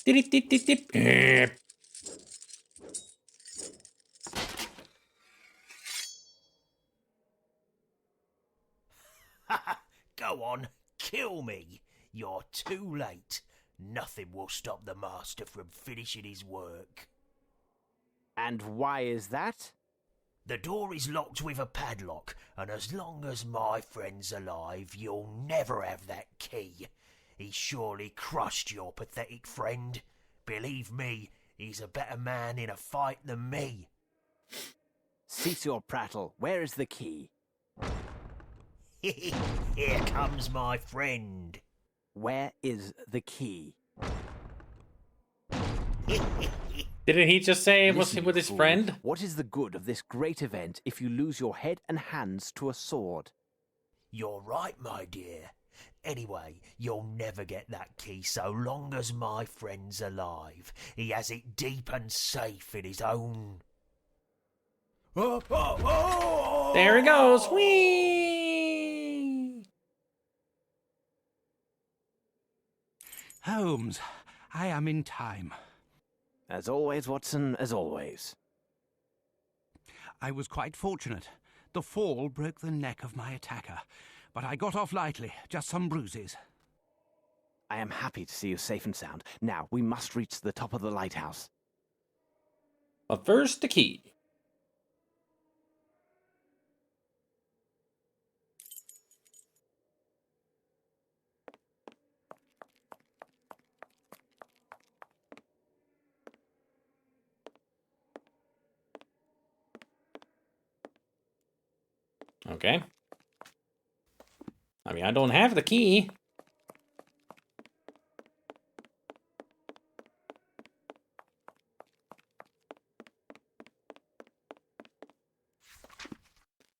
Dip. Go on, kill me. You're too late. Nothing will stop the master from finishing his work. And why is that? The door is locked with a padlock, and as long as my friend's alive, you'll never have that key. He surely crushed your pathetic friend. Believe me, he's a better man in a fight than me. Cease your prattle. Where is the key? Here comes my friend. Where is the key? Didn't he just say it was Listen, with you his fool. friend? What is the good of this great event if you lose your head and hands to a sword? You're right, my dear. Anyway, you'll never get that key so long as my friend's alive. He has it deep and safe in his own... There he goes! Whee! Holmes, I am in time. As always, Watson, as always. I was quite fortunate. The fall broke the neck of my attacker, but I got off lightly, just some bruises. I am happy to see you safe and sound. Now, we must reach the top of the lighthouse. But first, the key. Okay. I mean, I don't have the key.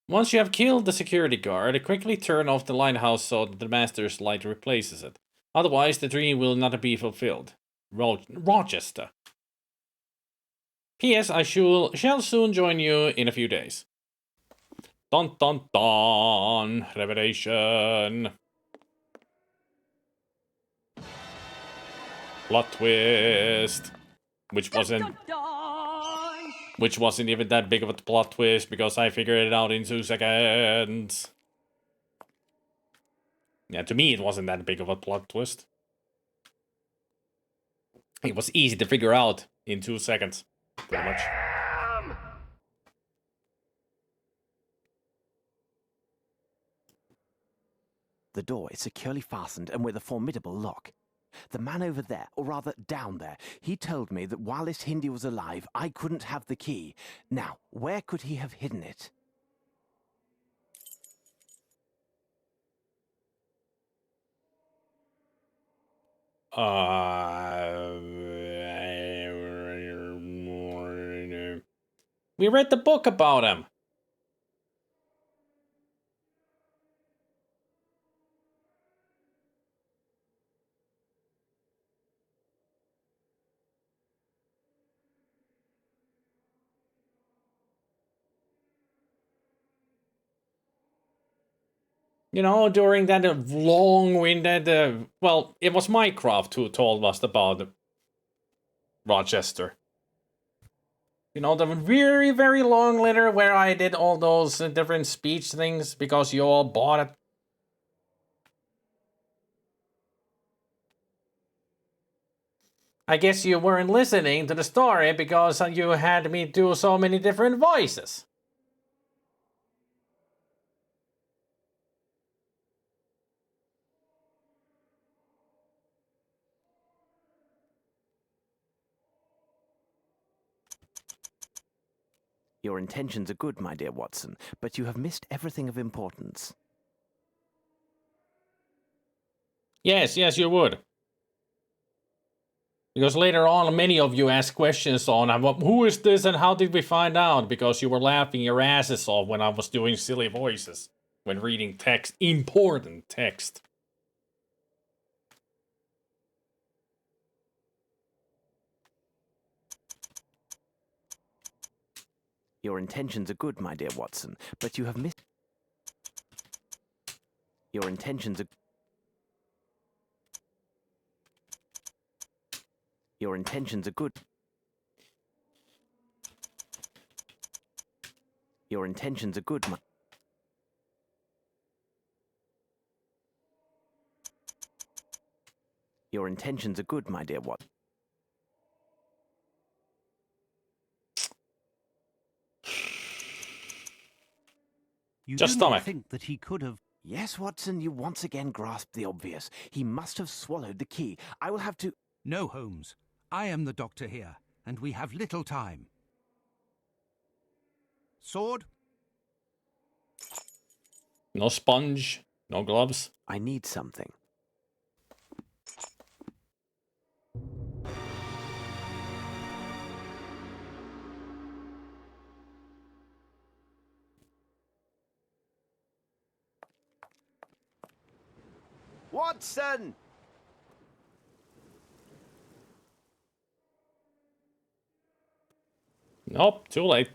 Once you have killed the security guard, quickly turn off the lighthouse so that the master's light replaces it. Otherwise, the dream will not be fulfilled. Rochester. P.S. I shall soon join you in a few days. Dun dun dun! Revelation! Plot twist! Which wasn't even that big of a plot twist because I figured it out in 2 seconds. Yeah, to me it wasn't that big of a plot twist. It was easy to figure out in 2 seconds, pretty much. The door is securely fastened and with a formidable lock. The man over there, or rather down there, he told me that while this Hindi was alive, I couldn't have the key. Now, where could he have hidden it? We read the book about him. You know, during that long-winded, well, it was Mycroft who told us about Rochester. You know, the very, very long letter where I did all those different speech things because you all bought it. I guess you weren't listening to the story because you had me do so many different voices. Your intentions are good, my dear Watson, but you have missed everything of importance. Yes, you would. Because later on, many of you asked questions on who is this and how did we find out? Because you were laughing your asses off when I was doing silly voices when reading text, important text. Your intentions are good, my dear Watson, but you have missed... Your intentions are... Your intentions are good. Your intentions are good, my... Your intentions are good, my dear Watson. You Just do not stomach. think that he could have... Yes, Watson, you once again grasped the obvious. He must have swallowed the key. I will have to... No, Holmes. I am the doctor here, and we have little time. Sword? No sponge, no gloves. I need something. Watson! Nope, too late.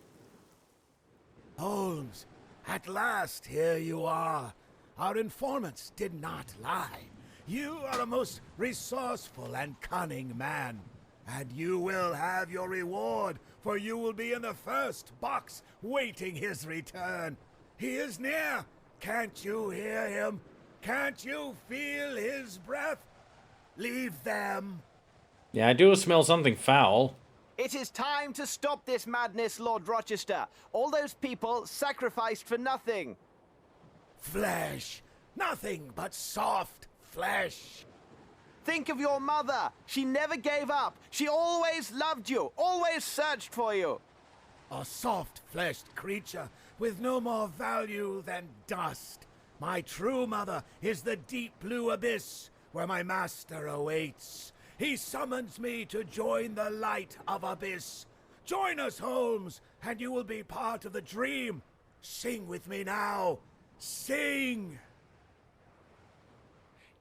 Holmes, at last here you are. Our informants did not lie. You are a most resourceful and cunning man. And you will have your reward, for you will be in the first box waiting his return. He is near. Can't you hear him? Can't you feel his breath? Leave them. Yeah, I do smell something foul. It is time to stop this madness, Lord Rochester. All those people sacrificed for nothing. Flesh. Nothing but soft flesh. Think of your mother. She never gave up. She always loved you, always searched for you. A soft-fleshed creature with no more value than dust. My true mother is the deep blue abyss where my master awaits. He summons me to join the light of abyss. Join us, Holmes, and you will be part of the dream. Sing with me now. Sing!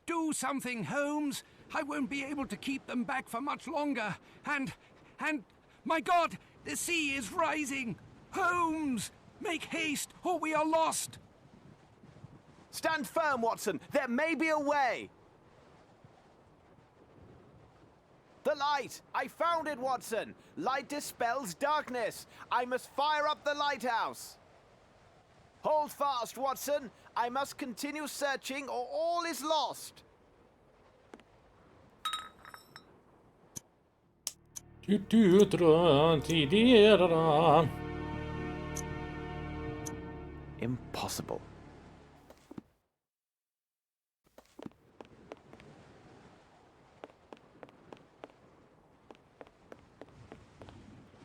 Do something, Holmes. I won't be able to keep them back for much longer. And, my God, the sea is rising. Holmes, make haste or we are lost. Stand firm, Watson. There may be a way. The light! I found it, Watson! Light dispels darkness! I must fire up the lighthouse! Hold fast, Watson! I must continue searching or all is lost! Impossible.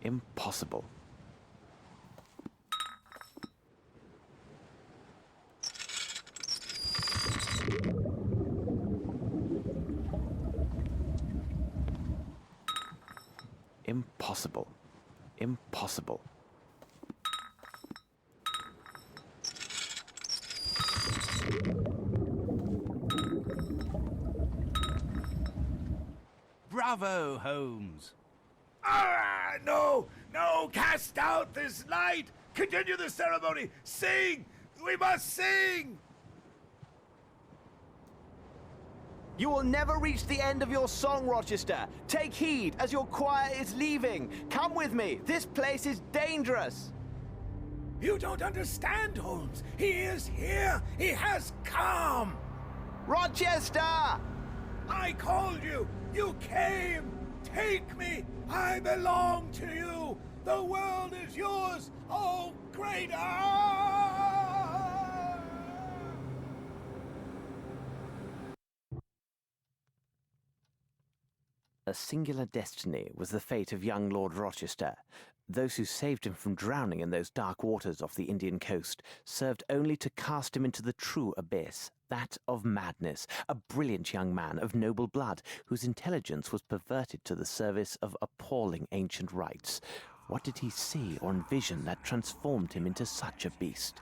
Impossible. Impossible. Impossible. Bravo, Holmes. Ah, no! No! Cast out this light! Continue the ceremony! Sing! We must sing! You will never reach the end of your song, Rochester. Take heed as your choir is leaving. Come with me. This place is dangerous. You don't understand, Holmes. He is here. He has come. Rochester! I called you. You came. Take me. I belong to you. The world is yours. Oh, great A singular destiny was the fate of young Lord Rochester. Those who saved him from drowning in those dark waters off the Indian coast served only to cast him into the true abyss, that of madness, a brilliant young man of noble blood whose intelligence was perverted to the service of appalling ancient rites. What did he see or envision that transformed him into such a beast?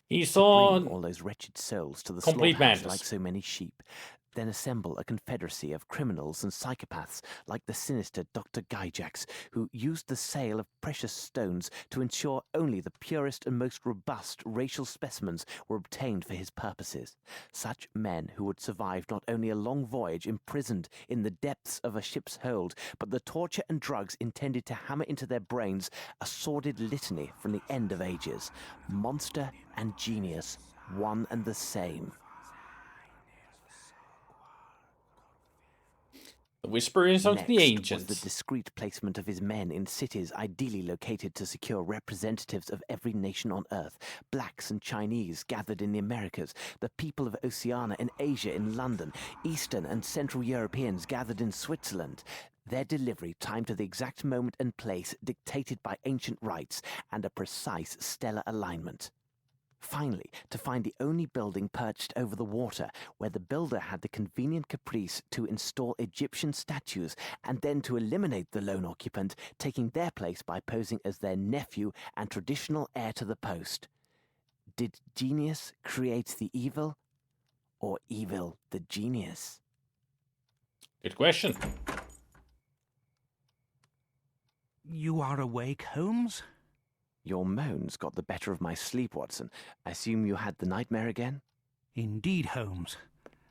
He saw Bring all those wretched souls to the complete slaughterhouse madness. like so many sheep, then assemble a confederacy of criminals and psychopaths like the sinister Dr. Gyjax, who used the sale of precious stones to ensure only the purest and most robust racial specimens were obtained for his purposes. Such men who would survive not only a long voyage imprisoned in the depths of a ship's hold, but the torture and drugs intended to hammer into their brains a sordid litany from the end of ages. Monster and genius, one and the same. The whisperings of the Next ancients. was the discreet placement of his men in cities ideally located to secure representatives of every nation on Earth. Blacks and Chinese gathered in the Americas, the people of Oceania and Asia in London, Eastern and Central Europeans gathered in Switzerland. Their delivery timed to the exact moment and place dictated by ancient rites and a precise stellar alignment. Finally, to find the only building perched over the water, where the builder had the convenient caprice to install Egyptian statues, and then to eliminate the lone occupant, taking their place by posing as their nephew and traditional heir to the post. Did genius create the evil, or evil the genius? Good question. You are awake, Holmes? Your moans got the better of my sleep, Watson. I assume you had the nightmare again? Indeed, Holmes.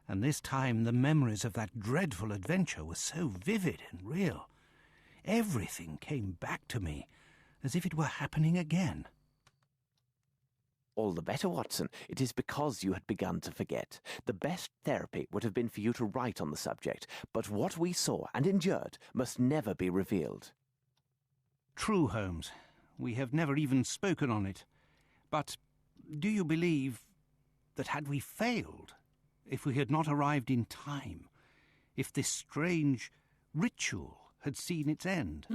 And this time the memories of that dreadful adventure were so vivid and real. Everything came back to me, as if it were happening again. All the better, Watson. It is because you had begun to forget. The best therapy would have been for you to write on the subject, but what we saw and endured must never be revealed. True, Holmes. We have never even spoken on it. But do you believe that had we failed, if we had not arrived in time, if this strange ritual had seen its end?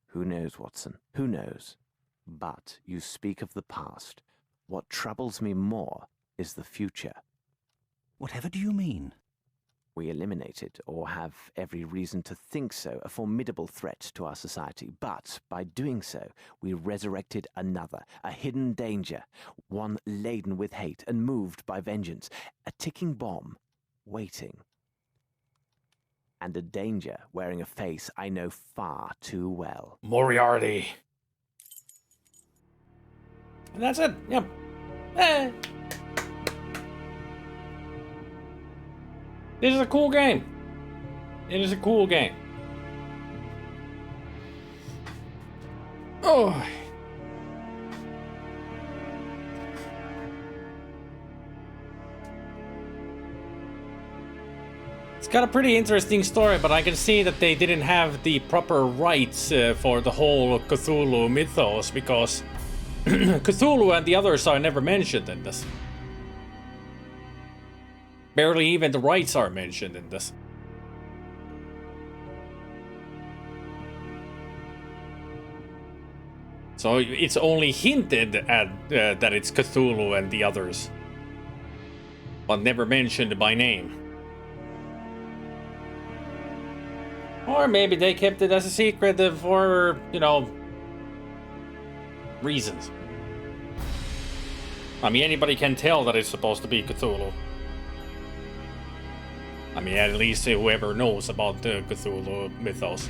Who knows, Watson? Who knows? But you speak of the past. What troubles me more is the future. Whatever do you mean? We eliminated, or have every reason to think so, a formidable threat to our society. But by doing so, we resurrected another, a hidden danger, one laden with hate and moved by vengeance, a ticking bomb, waiting. And a danger wearing a face I know far too well. Moriarty. And that's it. Yep. This is a cool game. It is a cool game. Oh. It's got a pretty interesting story, but I can see that they didn't have the proper rights for the whole Cthulhu mythos, because Cthulhu and the others are never mentioned in this. Barely even the rights are mentioned in this. So it's only hinted at that it's Cthulhu and the others, but never mentioned by name. Or maybe they kept it as a secret for, you know, reasons. I mean, anybody can tell that it's supposed to be Cthulhu. I mean, at least whoever knows about the Cthulhu mythos.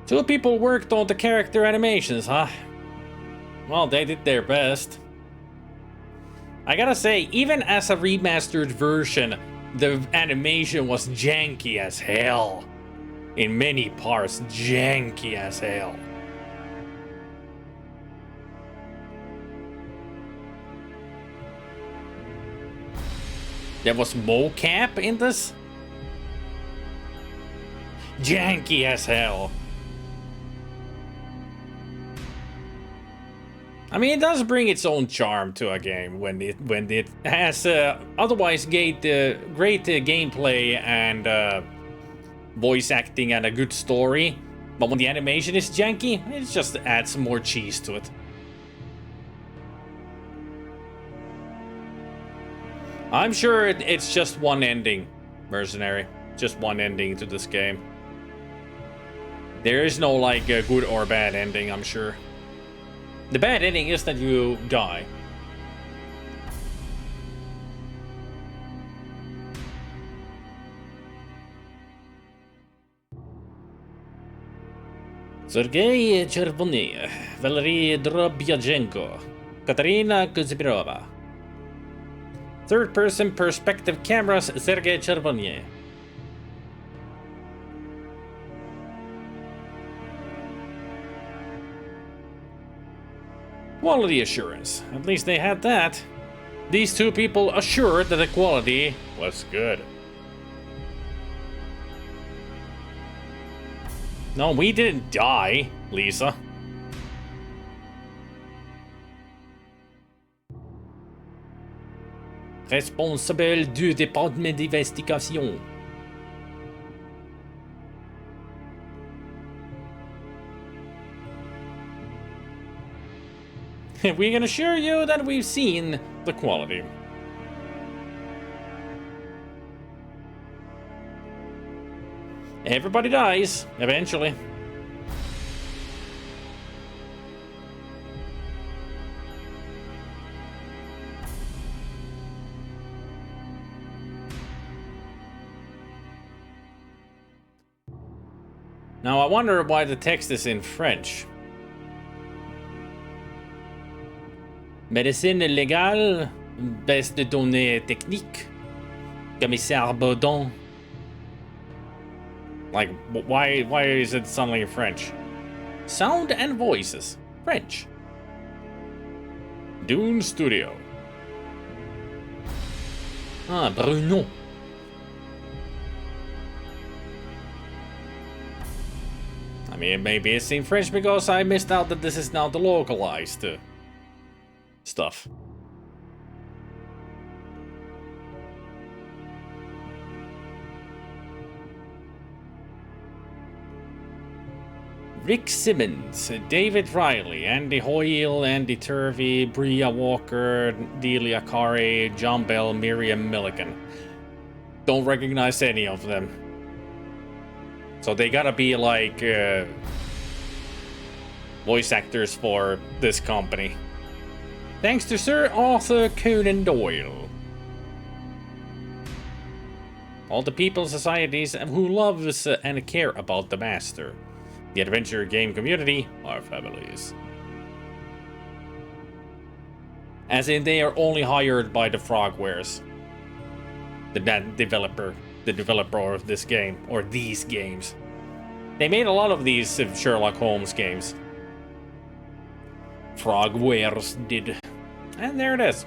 Two people worked on the character animations, huh? Well, they did their best. I gotta say, even as a remastered version, the animation was janky as hell. In many parts, janky as hell. There was mocap in this? Janky as hell. I mean, it does bring its own charm to a game when it has otherwise great gameplay and voice acting and a good story. But when the animation is janky, it just adds some more cheese to it. I'm sure it's just one ending, Mercenary. Just one ending to this game. There is no, like, a good or bad ending, I'm sure. The bad ending is that you die. Sergei Chervony, Valery Drobyajenko, Katarina Kuzmirova. Third-person perspective cameras, Sergei Chervony. Quality assurance. At least they had that. These two people assured that the quality was good. No, we didn't die, Lisa. Responsable du département d'investigation. We can assure you that we've seen the quality. Everybody dies, eventually. Now I wonder why the text is in French. Médecine légale, baisse de données techniques, commissaire Baudon. Like, why is it suddenly in French? Sound and voices, French. Dune Studio. Ah, Bruno. I mean, maybe it's in French because I missed out that this is now the localized stuff. Rick Simmons, David Riley, Andy Hoyle, Andy Turvey, Bria Walker, Delia Carey, John Bell, Miriam Milligan. Don't recognize any of them. So they gotta be like voice actors for this company. Thanks to Sir Arthur Conan Doyle. All the people in societies who love and care about the master. The adventure game community are families. As in, they are only hired by the Frogwares. The developer of this game, or these games. They made a lot of these Sherlock Holmes games. Frogwares did. And there it is.